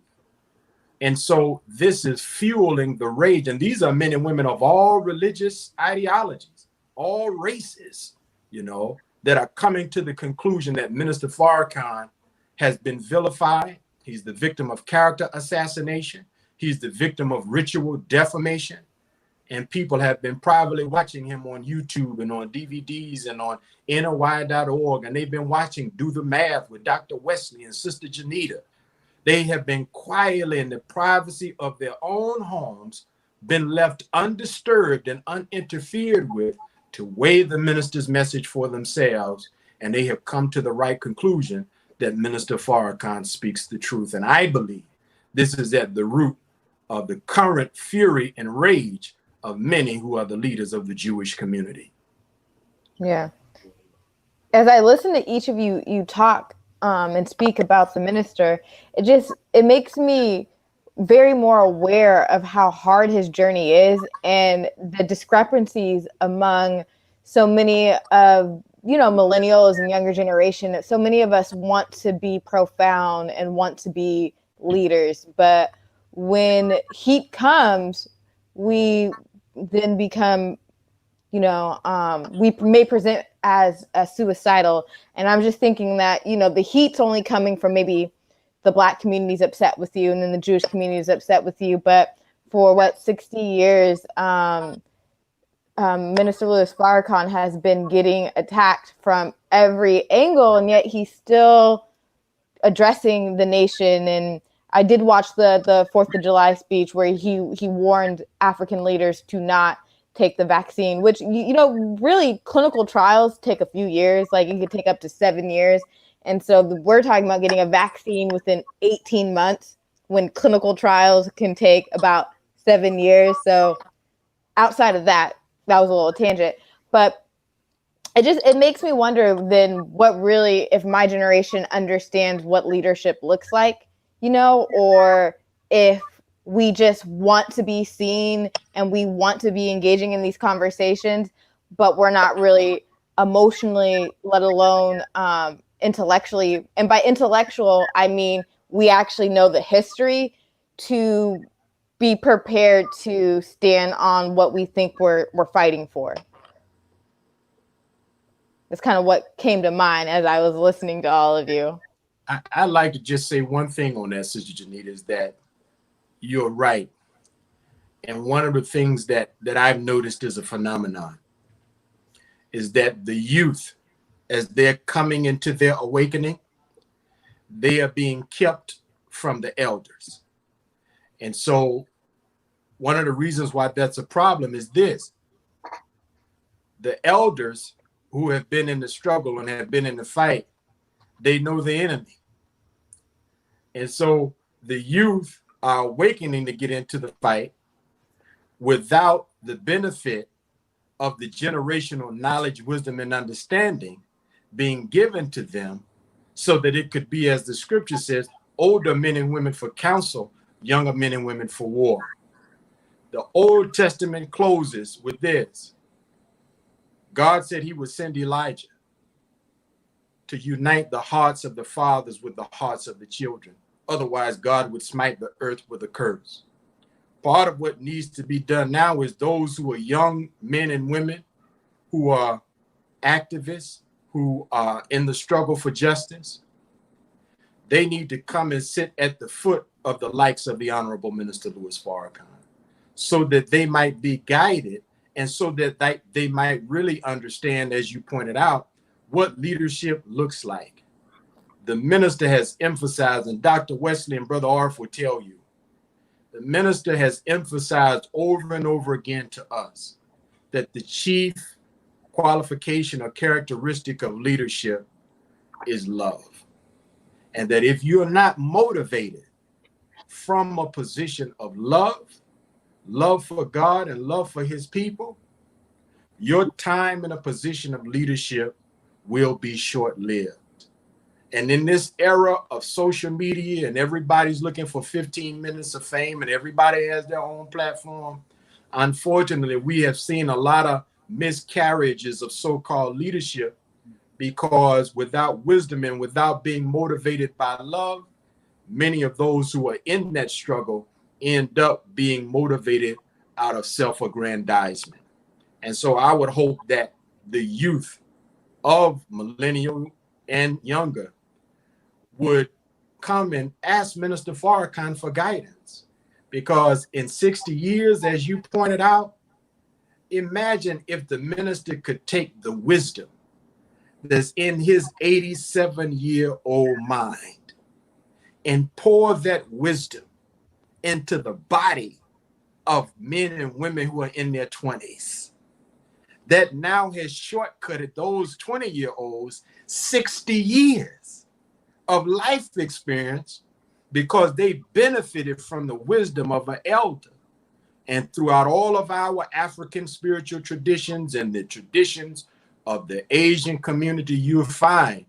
S: And so this is fueling the rage. And these are men and women of all religious ideologies, all races, you know, that are coming to the conclusion that Minister Farrakhan has been vilified. He's the victim of character assassination. He's the victim of ritual defamation. And people have been privately watching him on YouTube and on DVDs and on N.O.I.org. And they've been watching Do the Math with Dr. Wesley and Sister Janita. They have been quietly in the privacy of their own homes, been left undisturbed and uninterfered with to weigh the minister's message for themselves. And they have come to the right conclusion that Minister Farrakhan speaks the truth. And I believe this is at the root of the current fury and rage of many who are the leaders of the Jewish community.
T: Yeah. As I listen to each of you talk and speak about the minister, it makes me very more aware of how hard his journey is and the discrepancies among so many of, millennials and younger generation. So many of us want to be profound and want to be leaders, but when heat comes, we then become, we may present as suicidal. And I'm just thinking that, the heat's only coming from maybe the Black community's upset with you and then the Jewish community is upset with you. But for 60 years, Minister Louis Farrakhan has been getting attacked from every angle, and yet he's still addressing the nation. And I did watch the 4th of July speech where he warned African leaders to not take the vaccine, which, really clinical trials take a few years, like it could take up to 7 years. And so we're talking about getting a vaccine within 18 months when clinical trials can take about 7 years. So outside of that was a little tangent, but it makes me wonder then what really, if my generation understands what leadership looks like, or if we just want to be seen and we want to be engaging in these conversations, but we're not really emotionally, let alone intellectually. And by intellectual, I mean, we actually know the history to be prepared to stand on what we think we're fighting for. That's kind of what came to mind as I was listening to all of you.
S: I'd like to just say one thing on that, Sister Janita, is that you're right. And one of the things that I've noticed as a phenomenon is that the youth, as they're coming into their awakening, they are being kept from the elders. And so one of the reasons why that's a problem is this: the elders who have been in the struggle and have been in the fight, they know the enemy. And so the youth are awakening to get into the fight without the benefit of the generational knowledge, wisdom, and understanding being given to them so that it could be, as the scripture says, older men and women for counsel, younger men and women for war. The Old Testament closes with this: God said he would send Elijah to unite the hearts of the fathers with the hearts of the children. Otherwise, God would smite the earth with a curse. Part of what needs to be done now is those who are young men and women who are activists, who are in the struggle for justice, they need to come and sit at the foot of the likes of the Honorable Minister Louis Farrakhan, so that they might be guided and so that they might really understand, as you pointed out, what leadership looks like. The minister has emphasized, and Dr. Wesley and Brother Arif will tell you, the minister has emphasized over and over again to us that the chief qualification or characteristic of leadership is love. And that if you're not motivated from a position of love for God and love for his people, your time in a position of leadership will be short-lived. And in this era of social media and everybody's looking for 15 minutes of fame and everybody has their own platform, unfortunately, we have seen a lot of miscarriages of so-called leadership because without wisdom and without being motivated by love, many of those who are in that struggle end up being motivated out of self-aggrandizement. And so I would hope that the youth of millennial and younger would come and ask Minister Farrakhan for guidance. Because in 60 years, as you pointed out, imagine if the minister could take the wisdom that's in his 87-year-old mind and pour that wisdom into the body of men and women who are in their 20s. That now has shortcutted those 20-year-olds 60 years of life experience because they benefited from the wisdom of an elder. And throughout all of our African spiritual traditions and the traditions of the Asian community, you'll find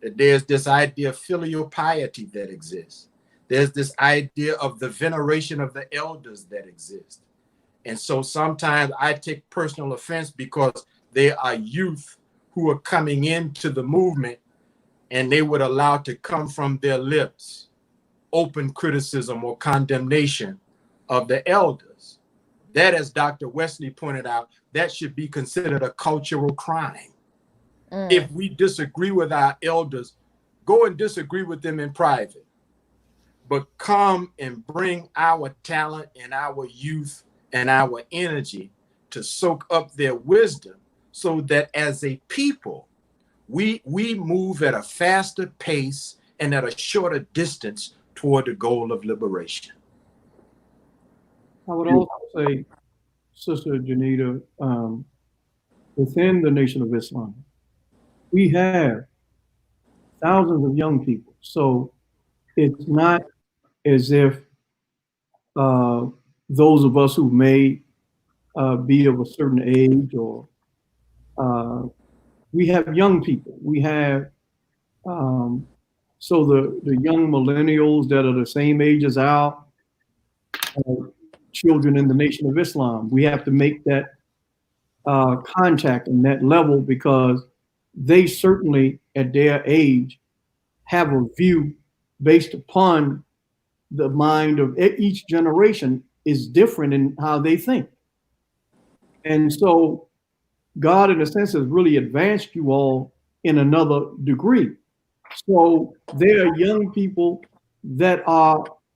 S: that there's this idea of filial piety that exists. There's this idea of the veneration of the elders that exists. And so sometimes I take personal offense because there are youth who are coming into the movement and they would allow to come from their lips open criticism or condemnation of the elders. That, as Dr. Wesley pointed out, that should be considered a cultural crime. If we disagree with our elders, go and disagree with them in private. But come and bring our talent and our youth and our energy to soak up their wisdom so that as a people, we move at a faster pace and at a shorter distance toward the goal of liberation.
R: I would also say, Sister Janita, within the Nation of Islam, we have thousands of young people. So it's not as if those of us who may be of a certain age or we have young people. We have, so the young millennials that are the same age as our children in the Nation of Islam, we have to make that contact and that level because they certainly at their age have a view based upon the mind of each generation is different in how they think. And so God, in a sense, has really advanced you all in another degree. So there are young people that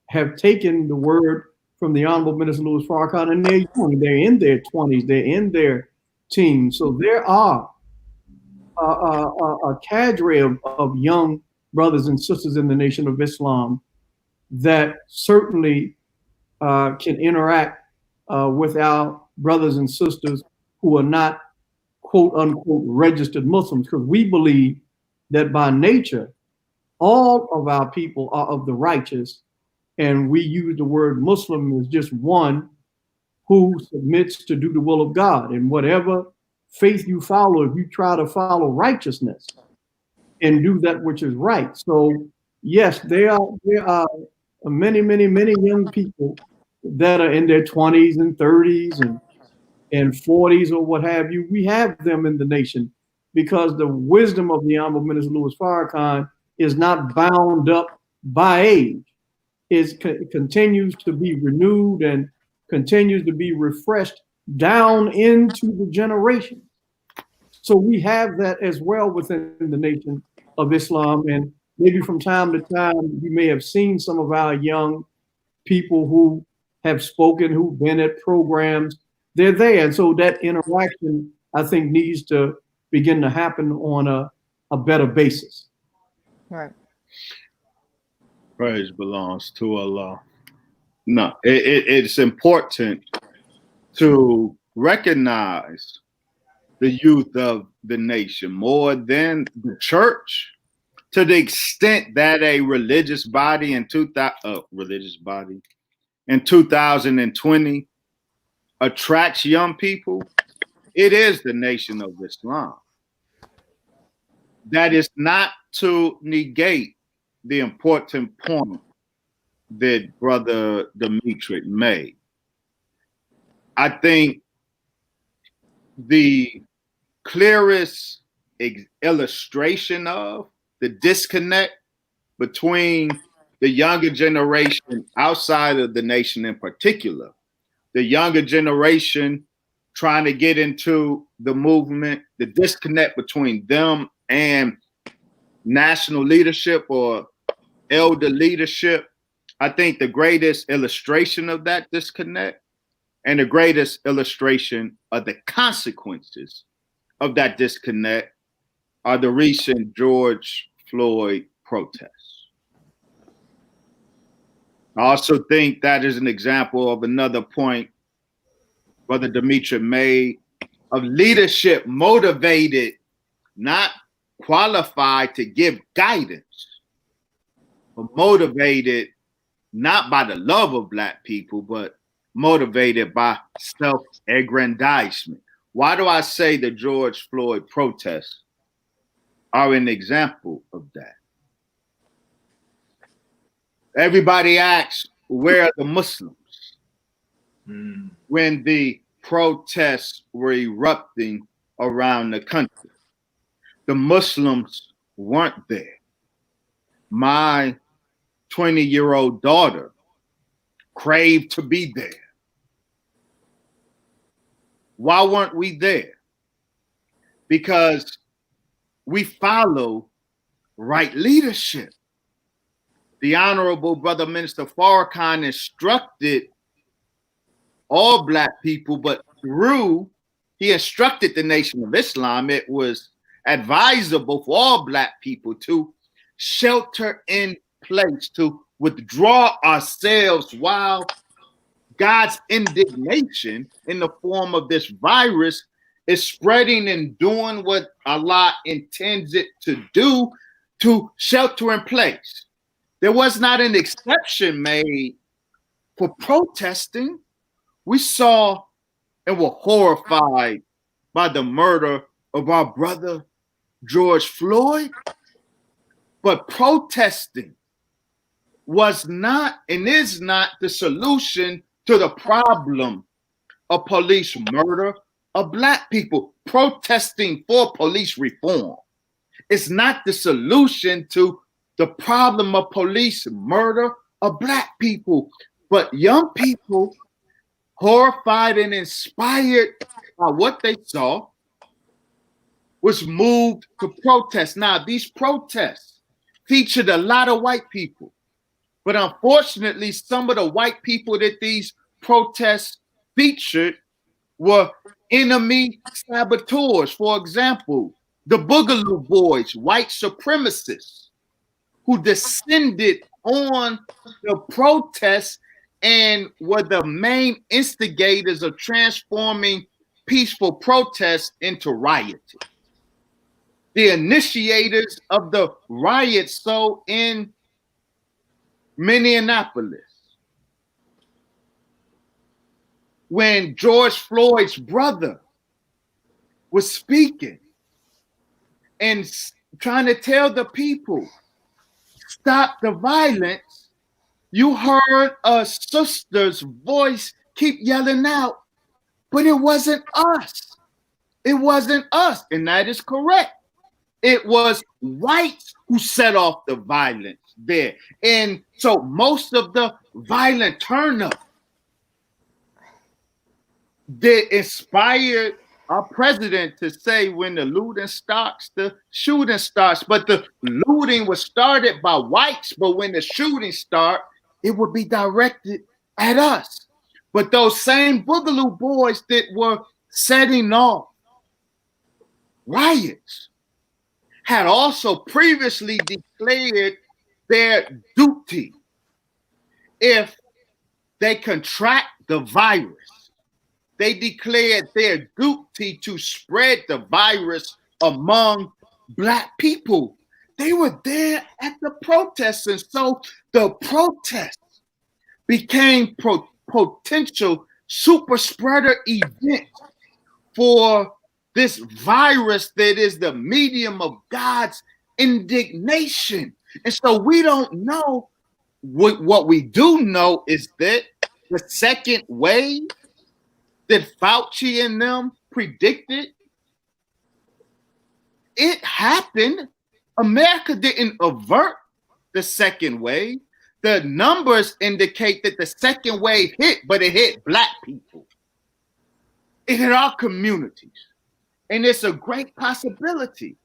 R: have taken the word from the Honorable Minister Louis Farrakhan, and they're young. They're in their 20s. They're in their teens. So there are a cadre of young brothers and sisters in the Nation of Islam that certainly can interact with our brothers and sisters who are not quote unquote registered Muslims, because we believe that by nature, all of our people are of the righteous. And we use the word Muslim as just one who submits to do the will of God. And whatever faith you follow, if you try to follow righteousness and do that which is right. So yes, there are many, many, many young people that are in their 20s and 30s and 40s or what have you. We have them in the nation because the wisdom of the Honorable Minister Louis Farrakhan is not bound up by age. It continues to be renewed and continues to be refreshed down into the generation. So we have that as well within the Nation of Islam. And maybe from time to time, you may have seen some of our young people who have spoken, who've been at programs. They're there. And so that interaction, I think, needs to begin to happen on a better basis.
T: Right.
Q: Praise belongs to Allah. No, it's important to recognize the youth of the nation more than the church, to the extent that a religious body in 2020 attracts young people. It is the Nation of Islam. that is not to negate the important point that Brother Demetric made. I think the clearest illustration of the disconnect between the younger generation outside of the nation in particular, the younger generation trying to get into the movement, the disconnect between them and national leadership or elder leadership. I think the greatest illustration of that disconnect and the greatest illustration of the consequences of that disconnect are the recent George Floyd protests. I also think that is an example of another point Brother Demetric made of leadership motivated, not qualified to give guidance, but motivated not by the love of Black people, but motivated by self-aggrandizement. Why do I say the George Floyd protests are an example of that? Everybody asks, where are the Muslims? When the protests were erupting around the country, the Muslims weren't there. My 20-year-old daughter craved to be there. Why weren't we there? Because we follow right leadership. The Honorable Brother Minister Farrakhan instructed all Black people, but he instructed the Nation of Islam, it was advisable for all Black people to shelter in place, to withdraw ourselves while God's indignation in the form of this virus is spreading and doing what Allah intends it to do, to shelter in place. There was not an exception made for protesting. We saw and were horrified by the murder of our brother George Floyd, but protesting was not and is not the solution to the problem of police murder of Black people. Protesting for police reform is not the solution to the problem of police murder of Black people. But young people, horrified and inspired by what they saw, was moved to protest. Now, these protests featured a lot of white people, but unfortunately, some of the white people that these protests featured were enemy saboteurs. For example, the Boogaloo Boys, white supremacists, who descended on the protests and were the main instigators of transforming peaceful protests into rioting. The initiators of the riots, so in Minneapolis, when George Floyd's brother was speaking and trying to tell the people, stop the violence, you heard a sister's voice keep yelling out, but it wasn't us. It wasn't us, and that is correct. It was whites who set off the violence there. And so most of the violent turnout that inspired our president to say, when the looting starts, the shooting starts. But the looting was started by whites, but when the shooting starts, it would be directed at us. But those same Boogaloo Boys that were setting off riots had also previously declared their duty. If they contract the virus, they declared their duty to spread the virus among Black people. They were there at the protests, and so the protests became potential super spreader events for this virus that is the medium of God's indignation. And so we don't know. What we do know is that the second wave that Fauci and them predicted, it happened. America didn't avert the second wave. The numbers indicate that the second wave hit, but it hit Black people. It hit our communities. And it's a great possibility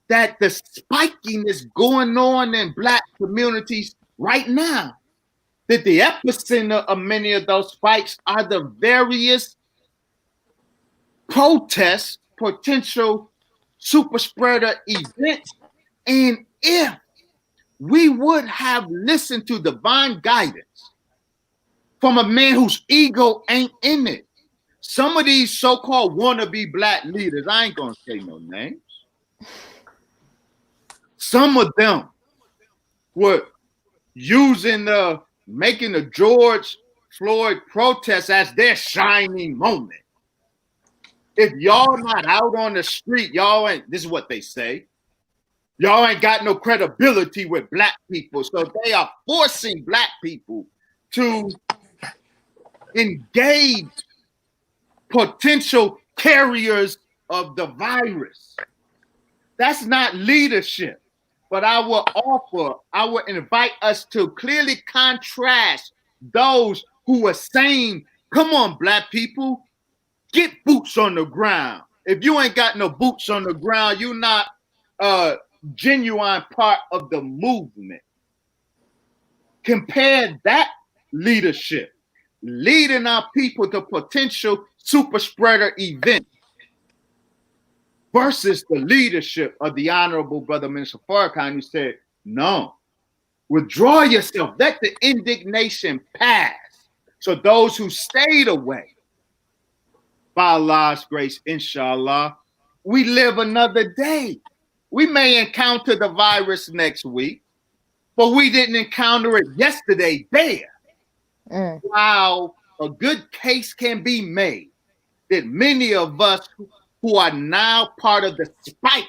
Q: that the spiking is going on in Black communities right now, that the epicenter of many of those spikes are the various protests, potential super spreader events. And if we would have listened to divine guidance from a man whose ego ain't in it, some of these so-called wannabe Black leaders, I ain't gonna say no names, some of them were making the George Floyd protest as their shining moment. If y'all not out on the street, y'all ain't, this is what they say, y'all ain't got no credibility with Black people. So they are forcing Black people to engage potential carriers of the virus. That's not leadership. But I will invite us to clearly contrast those who are saying, come on, Black people, get boots on the ground. If you ain't got no boots on the ground, you're not a genuine part of the movement. Compare that leadership, leading our people to potential super spreader events, versus the leadership of the Honorable Brother Minister Farrakhan, who said, no, withdraw yourself, let the indignation pass. So those who stayed away, by Allah's grace, inshallah, we live another day. We may encounter the virus next week, but we didn't encounter it yesterday there. While a good case can be made that many of us who are now part of the spike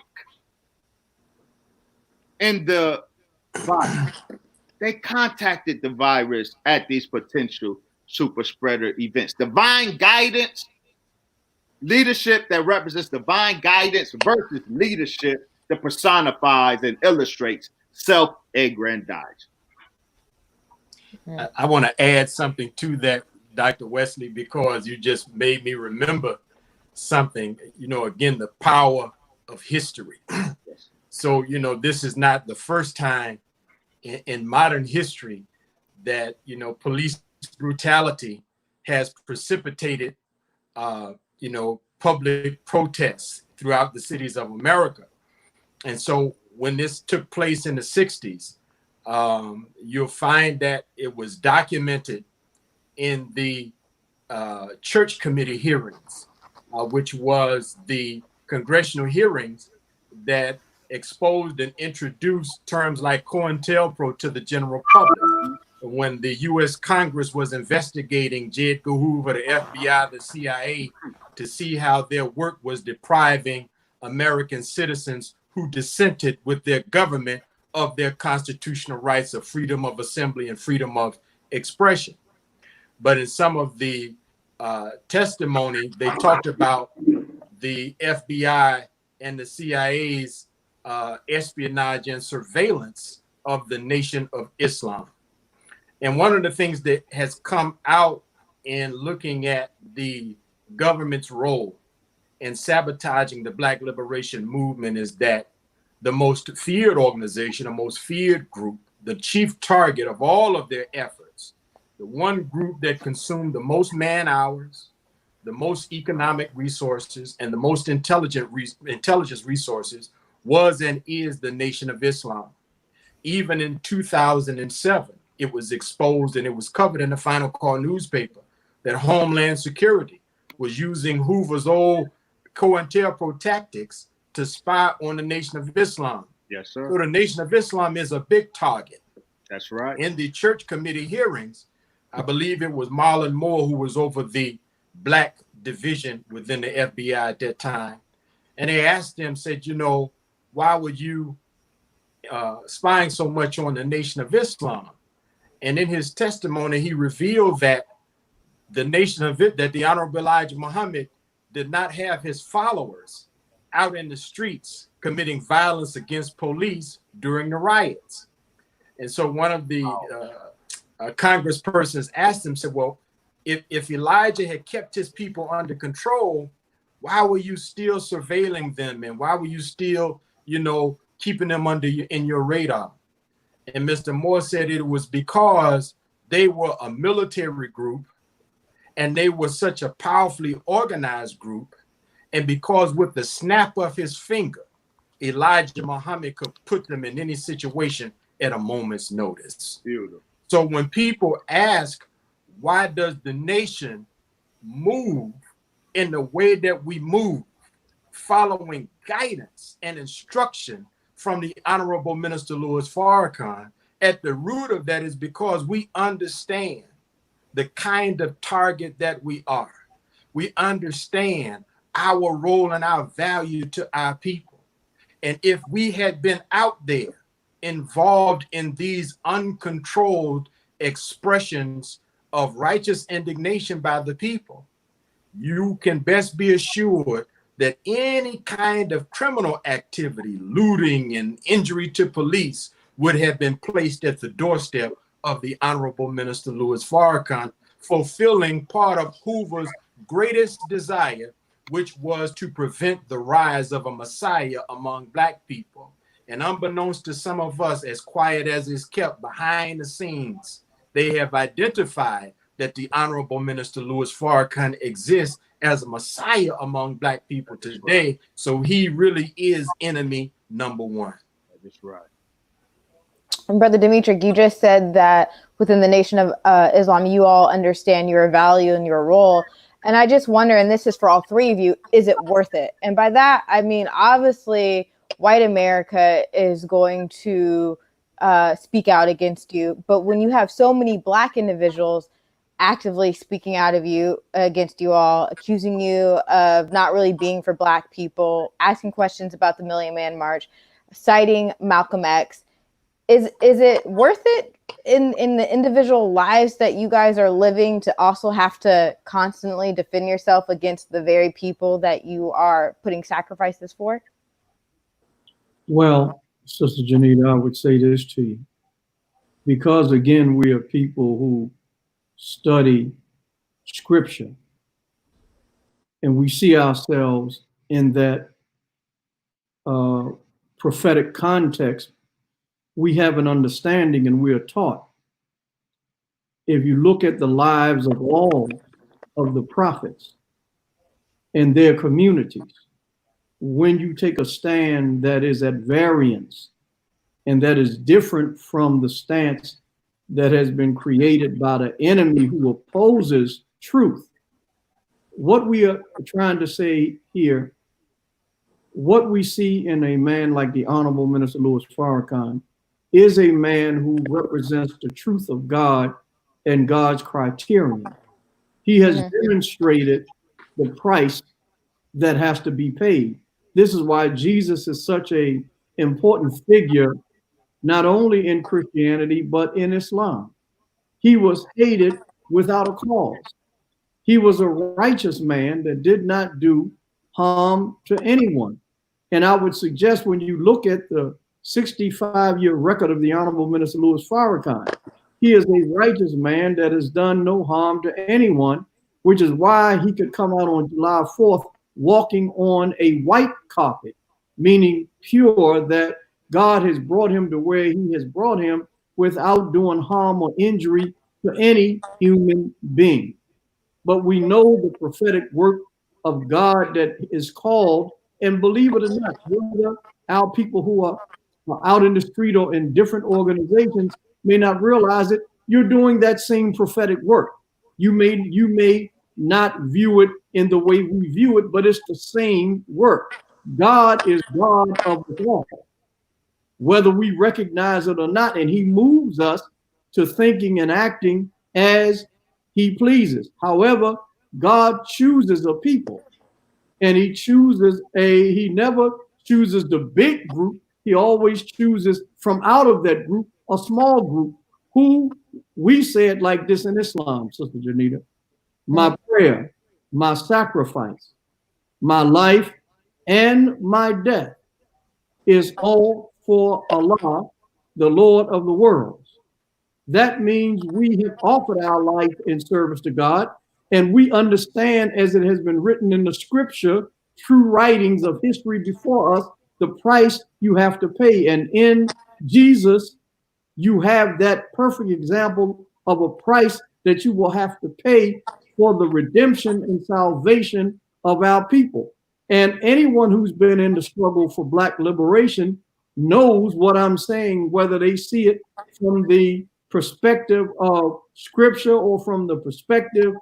Q: in the virus, they contacted the virus at these potential super spreader events. Divine guidance, leadership that represents divine guidance versus leadership that personifies and illustrates self-aggrandizement.
S: I want to add something to that, Dr. Wesley, because you just made me remember something, again, the power of history. So, this is not the first time in modern history that, police brutality has precipitated, public protests throughout the cities of America. And so when this took place in the 60s, you'll find that it was documented in the church committee hearings, which was the congressional hearings that exposed and introduced terms like COINTELPRO to the general public. When the U.S. Congress was investigating J. Edgar Hoover, the FBI, the CIA, to see how their work was depriving American citizens who dissented with their government of their constitutional rights of freedom of assembly and freedom of expression. But in some of the testimony, they talked about the FBI and the CIA's espionage and surveillance of the Nation of Islam. And one of the things that has come out in looking at the government's role in sabotaging the Black liberation movement is that the most feared organization, the most feared group, the chief target of all of their efforts, the one group that consumed the most man hours, the most economic resources, and the most intelligence resources was and is the Nation of Islam. Even in 2007, it was exposed and it was covered in the Final Call newspaper that Homeland Security was using Hoover's old COINTELPRO tactics to spy on the Nation of Islam.
Q: Yes, sir.
S: So the Nation of Islam is a big target.
Q: That's right.
S: In the church committee hearings, I believe it was Marlon Moore who was over the Black division within the FBI at that time. And they asked him, said, why were you spying so much on the Nation of Islam? And in his testimony, he revealed that the Honorable Elijah Muhammad did not have his followers out in the streets committing violence against police during the riots. And so one of the congresspersons asked him, said, well, if Elijah had kept his people under control, why were you still surveilling them? And why were you still, keeping them in your radar? And Mr. Moore said it was because they were a military group and they were such a powerfully organized group. And because with the snap of his finger, Elijah Muhammad could put them in any situation at a moment's notice.
Q: Beautiful.
S: So when people ask, why does the nation move in the way that we move, following guidance and instruction from the Honorable Minister Louis Farrakhan, at the root of that is because we understand the kind of target that we are. We understand our role and our value to our people. And if we had been out there involved in these uncontrolled expressions of righteous indignation by the people, you can best be assured that any kind of criminal activity, looting and injury to police, would have been placed at the doorstep of the Honorable Minister Louis Farrakhan, fulfilling part of Hoover's greatest desire, which was to prevent the rise of a Messiah among Black people. And unbeknownst to some of us, as quiet as is kept behind the scenes, they have identified that the Honorable Minister Louis Farrakhan exists as a Messiah among Black people today. So he really is enemy number one.
Q: That's right.
T: And Brother Demetric, you just said that within the Nation of Islam, you all understand your value and your role. And I just wonder, and this is for all three of you, is it worth it? And by that, I mean, obviously, white America is going to speak out against you. But when you have so many Black individuals actively speaking out of you against you all, accusing you of not really being for Black people, asking questions about the Million Man March, citing Malcolm X, is it worth it in the individual lives that you guys are living to also have to constantly defend yourself against the very people that you are putting sacrifices for?
R: Well, Sister Janita, I would say this to you. Because again, we are people who study scripture and we see ourselves in that prophetic context. We have an understanding and we are taught. If you look at the lives of all of the prophets and their communities, when you take a stand that is at variance and that is different from the stance that has been created by the enemy who opposes truth, what we are trying to say here, what we see in a man like the Honorable Minister Louis Farrakhan is a man who represents the truth of God and God's criterion. He has demonstrated the price that has to be paid. This is why Jesus is such an important figure, not only in Christianity, but in Islam. He was hated without a cause. He was a righteous man that did not do harm to anyone. And I would suggest when you look at the 65-year record of the Honorable Minister Louis Farrakhan, he is a righteous man that has done no harm to anyone, which is why he could come out on July 4th walking on a white carpet, meaning pure, that God has brought him to where he has brought him without doing harm or injury to any human being. But we know the prophetic work of God that is called, and believe it or not, whether our people who are out in the street or in different organizations may not realize it, you're doing that same prophetic work. You may not view it in the way we view it, but it's the same work. God is God of the all, whether we recognize it or not, and he moves us to thinking and acting as he pleases. However, God chooses a people. and he never chooses the big group. He always chooses from out of that group a small group who we say it like this in Islam, Sister Janita. My prayer, my sacrifice, my life, and my death is all for Allah, the Lord of the worlds. That means we have offered our life in service to God, and we understand, as it has been written in the scripture, true writings of history before us, the price you have to pay. And in Jesus, you have that perfect example of a price that you will have to pay for the redemption and salvation of our people. And anyone who's been in the struggle for Black liberation knows what I'm saying, whether they see it from the perspective of scripture or from the perspective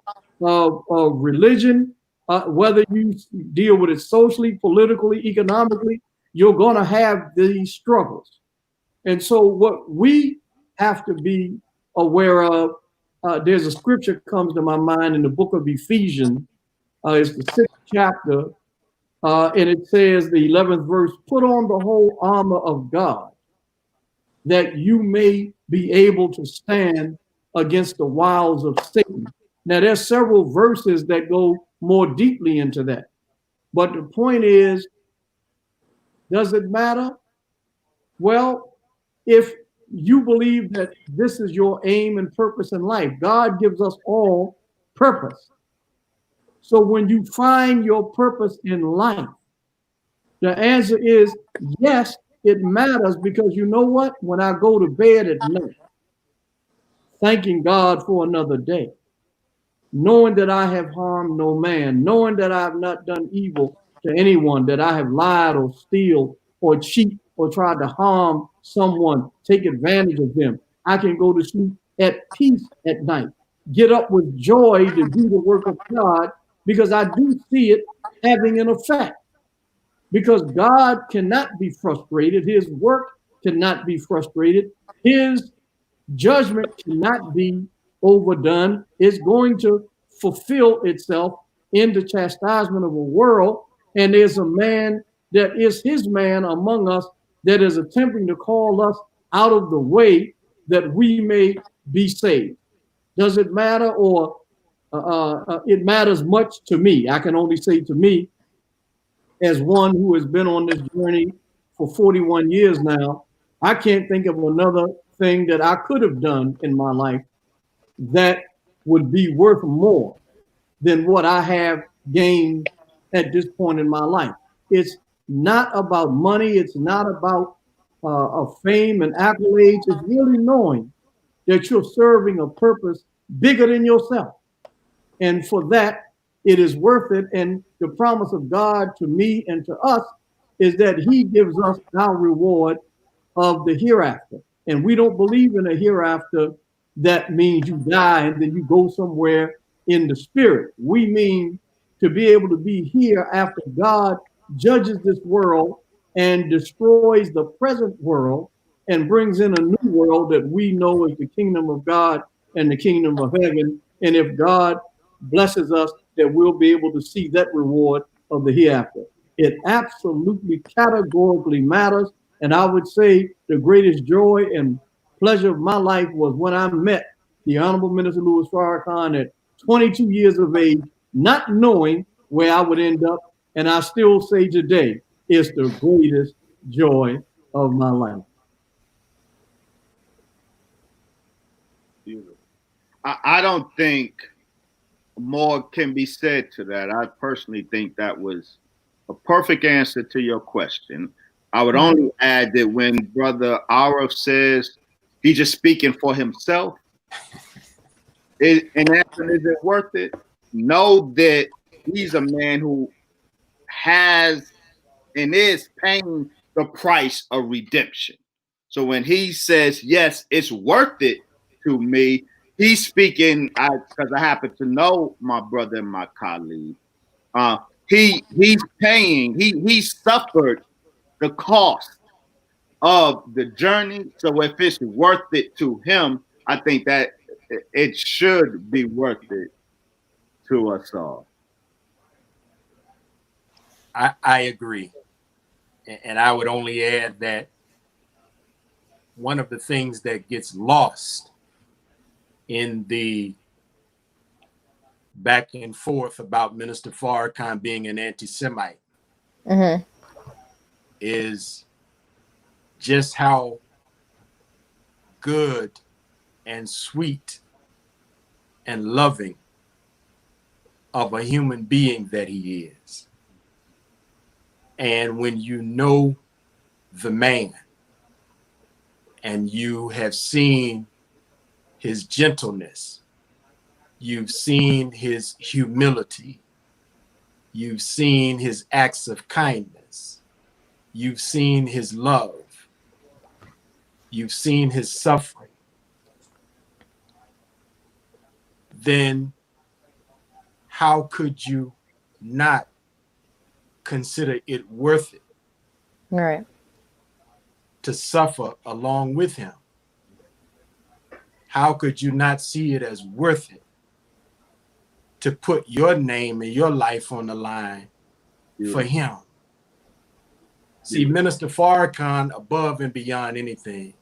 R: of religion, whether you deal with it socially, politically, economically, you're going to have these struggles. And so what we have to be aware of, there's a scripture comes to my mind in the book of Ephesians. It's the 6th chapter, and it says, the 11th verse, put on the whole armor of God, that you may be able to stand against the wiles of Satan. Now, there's several verses that go more deeply into that. But the point is, does it matter? Well, if you believe that this is your aim and purpose in life, God gives us all purpose. So when you find your purpose in life, the answer is yes, it matters, because you know what? When I go to bed at night, thanking God for another day, knowing that I have harmed no man, knowing that I have not done evil to anyone, that I have lied or steal or cheat or tried to harm someone, take advantage of them, I can go to sleep at peace at night, get up with joy to do the work of God, because I do see it having an effect. Because God cannot be frustrated. His work cannot be frustrated. His judgment cannot be overdone. It's going to fulfill itself in the chastisement of a world. And there's a man that is his man among us that is attempting to call us out of the way that we may be saved. Does it matter? Or it matters much to me. I can only say to me, as one who has been on this journey for 41 years now, I can't think of another thing that I could have done in my life that would be worth more than what I have gained at this point in my life. It's not about money. It's not about fame and accolades. It's really knowing that you're serving a purpose bigger than yourself. And for that, it is worth it. And the promise of God to me and to us is that he gives us our reward of the hereafter. And we don't believe in a hereafter that means you die and then you go somewhere in the spirit. We mean to be able to be here after God judges this world and destroys the present world and brings in a new world that we know is the kingdom of God and the kingdom of heaven. And if God blesses us, that we'll be able to see that reward of the hereafter. It absolutely categorically matters. And I would say the greatest joy and pleasure of my life was when I met the Honorable Minister Louis Farrakhan at 22 years of age, not knowing where I would end up. And I still say today, it's the greatest joy of my life.
Q: I don't think more can be said to that. I personally think that was a perfect answer to your question. I would only add that when Brother Arif says he's just speaking for himself, and asking, is it worth it? Know that he's a man who has and is paying the price of redemption. So when he says, yes, it's worth it to me, he's speaking, because I happen to know my brother and my colleague. He's paying, he suffered the cost of the journey. So if it's worth it to him, I think that it should be worth it to us all.
S: I agree. And I would only add that one of the things that gets lost in the back and forth about Minister Farrakhan being an anti-Semite is just how good and sweet and loving of a human being that he is. And when you know the man and you have seen his gentleness, you've seen his humility, you've seen his acts of kindness, you've seen his love, you've seen his suffering, then how could you not consider it worth it to suffer along with him? How could you not see it as worth it to put your name and your life on the line for him? See, Minister Farrakhan, above and beyond anything,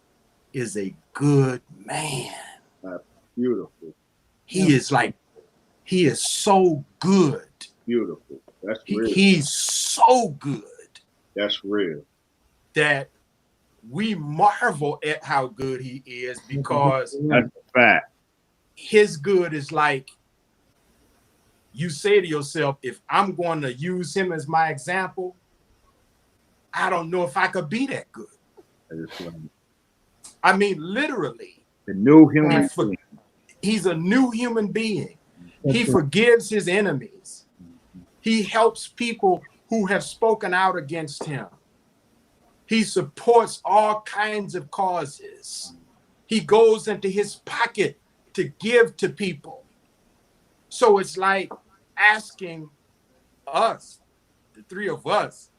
S: is a good man.
Q: That's beautiful.
S: He is so good.
Q: Beautiful. That's real.
S: He's so good.
Q: That's real.
S: That we marvel at how good he is, because
Q: that's a fact.
S: His good is like, you say to yourself, if I'm going to use him as my example, I don't know if I could be that good. I mean, literally.
Q: The new human being.
S: He's a new human being. He forgives his enemies. He helps people who have spoken out against him. He supports all kinds of causes. He goes into his pocket to give to people. So it's like asking us, the three of us,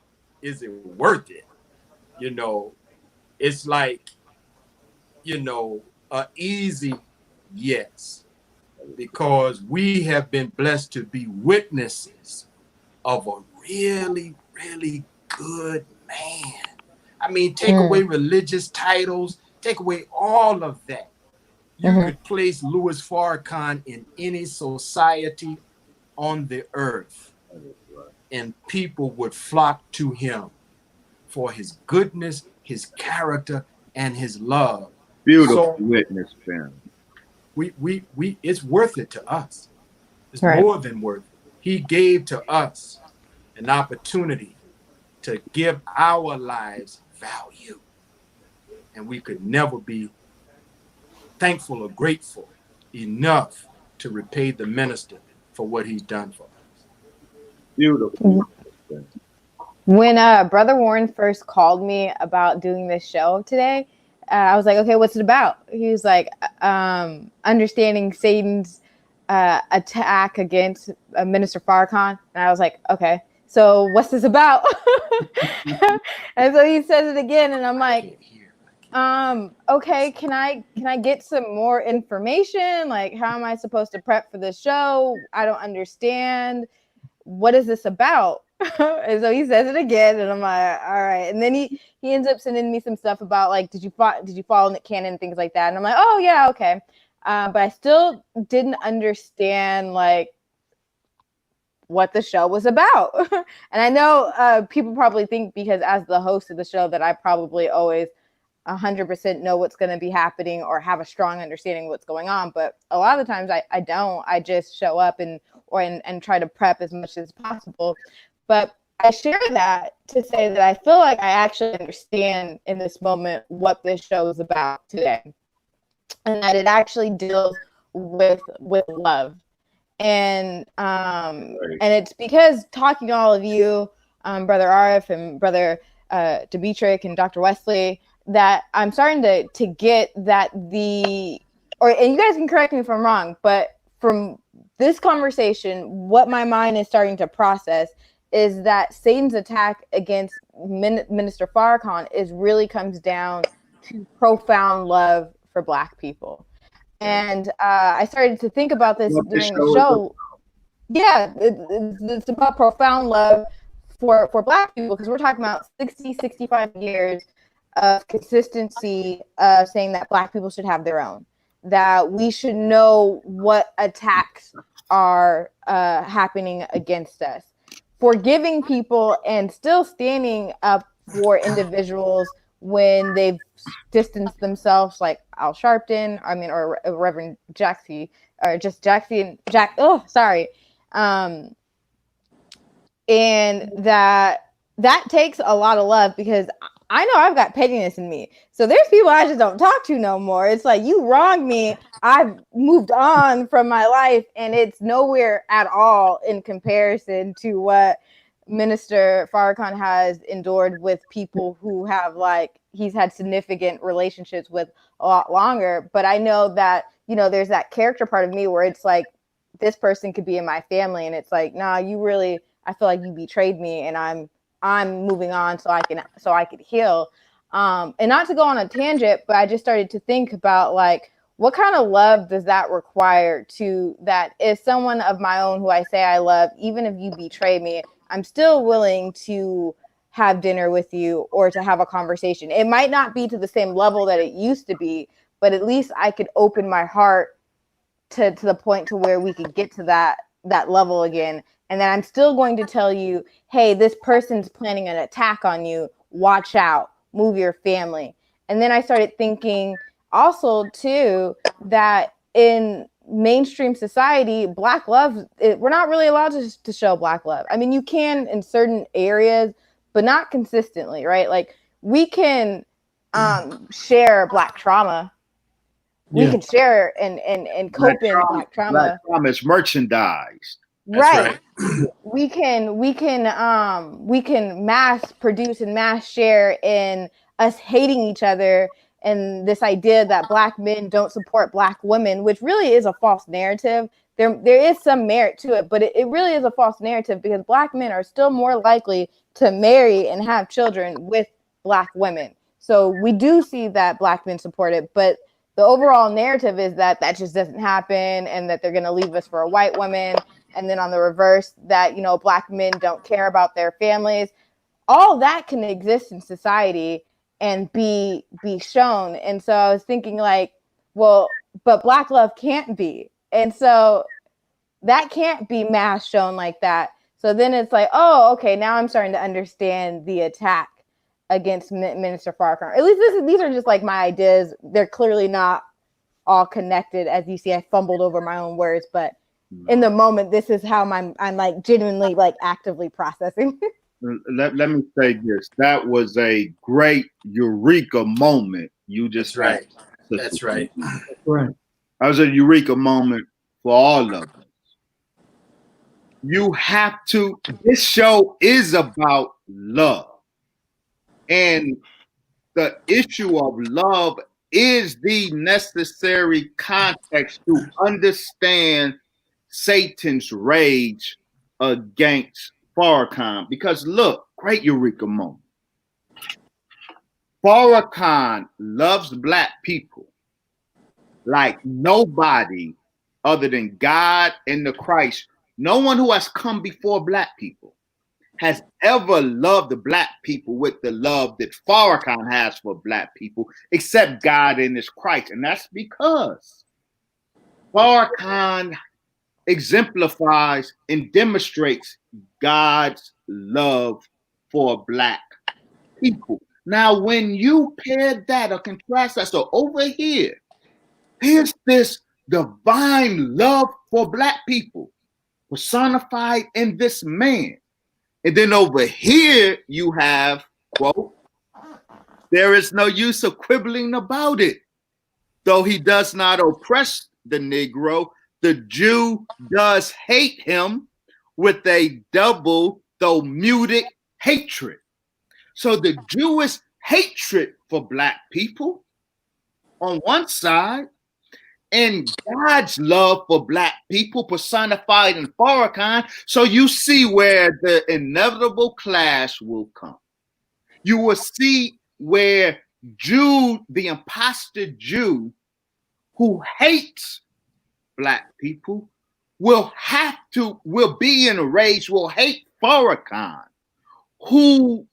S: is it worth it? You know, it's like, you know, an easy yes, because we have been blessed to be witnesses of a really, really good man. I mean, take away religious titles, take away all of that. You could place Louis Farrakhan in any society on the earth, and people would flock to him for his goodness, his character, and his love.
Q: Beautiful witness, family.
S: We it's worth it to us. It's more than worth it. He gave to us an opportunity to give our lives value. And we could never be thankful or grateful enough to repay the minister for what he's done for us.
Q: Beautiful.
T: When Brother Warren first called me about doing this show today, I was like, okay, what's it about? He was like, understanding Satan's attack against Minister Farrakhan. And I was like, okay, so what's this about? And so he says it again, and I'm like, okay, can I get some more information? Like, how am I supposed to prep for this show? I don't understand. What is this about? And so he says it again, and I'm like, all right. And then he ends up sending me some stuff about, like, did you follow Nick Cannon and things like that? And I'm like, oh yeah, okay. But I still didn't understand, like, what the show was about. And I know people probably think, because as the host of the show, that I probably always 100% know what's going to be happening or have a strong understanding of what's going on. But a lot of the times I don't. I just show up and try to prep as much as possible. But I share that to say that I feel like I actually understand in this moment what this show is about today, and that it actually deals with love. And it's because talking to all of you, Brother Arif and Brother Demetric and Dr. Wesley, that I'm starting to get that and you guys can correct me if I'm wrong, but from this conversation, what my mind is starting to process is that Satan's attack against Minister Farrakhan really comes down to profound love for Black people. And I started to think about this during the show. Yeah, it's about profound love for Black people, because we're talking about 60, 65 years of consistency of saying that Black people should have their own, that we should know what attacks are happening against us, forgiving people and still standing up for individuals when they've distanced themselves, like Al Sharpton, or Reverend Jackson, or just Jackson, and that takes a lot of love, because I know I've got pettiness in me. So there's people I just don't talk to no more. It's like, you wronged me. I've moved on from my life, and it's nowhere at all in comparison to what Minister Farrakhan has endured with people who have, like, he's had significant relationships with a lot longer. But I know that, you know, there's that character part of me where it's like, this person could be in my family, and it's like, nah, you really, I feel like you betrayed me, and I'm moving on so I could heal. And not to go on a tangent, but I just started to think about, like, what kind of love does that require, to that if someone of my own who I say I love, even if you betray me, I'm still willing to have dinner with you or to have a conversation. It might not be to the same level that it used to be, but at least I could open my heart to the point to where we could get to that level again. And then I'm still going to tell you, hey, this person's planning an attack on you. Watch out, move your family. And then I started thinking also too, that in mainstream society, Black love, we're not really allowed to show Black love. I mean, you can in certain areas, but not consistently, right? Like, we can share Black trauma. We can share and cope in Black trauma.
Q: Black trauma is merchandised.
T: Right. We can mass produce and mass share in us hating each other, and this idea that Black men don't support Black women, which really is a false narrative. There is some merit to it, but it really is a false narrative, because Black men are still more likely to marry and have children with Black women. So we do see that Black men support it, but the overall narrative is that just doesn't happen, and that they're going to leave us for a white woman. And then on the reverse, that, you know, Black men don't care about their families. All that can exist in society and be shown. And so I was thinking, like, well, but Black love can't be. And so that can't be mass shown like that. So then it's like, oh, okay, now I'm starting to understand the attack against Minister Farrakhan. At least these are just like my ideas. They're clearly not all connected. As you see, I fumbled over my own words, but in the moment, this is how I'm like genuinely, like, actively processing.
Q: Let me say this. That was a great eureka moment. You just
S: right. That's right.
R: Right.
Q: That was a eureka moment for all of us. You have to, this show is about love. And the issue of love is the necessary context to understand Satan's rage against Farrakhan. Because look, great eureka moment. Farrakhan loves Black people like nobody other than God and the Christ. No one who has come before Black people has ever loved the Black people with the love that Farrakhan has for Black people, except God and his Christ. And that's because Farrakhan exemplifies and demonstrates God's love for Black people. Now, when you pair that or contrast that, so over here, here's this divine love for Black people personified in this man. And then over here, you have, quote, there is no use of quibbling about it. Though he does not oppress the Negro, the Jew does hate him with a double, though muted, hatred. So the Jewish hatred for Black people on one side, and God's love for Black people personified in Farrakhan. So you see where the inevitable clash will come. You will see where Jude, the imposter Jew, who hates Black people, will be enraged, will hate Farrakhan, who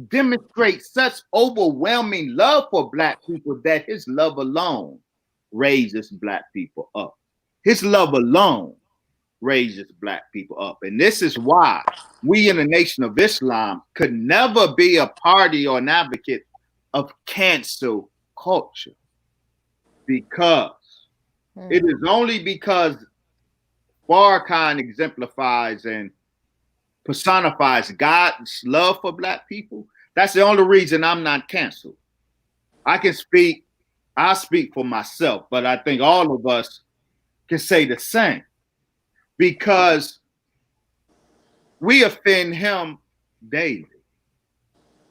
Q: demonstrates such overwhelming love for Black people that his love alone raises Black people up. His love alone raises Black people up. And this is why we in the Nation of Islam could never be a party or an advocate of cancel culture, because it is only because Farrakhan exemplifies and personifies God's love for Black people. That's the only reason I'm not canceled. I speak for myself, but I think all of us can say the same, because we offend him daily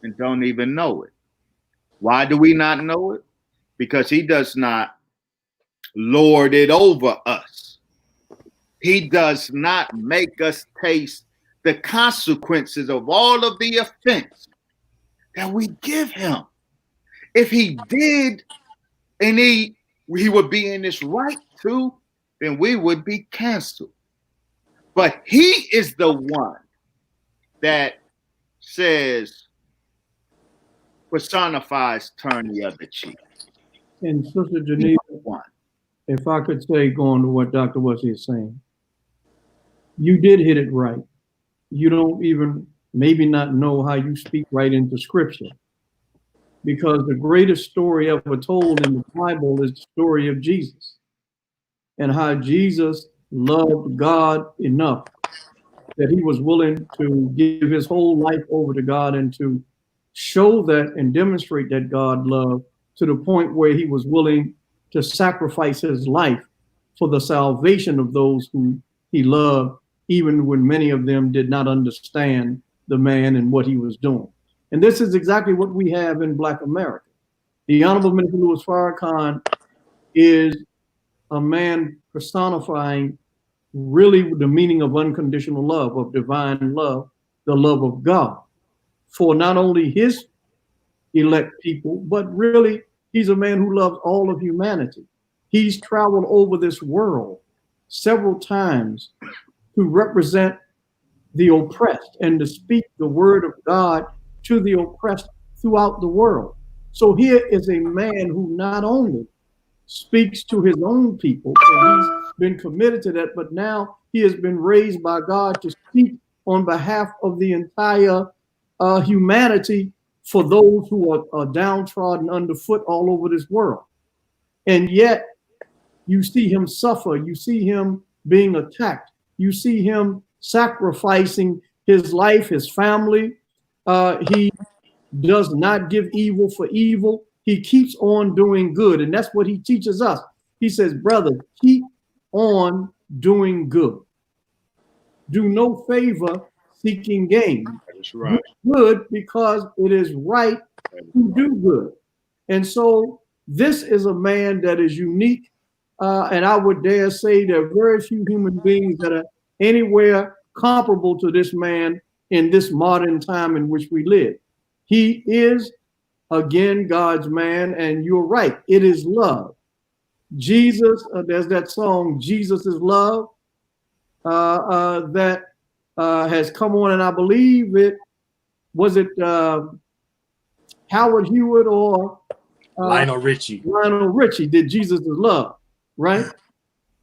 Q: and don't even know it. Why do we not know it? Because he does not lord it over us. He does not make us taste the consequences of all of the offense that we give him. If he did, and he would be in his right to, then we would be canceled. But he is the one that says, personifies, turn the other cheek.
R: And Sister Janita, if I could say, going to what Dr. Wesley is saying, you did hit it right. You don't even maybe not know how you speak right into scripture, because the greatest story ever told in the Bible is the story of Jesus, and how Jesus loved God enough that he was willing to give his whole life over to God and to show that and demonstrate that God loved, to the point where he was willing to sacrifice his life for the salvation of those who he loved, even when many of them did not understand the man and what he was doing. And this is exactly what we have in Black America. The Honorable Minister Louis Farrakhan is a man personifying really the meaning of unconditional love, of divine love, the love of God, for not only his elect people, but really he's a man who loves all of humanity. He's traveled over this world several times to represent the oppressed and to speak the word of God to the oppressed throughout the world. So here is a man who not only speaks to his own people, and he's been committed to that, but now he has been raised by God to speak on behalf of the entire humanity for those who are downtrodden underfoot all over this world. And yet you see him suffer, you see him being attacked, you see him sacrificing his life, his family. He does not give evil for evil. He keeps on doing good. And that's what he teaches us. He says, brother, keep on doing good. Do no favor seeking gain.
Q: That's right.
R: Do good because it is right to do good. And so this is a man that is unique. And I would dare say there are very few human beings that are anywhere comparable to this man in this modern time in which we live. He is, again, God's man, and you're right, it is love. Jesus, there's that song, Jesus is Love, that has come on, and I believe it Howard Hewitt or
S: Lionel Richie.
R: Lionel Richie did Jesus is Love, right?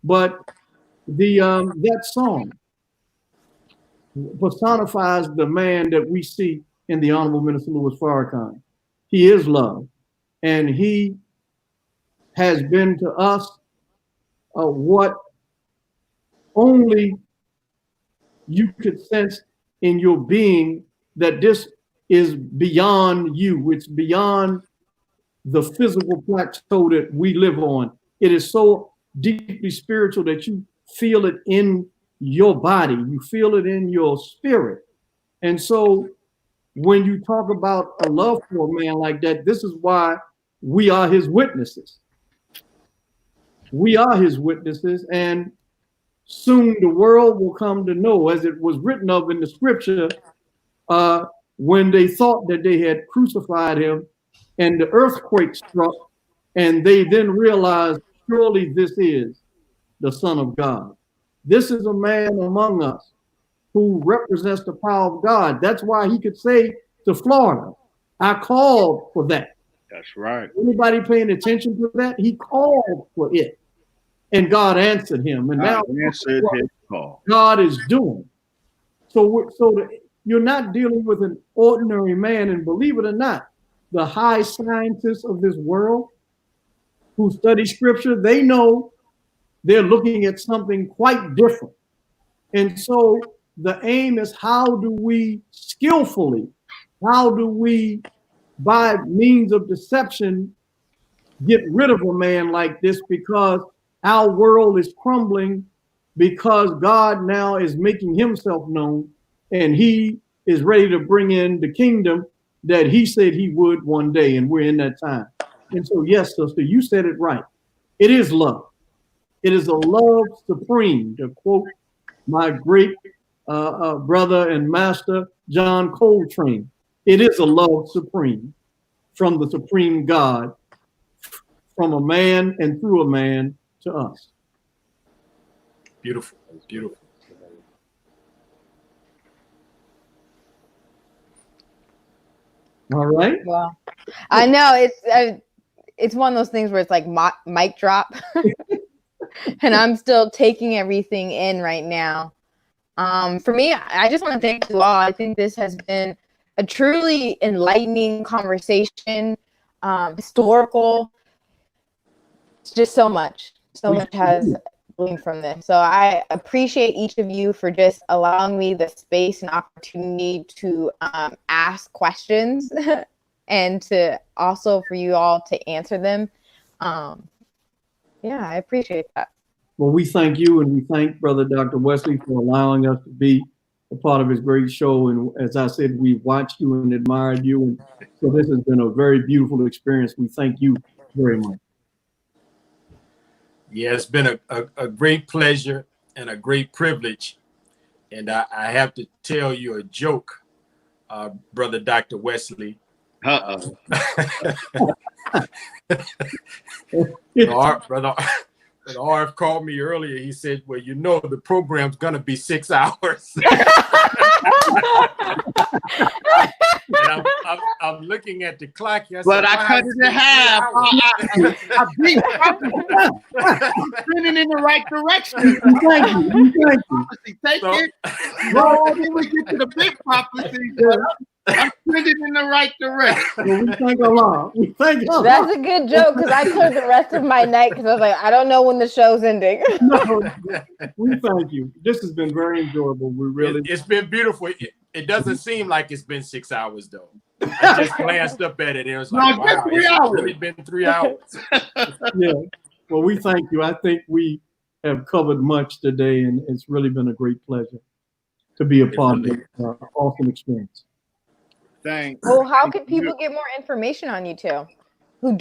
R: But that song personifies the man that we see in the Honorable Minister Louis Farrakhan. He is love, and he has been to us what only you could sense in your being, that this is beyond you. It's beyond the physical plateau that we live on. It is so deeply spiritual that you feel it in your body, you feel it in your spirit. And so when you talk about a love for a man like that, this is why we are his witnesses. We are his witnesses, and soon the world will come to know, as it was written of in the scripture, when they thought that they had crucified him and the earthquake struck, and they then realized, surely this is the Son of God. This is a man among us who represents the power of God. That's why he could say to Florida, I called for that.
Q: That's right.
R: Anybody paying attention to that? He called for it. And God answered him. And now
Q: answered his call.
R: God is doing. You're not dealing with an ordinary man. And believe it or not, the high scientists of this world who study scripture, they know they're looking at something quite different. And so the aim is, how do we skillfully, how do we, by means of deception, get rid of a man like this? Because our world is crumbling, because God now is making himself known, and he is ready to bring in the kingdom that he said he would one day, and we're in that time. And so, yes, sister, you said it right. It is love. It is a love supreme, to quote my great brother and master, John Coltrane. It is a love supreme from the supreme God, from a man and through a man to us.
S: Beautiful, beautiful.
R: All right.
T: Well, I know it's one of those things where it's like mic drop, and I'm still taking everything in right now. For me, I just want to thank you all. I think this has been a truly enlightening conversation, historical. It's just so much has gleaned from this. So I appreciate each of you for just allowing me the space and opportunity to ask questions and to also for you all to answer them. Yeah, I appreciate that.
R: Well, we thank you, and we thank Brother Dr. Wesley for allowing us to be a part of his great show. And as I said, we watched you and admired you. And so this has been a very beautiful experience. We thank you very much.
S: Yeah, it's been a great pleasure and a great privilege. And I have to tell you a joke, Brother Dr. Wesley.
Q: Uh-oh.
S: Brother Arif called me earlier. He said, well, you know, the program's going to be 6 hours. And I'm looking at the clock.
Q: But I cut it in half. I'm spinning in the right direction.
R: Thank you.
Q: Take it. Well, then we get to the big prophecy. I'm spinning in the right direction.
R: Well, we thank Allah.
T: That's a good joke, because I took the rest of my night because I was like, I don't know when the show's ending.
R: No, we thank you. This has been very enjoyable.
S: It's been beautiful. It doesn't seem like it's been 6 hours, though. I just glanced up at it and it was like, wow, it's really been 3 hours.
R: Yeah. Well, we thank you. I think we have covered much today, and it's really been a great pleasure to be a part of this awesome experience.
Q: Thanks.
T: Well, how can people get more information on you two, who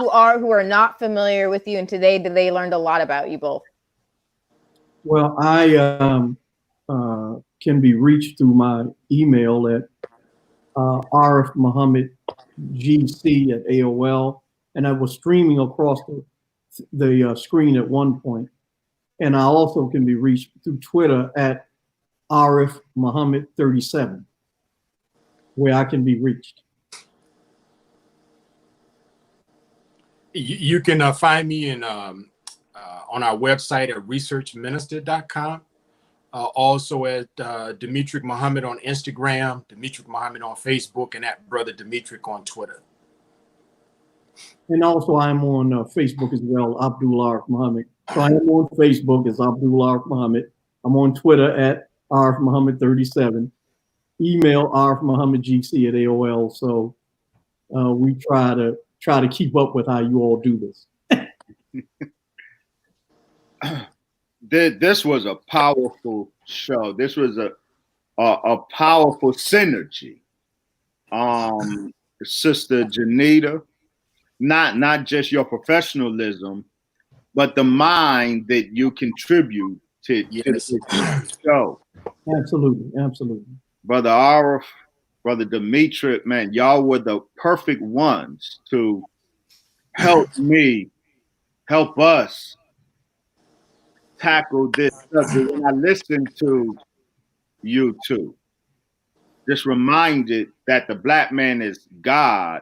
T: are not familiar with you, and today they learned a lot about you both?
R: Well, I can be reached through my email at Arif Muhammad GC at AOL, and I was streaming across the screen at one point. And I also can be reached through Twitter at Arif Muhammad 37, where I can be reached.
S: You can find me on our website at researchminister.com. Also at Demetric Muhammad on Instagram, Demetric Muhammad on Facebook, and at Brother Demetric on Twitter.
R: And also I'm on Facebook as well, Abdul Arif Muhammad. So I am on Facebook as Abdul Arif Muhammad. I'm on Twitter at Arif Muhammad 37. Email Arif Muhammad GC at AOL. So we try to keep up with how you all do this.
Q: This was a powerful show. This was a powerful synergy. Sister Janita, not just your professionalism, but the mind that you contribute to this show.
R: Absolutely.
Q: Brother Arif, Brother Demetric, man, y'all were the perfect ones to help us tackle this subject. When I listened to U2. Just reminded that the black man is God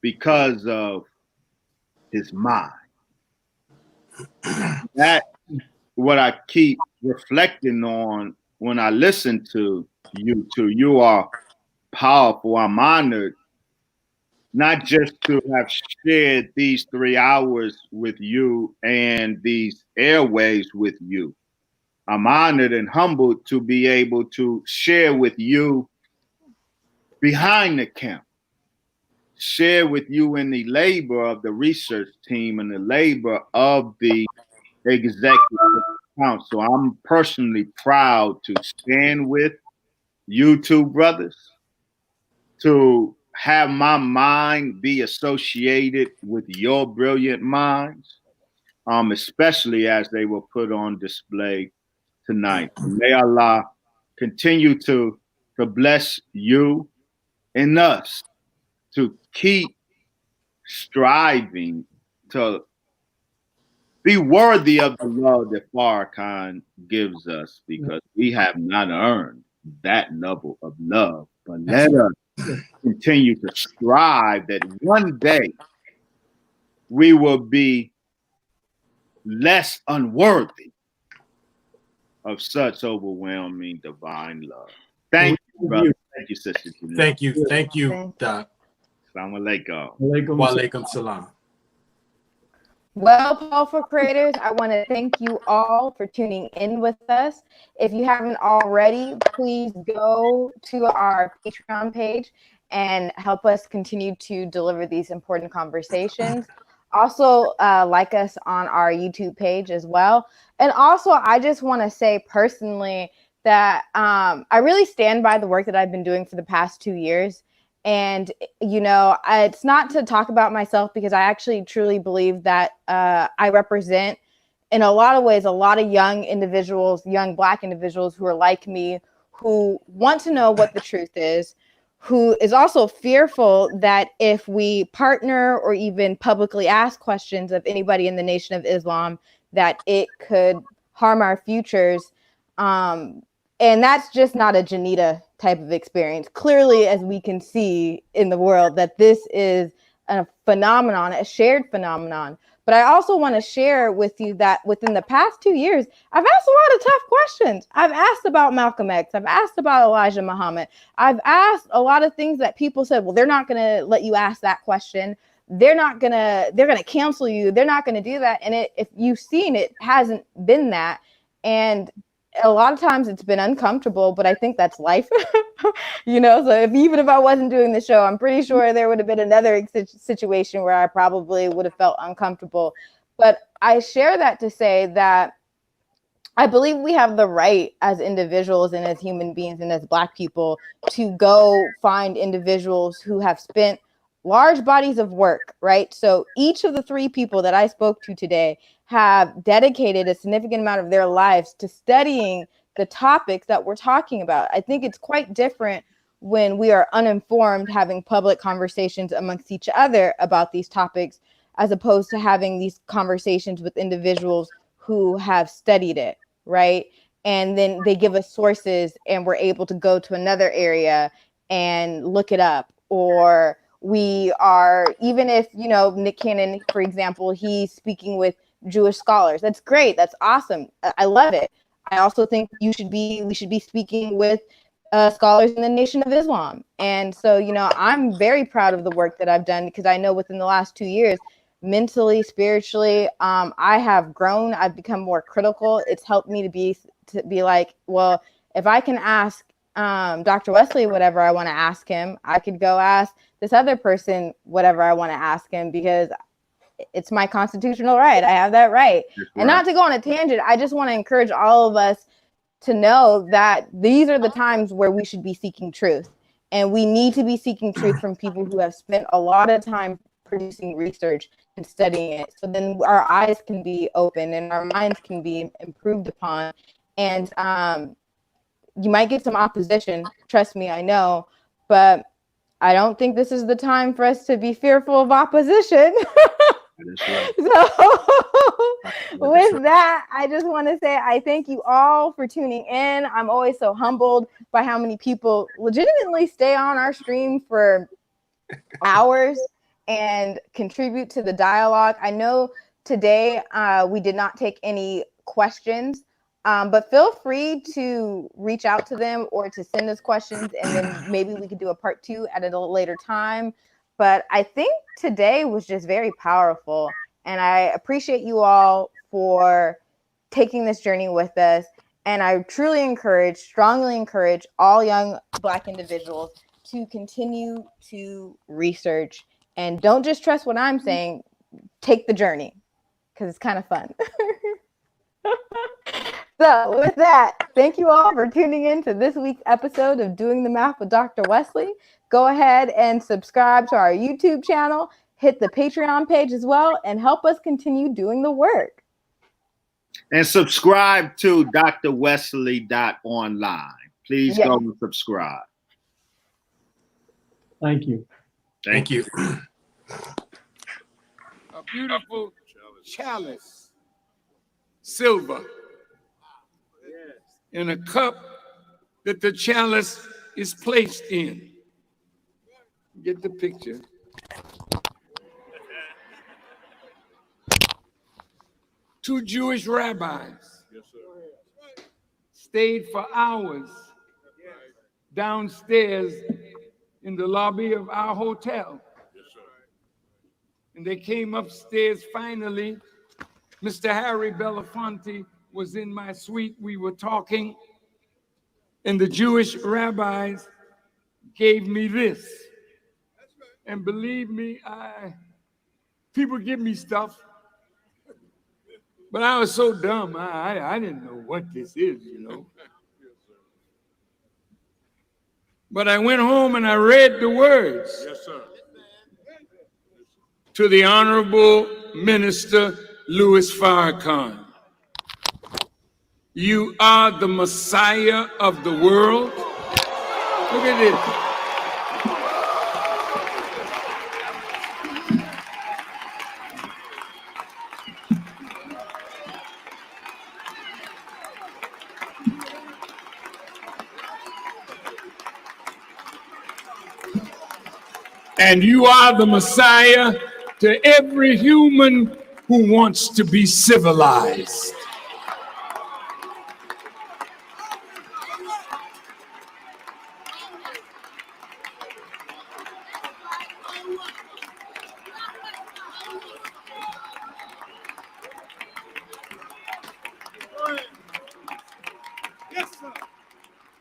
Q: because of his mind. That's what I keep reflecting on when I listen to U2. You are powerful. I'm honored not just to have shared these 3 hours with you and these airways with you. I'm honored and humbled to be able to share with you behind the camera, share with you in the labor of the research team and the labor of the executive council. I'm personally proud to stand with you two brothers, to have my mind be associated with your brilliant minds, especially as they were put on display tonight. May Allah continue to bless you and us to keep striving to be worthy of the love that Farrakhan gives us, because we have not earned that level of love. But let us continue to strive that one day we will be less unworthy of such overwhelming divine love. Thank you, brother. Thank you, sister Janita.
S: Thank you, Doc.
Q: Assalamu alaikum.
S: Wa alaikum salam.
T: Well, Powerful Creators, I want to thank you all for tuning in with us. If you haven't already, please go to our Patreon page and help us continue to deliver these important conversations. Also, like us on our YouTube page as well. And also, I just want to say personally that I really stand by the work that I've been doing for the past 2 years. And, you know, it's not to talk about myself, because I actually truly believe that I represent, in a lot of ways, a lot of young individuals, young Black individuals who are like me, who want to know what the truth is, who is also fearful that if we partner or even publicly ask questions of anybody in the Nation of Islam, that it could harm our futures. And that's just not a Janita type of experience. Clearly, as we can see in the world, that this is a phenomenon, a shared phenomenon. But I also want to share with you that within the past 2 years, I've asked a lot of tough questions. I've asked about Malcolm X. I've asked about Elijah Muhammad. I've asked a lot of things that people said, well, they're not going to let you ask that question. They're going to cancel you. They're not going to do that. And if you've seen, it hasn't been that. And a lot of times it's been uncomfortable, but I think that's life, you know? So even if I wasn't doing the show, I'm pretty sure there would have been another situation where I probably would have felt uncomfortable. But I share that to say that I believe we have the right as individuals and as human beings and as Black people to go find individuals who have spent large bodies of work, right? So each of the 3 people that I spoke to today have dedicated a significant amount of their lives to studying the topics that we're talking about. I think it's quite different when we are uninformed, having public conversations amongst each other about these topics, as opposed to having these conversations with individuals who have studied it, right? And then they give us sources and we're able to go to another area and look it up. Or we are, even if, you know, Nick Cannon, for example, he's speaking with Jewish scholars. That's great. That's awesome. I love it. I also think we should be speaking with scholars in the Nation of Islam. And so, you know, I'm very proud of the work that I've done, because I know within the last 2 years, mentally, spiritually, I have grown. I've become more critical. It's helped me to be like, well, if I can ask Dr. Wesley whatever I want to ask him, I could go ask this other person whatever I want to ask him, because it's my constitutional right. I have that right. And not to go on a tangent, I just want to encourage all of us to know that these are the times where we should be seeking truth. And we need to be seeking truth from people who have spent a lot of time producing research and studying it. So then our eyes can be open and our minds can be improved upon. And you might get some opposition. Trust me, I know. But I don't think this is the time for us to be fearful of opposition. So with with that, I just want to say I thank you all for tuning in. I'm always so humbled by how many people legitimately stay on our stream for hours and contribute to the dialogue. I know today we did not take any questions, but feel free to reach out to them or to send us questions, and then maybe we could do a part 2 at a later time. But I think today was just very powerful, and I appreciate you all for taking this journey with us. And I truly strongly encourage all young Black individuals to continue to research, and don't just trust what I'm saying. Take the journey, because it's kind of fun. So with that, thank you all for tuning in to this week's episode of Doing the Math with Dr. Wesley. Go ahead and subscribe to our YouTube channel, hit the Patreon page as well, and help us continue doing the work.
Q: And subscribe to drwesley.online. Please go and subscribe.
R: Thank you.
Q: Thank you.
O: A beautiful chalice, silver, in a cup that the chalice is placed in. Get the picture. Two Jewish rabbis stayed for hours downstairs in the lobby of our hotel. And they came upstairs finally. Mr. Harry Belafonte was in my suite. We were talking, and the Jewish rabbis gave me this. And believe me, people give me stuff, but I was so dumb. I didn't know what this is, you know. But I went home and I read the words.
E: Yes, sir.
O: To the Honorable Minister Louis Farrakhan. You are the Messiah of the world. Look at this. And you are the Messiah to every human who wants to be civilized.